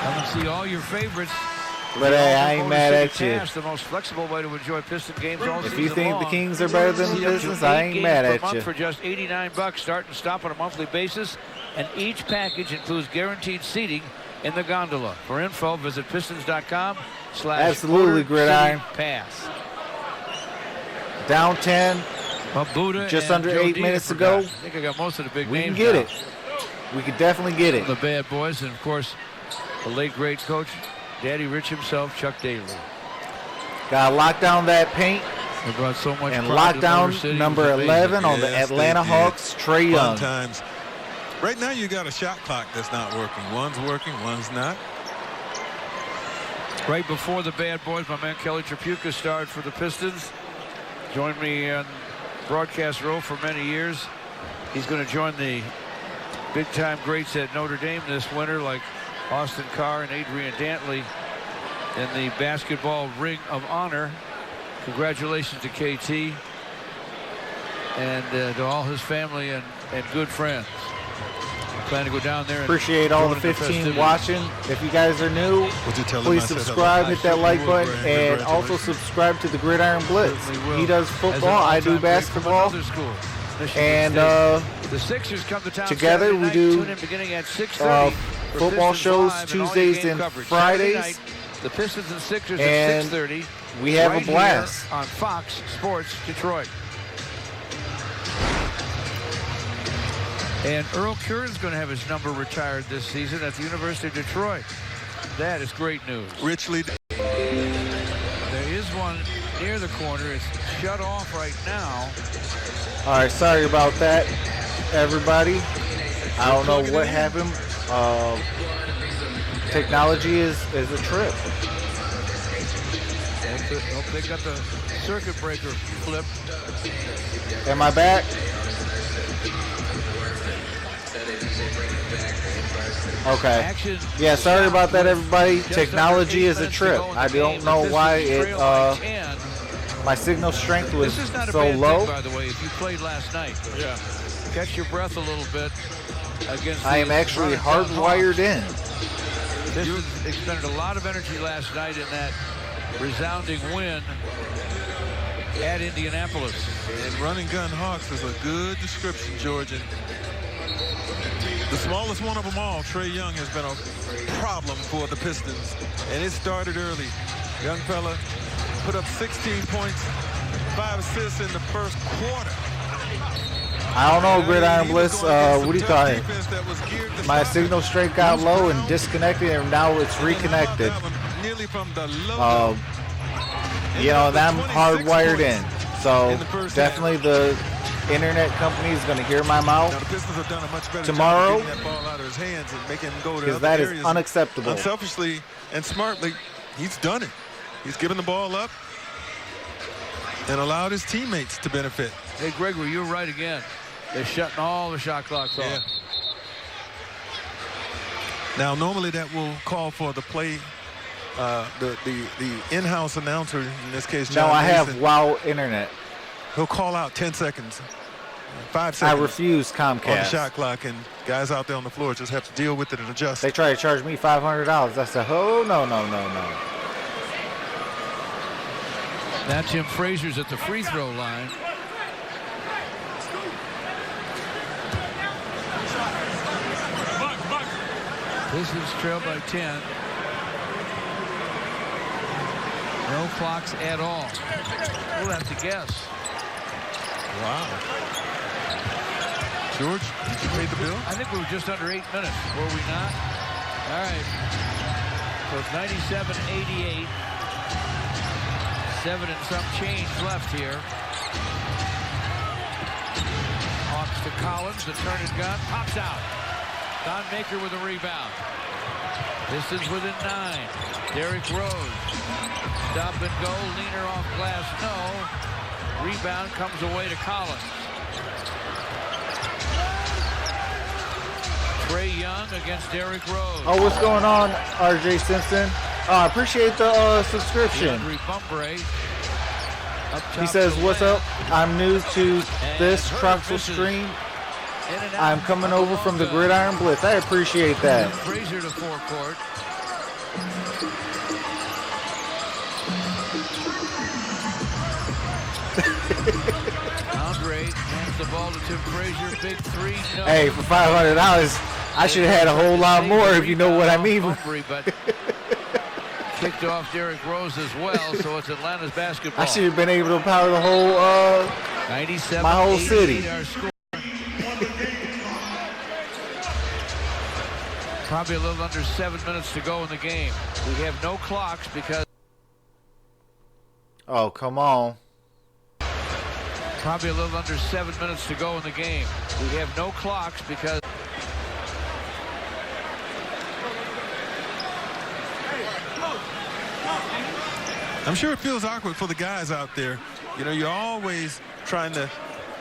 S2: Come and see all your favorites.
S1: But hey, I ain't mad at you.
S2: The most flexible way to enjoy Piston games all season
S1: If you think
S2: long.
S1: the Kings are better than the Pistons, I ain't mad at you.
S2: For just $89, start and stop on a monthly basis, and each package includes guaranteed seating in the gondola. For info, visit pistons.com/.
S1: Absolutely, Gridiron.
S2: Pass.
S1: Down 10.
S2: Buddha
S1: just under 8 minutes to go.
S2: I think I got most of the big
S1: we
S2: names.
S1: We can get
S2: now.
S1: it. We can definitely get it.
S2: The Bad Boys, and of course, the late great coach, Daddy Rich himself, Chuck Daly.
S1: Got to lock down that paint.
S2: They brought so much
S1: and
S2: pride
S1: lock
S2: to
S1: down
S2: City.
S1: number 11 on the Atlanta Hawks, Trae Young.
S14: Times. Right now, you got a shot clock that's not working. One's working, one's not.
S2: Right before the Bad Boys, my man Kelly Tripucka starred for the Pistons. Joined me on broadcast row for many years. He's going to join the big-time greats at Notre Dame this winter, like Austin Carr and Adrian Dantley, in the basketball Ring of Honor. Congratulations to KT and to all his family and good friends. Plan to go down there.
S1: Appreciate all the 15 watching. If you guys are new, please subscribe, hit that like button, and also subscribe to the Gridiron Blitz. He does football, I do basketball, and
S2: the Sixers come to town
S1: together we do
S2: beginning at 6:30
S1: football shows Tuesdays and Fridays.
S2: The Pistons and Sixers
S1: and
S2: at 6:30.
S1: We have
S2: right
S1: a blast
S2: on Fox Sports Detroit. And Earl Curran's going to have his number retired this season at the University of Detroit. That is great news.
S14: Richly.
S2: There is one near the corner. It's shut off right now.
S1: All right, sorry about that, everybody. I don't know what happened. Technology is a trip.
S2: Hope they got the circuit breaker flipped.
S1: Am I back? Okay. Yeah, sorry about that, everybody. Technology is a trip. I don't know why it. My signal strength was
S2: This is not a
S1: so
S2: bad
S1: low.
S2: thing, by the way, if you played last night. Yeah. Catch your breath a little bit against
S1: I am
S2: these
S1: actually
S2: run-and-gun
S1: hardwired in.
S2: Pistons expended a lot of energy last night in that resounding win at Indianapolis.
S14: And run-and-gun Hawks is a good description, George. And the smallest one of them all, Trae Young, has been a problem for the Pistons. And it started early. Young fella put up 16 points, 5 assists in the first quarter.
S1: I don't know, Gridiron Blitz. What do you call it? My signal strength got low and disconnected, and now it's reconnected. You know, and I'm hardwired in. So definitely the internet company is going to hear my mouth tomorrow, because that is unacceptable.
S14: Unselfishly and smartly, he's done it. He's given the ball up and allowed his teammates to benefit.
S2: Hey, Gregory, you're right again. They're shutting all the shot clocks off.
S14: Now, normally that will call for the play, the in-house announcer, in this case, John
S1: No, I have
S14: Mason.
S1: WOW internet.
S14: He'll call out 10 seconds, 5 seconds.
S1: I refuse
S14: On the
S1: Comcast.
S14: shot clock, and guys out there on the floor just have to deal with it and adjust.
S1: They try to charge me $500. I said, oh, no.
S2: Now Tim Frazier's at the free throw line. Pistons trail by 10. No clocks at all. We'll have to guess.
S14: Wow. George, did you pay the bill?
S2: I think we were just under 8 minutes, were we not? All right. So it's 97-88. 7 and some change left here. Hawks to Collins, the turn and gun, pops out. Don Maker with a rebound. Pistons within 9. Derrick Rose. Stop and go, leaner off glass, no. Rebound comes away to Collins. Trae Young against Derrick Rose.
S1: Oh, what's going on, RJ Simpson? I appreciate the subscription. He says, what's up? I'm new to this Troxel stream. I'm coming over from the Gridiron Blitz. I appreciate that.
S2: Frazier to forecourt. Andre hands the ball to Tim Frazier. Big three. No.
S1: Hey, for $500, I should have had a whole lot more, if you know what I mean.
S2: But kicked off Derrick Rose as well, so it's Atlanta's basketball.
S1: I should have been able to power the whole,
S2: 97,
S1: my whole city.
S2: Our score. Probably a little under 7 minutes to go in the game. We have no clocks because...
S1: Oh, come on.
S2: Probably a little under 7 minutes to go in the game. We have no clocks because...
S14: I'm sure it feels awkward for the guys out there. You know, you're always trying to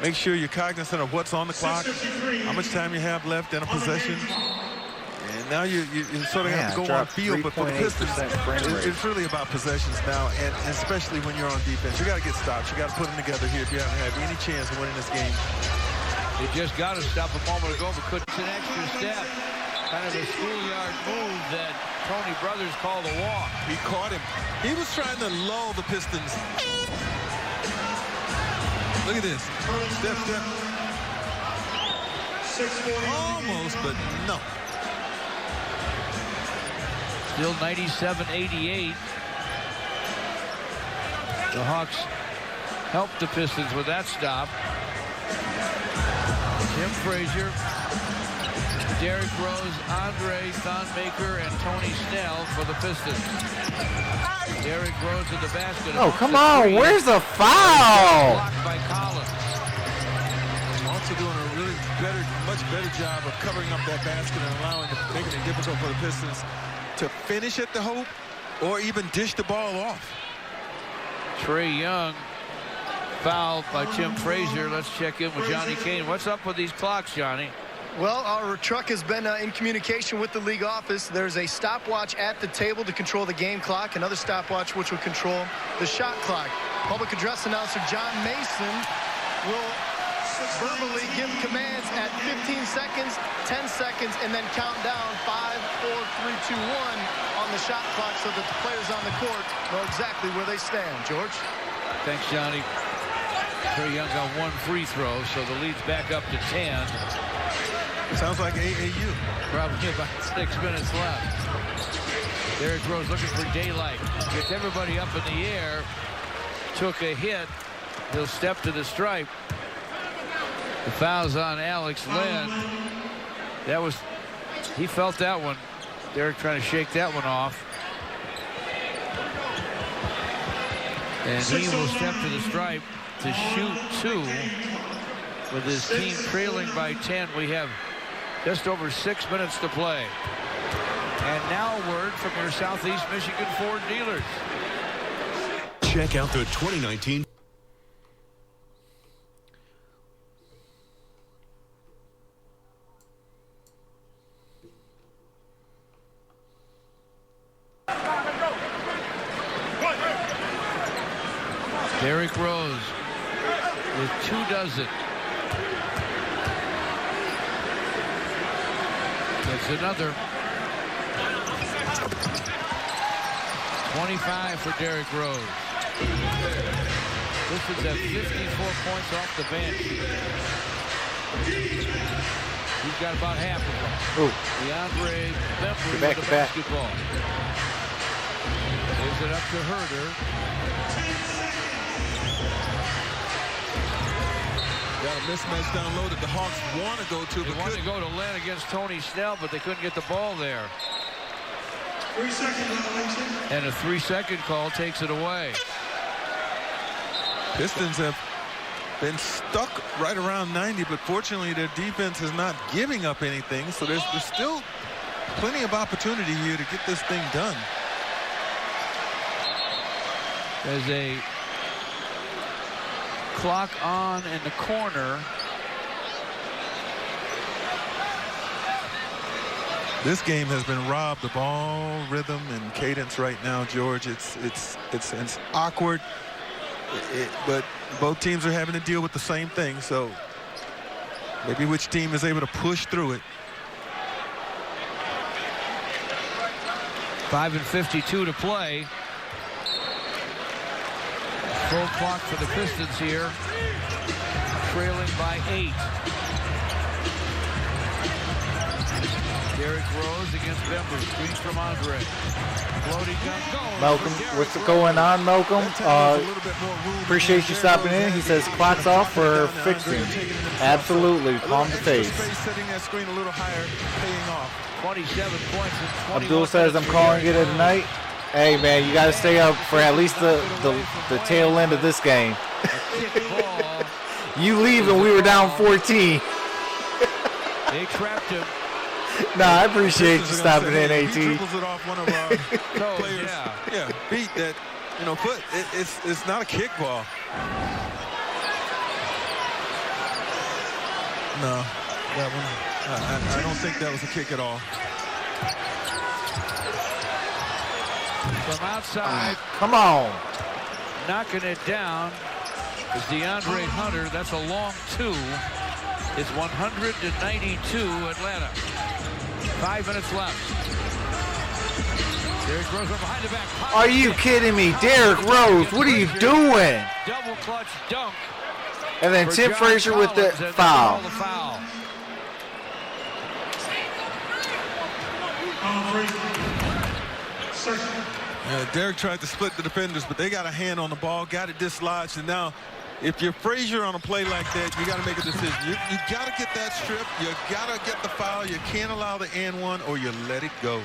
S14: make sure you're cognizant of what's on the clock, how much time you have left in a possession. And now you sort of have to go on field, but for the Pistons, it's really about possessions now, and especially when you're on defense. You got to get stops. You got to put them together here if you haven't had any chance of winning this game.
S2: They just got to stop a moment ago, but couldn't an extra step. Kind of a schoolyard move that Tony Brothers called a walk.
S14: He caught him. He was trying to lull the Pistons. Look at this. Step. Almost, but no.
S2: Still 97-88. The Hawks helped the Pistons with that stop. Tim Frazier, Derrick Rose, Andre, Thon Maker, and Tony Snell for the Pistons. Derrick Rose to the basket.
S1: Oh, come on. Where's the foul?
S2: Blocked by Collins.
S14: Also doing a really much better job of covering up that basket and making it difficult for the Pistons to finish at the hoop or even dish the ball off.
S2: Trae Young fouled by Tim Frazier. Let's check in with Johnny Kane. What's up with these clocks, Johnny?
S8: Well, our truck has been in communication with the league office. There's a stopwatch at the table to control the game clock, another stopwatch which will control the shot clock. Public address announcer John Mason will verbally give commands at 15 seconds, 10 seconds, and then count down 5, 4, 3, 2, 1 on the shot clock so that the players on the court know exactly where they stand. George?
S2: Thanks, Johnny. Trae Young got one free throw, so the lead's back up to 10.
S14: Sounds like AAU.
S2: Probably about 6 minutes left. Derrick Rose looking for daylight. Gets everybody up in the air. Took a hit. He'll step to the stripe. The foul's on Alex Len. That was, he felt that one. Derrick trying to shake that one off. And he will step to the stripe to shoot 2. With his team trailing by 10, we have just over 6 minutes to play. And now a word from your Southeast Michigan Ford dealers.
S16: Check out the 2019
S2: Derrick Rose with 2 dozen. That's another 25 for Derrick Rose. This is at 54 points off the bench. He's got about half of them.
S1: Ooh.
S2: DeAndre Bembry
S1: Back
S2: with
S1: to
S2: the
S1: back.
S2: basketball. Gives it up to Herder.
S14: Got a mismatch down low that the Hawks want to go to.
S2: They wanted to go to Len against Tony Snell, but they couldn't get the ball there.
S5: 3-second violation.
S2: And a 3-second call takes it away.
S14: Pistons have been stuck right around 90, but fortunately their defense is not giving up anything, so there's still plenty of opportunity here to get this thing done.
S2: There's a clock on in the corner.
S14: This game has been robbed of all rhythm and cadence right now, George. It's awkward, but both teams are having to deal with the same thing, so maybe which team is able to push through it.
S2: 5:52 to play. Full clock for the Pistons here. Trailing by 8. Derrick Rose against Bembry. Screen from Andre. Floating gun goal.
S1: Malcolm, what's going on, Malcolm? Appreciate you stopping in. He says clock's off for fixing. Absolutely, palm to face.
S14: Setting that screen a little higher, paying off.
S2: 27 points and 21.
S1: Abdul says I'm calling it a night. Hey man, you got to stay up for at least the tail end of this game. You leave and we were down 14.
S2: They trapped him.
S1: Nah, I appreciate you stopping in, AT.
S14: He dribbles it off one of our players. Yeah, beat that. You know, foot. It's not a kickball. No, that one. I don't think that was a kick at all.
S2: From outside.
S1: Come on.
S2: Knocking it down is DeAndre Hunter. That's a long 2. It's 192 Atlanta. 5 minutes left. Derrick Rose from behind the back.
S1: Are you kidding me? Derrick Rose, what are you doing?
S2: Double clutch dunk.
S1: And then Tim Frazier with the foul.
S14: Derrick tried to split the defenders, but they got a hand on the ball, got it dislodged, and now if you're Frazier on a play like that, you got to make a decision. You got to get that strip. You got to get the foul. You can't allow the and one, or you let it go.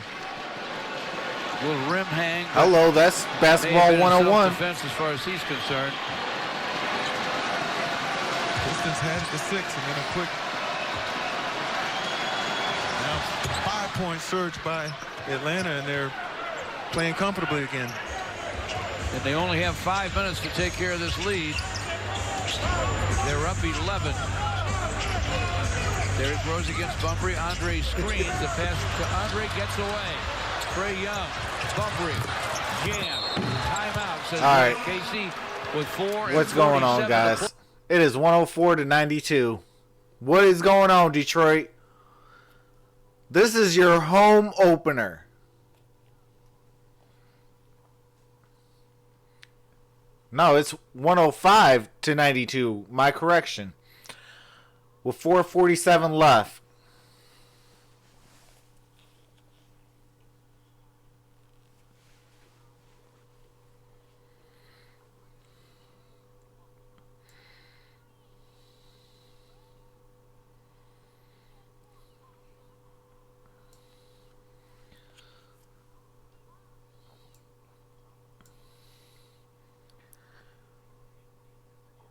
S2: Will rim hang.
S1: Hello, that's basketball 101.
S2: Defense as far as he's concerned.
S14: Pistons had it to 6, and then a quick 5-point surge by Atlanta, and they're playing comfortably again.
S2: And they only have 5 minutes to take care of this lead. They're up 11. Derrick Rose against Bunbury. Andre screens. The pass to Andre gets away. Trae Young. Bunbury. Jam. Timeout. Says
S1: all right.
S2: Casey with 4.
S1: What's going on, guys? It is 104-92. What is going on, Detroit? This is your home opener. No, it's 105-92. My correction. With 4:47 left.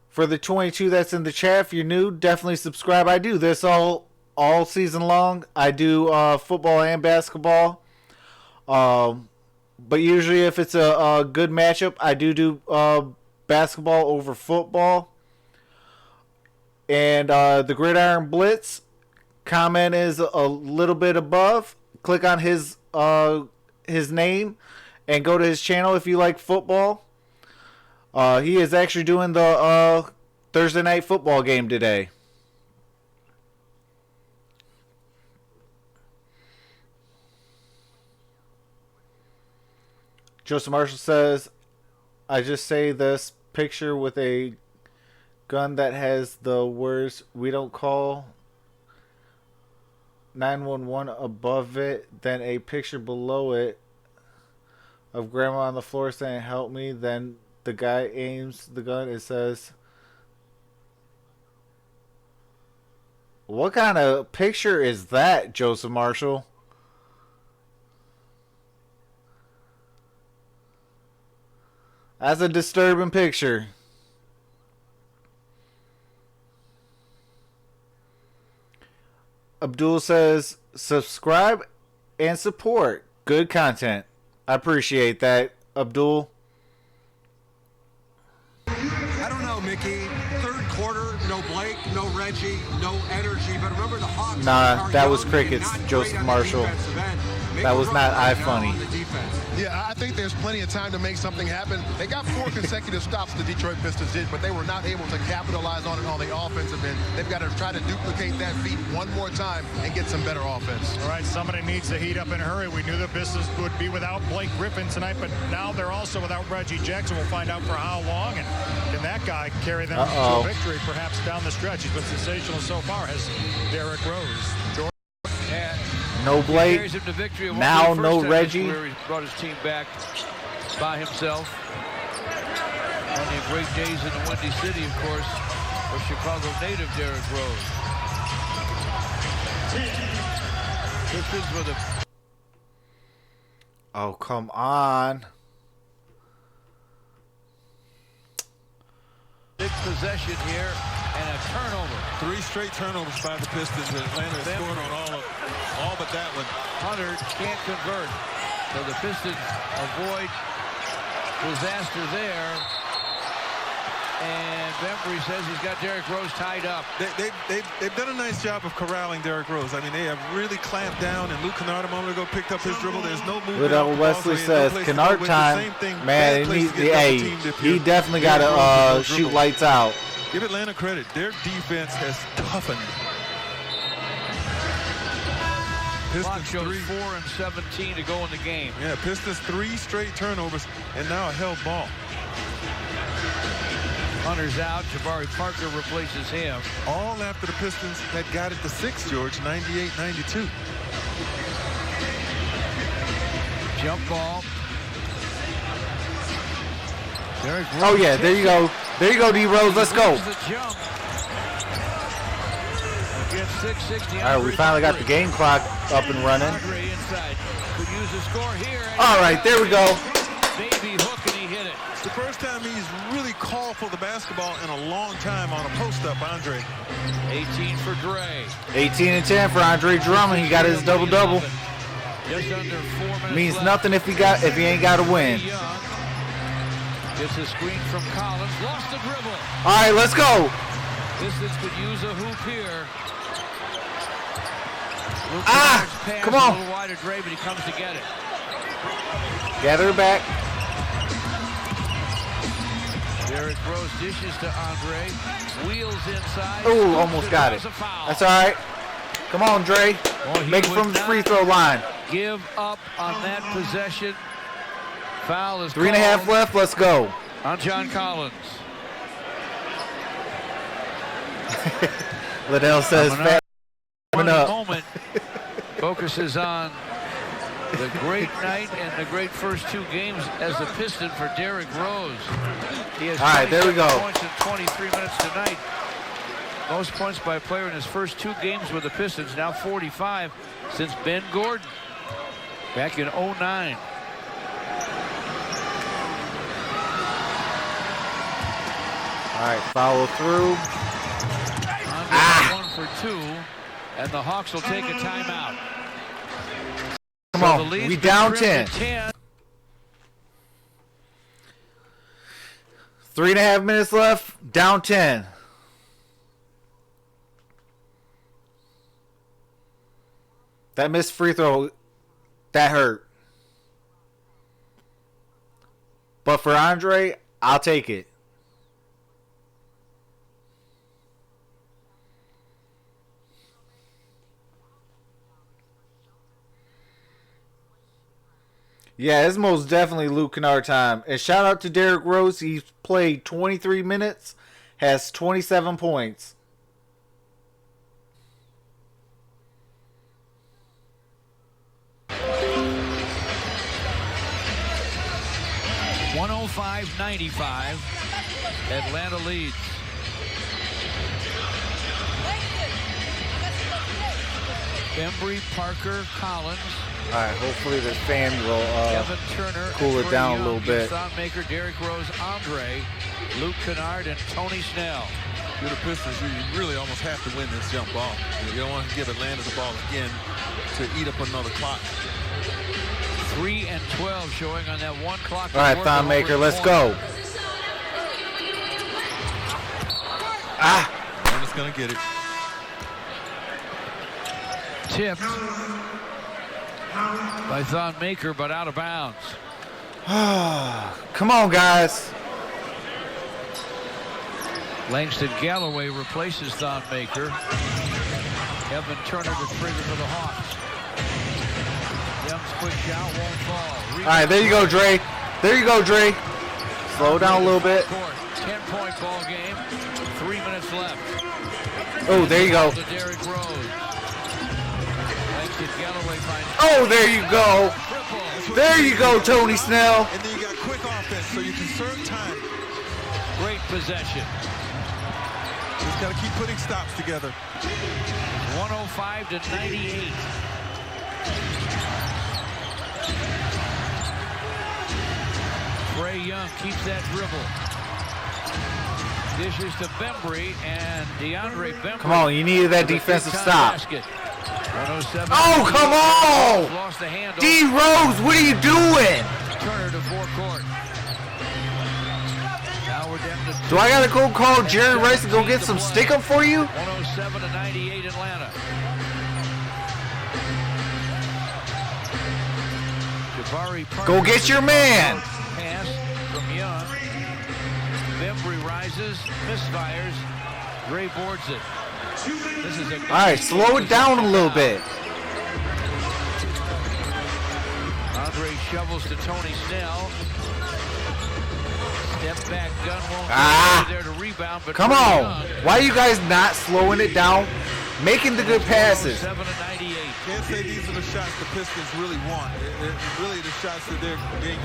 S1: For the 22 that's in the chat, if you're new, definitely subscribe. I do this all season long. I do football and basketball. But usually if it's a good matchup, I do basketball over football. And the Gridiron Blitz comment is a little bit above. Click on his name and go to his channel if you like football. He is actually doing the Thursday night football game today. Joseph Marshall says, I just say this picture with a gun that has the words, we don't call 911 above it, then a picture below it of grandma on the floor saying, help me, then the guy aims the gun and says, what kind of picture is that, Joseph Marshall? That's a disturbing picture. Abdul says, subscribe and support. Good content. I appreciate that, Abdul.
S13: I don't know, Mickey. Third quarter, no Blake, no Reggie, no energy. But remember the Hawks.
S1: Nah, that was crickets, Joseph Marshall. That was not iFunny.
S11: Yeah, I think there's plenty of time to make something happen. They got 4 consecutive stops, the Detroit Pistons did, but they were not able to capitalize on it on the offensive end. They've got to try to duplicate that feat one more time and get some better offense.
S12: All right, somebody needs to heat up and hurry. We knew the Pistons would be without Blake Griffin tonight, but now they're also without Reggie Jackson. We'll find out for how long, and can that guy carry them to a victory perhaps down the stretch? He's been sensational so far, has Derrick Rose.
S1: No Blake. Now no Reggie.
S2: He brought his team back by himself. One of the great days in the Windy City, of course, for Chicago native Derrick Rose. Pistons with a...
S1: Oh, come on.
S2: Big possession here and a turnover.
S14: 3 straight turnovers by the Pistons. Atlanta has scored on all but that one.
S2: Hunter can't convert. So the Pistons avoid disaster there. And Bembry says he's got Derrick Rose tied up.
S14: They've done a nice job of corrling Derrick Rose. I mean, they have really clamped down, and Luke Kennard a moment ago picked up his dribble. There's no movement.
S1: Little Wesley says, Kennard time, man, he definitely got to shoot lights out.
S14: Give Atlanta credit. Their defense has toughened.
S2: Pistons shows 4 and 17 to go in the game.
S14: Yeah, Pistons 3 straight turnovers and now a held ball.
S2: Hunter's out. Jabari Parker replaces him.
S14: All after the Pistons had got it to 6, George, 98-92.
S2: Jump ball.
S1: Oh, yeah, there you go. There you go, D-Rose. Let's go. All right, we finally got the game clock up and running. All right, there we go.
S2: Baby hook, and he hit it.
S14: It's the first time he's really called for the basketball in a long time on a post-up, Andre.
S2: 18 for Dre.
S1: 18 and 10 for Andre Drummond. He got his double-double.
S2: Just under 4 minutes
S1: Means
S2: left.
S1: nothing if he ain't got to win.
S2: Gets a screen from Collins. Lost the dribble.
S1: All right, let's go.
S2: Pistons could use a hoop here.
S1: Come on.
S2: A little wider, Dre, but he comes to get it.
S1: Gather it back.
S2: Derrick Rose dishes to Andre. Wheels inside.
S1: Oh, almost got it. That's all right. Come on, Dre. Make it from the free throw line.
S2: Give up on that possession. Foul is
S1: 3.5 left. Let's go.
S2: On John Collins.
S1: Liddell says,
S2: One moment focuses on the great night and the great first 2 games as a Piston for Derrick Rose. He has 27 points in 23 minutes tonight. Most points by a player in his first 2 games with the Pistons, now 45 since Ben Gordon back in 09.
S1: All right, follow through.
S2: 1 for 2, and the Hawks will take a timeout.
S1: Come on, we down 10. 3.5 minutes left, down 10. That missed free throw, that hurt. But for Andre, I'll take it. Yeah, it's most definitely Luke Kennard time. And shout out to Derrick Rose. He's played 23 minutes, has 27 points.
S2: $105-95. Atlanta leads. Embry, Parker, Collins.
S1: All right, hopefully the fan will
S2: Kevin Turner,
S1: cool it down a little bit.
S2: Thonmaker, Derrick Rose, Andre, Luke Kennard, and Tony Snell.
S14: You're the Pistons. You really almost have to win this jump ball. You don't want to give Atlanta the ball again to eat up another clock.
S2: 3 and 12 showing on that 1 clock.
S1: All right, Thonmaker, let's go.
S14: Atlanta's going to get it.
S2: Tipped by Thonmaker, but out of bounds.
S1: Come on, guys.
S2: Langston Galloway replaces Thonmaker. Evan Turner to trigger for the Hawks. Young's quick shot won't fall.
S1: All right, there you go, Dre. There you go, Dre. Slow down a little bit.
S2: 10-point ball game. 3 minutes left.
S1: Oh, there you go.
S2: Derrick Rose. Galloway finds.
S1: Oh, there you go. There you go, Tony Snell.
S14: And then you got quick offense, so you conserve time.
S2: Great possession.
S14: Just got to keep putting stops together.
S2: 105-98. Trae Young keeps that dribble. Dishes to Bembry, and DeAndre Bembry.
S1: Come on, you needed that defensive stop.
S2: Basket.
S1: Oh, come on!
S2: Lost the handle.
S1: D. Rose, what are you doing?
S2: Turner to forecourt. Now we're down to
S1: Do I gotta go call Jerry Rice and go get some stick up for you?
S2: 107-98 Atlanta. Jabari Parker.
S1: Go get your man.
S2: Pass from Young. Bembry rises, misfires. Ray boards it. This is a
S1: All right, slow it down a little bit.
S2: Andre shovels to Tony Snell. Step back, gun won't be there to rebound. But
S1: Come on. Why are you guys not slowing it down? Making the good passes.
S2: 7-98.
S14: Can't say these are the shots the Pistons really want. It's really the shots that they're getting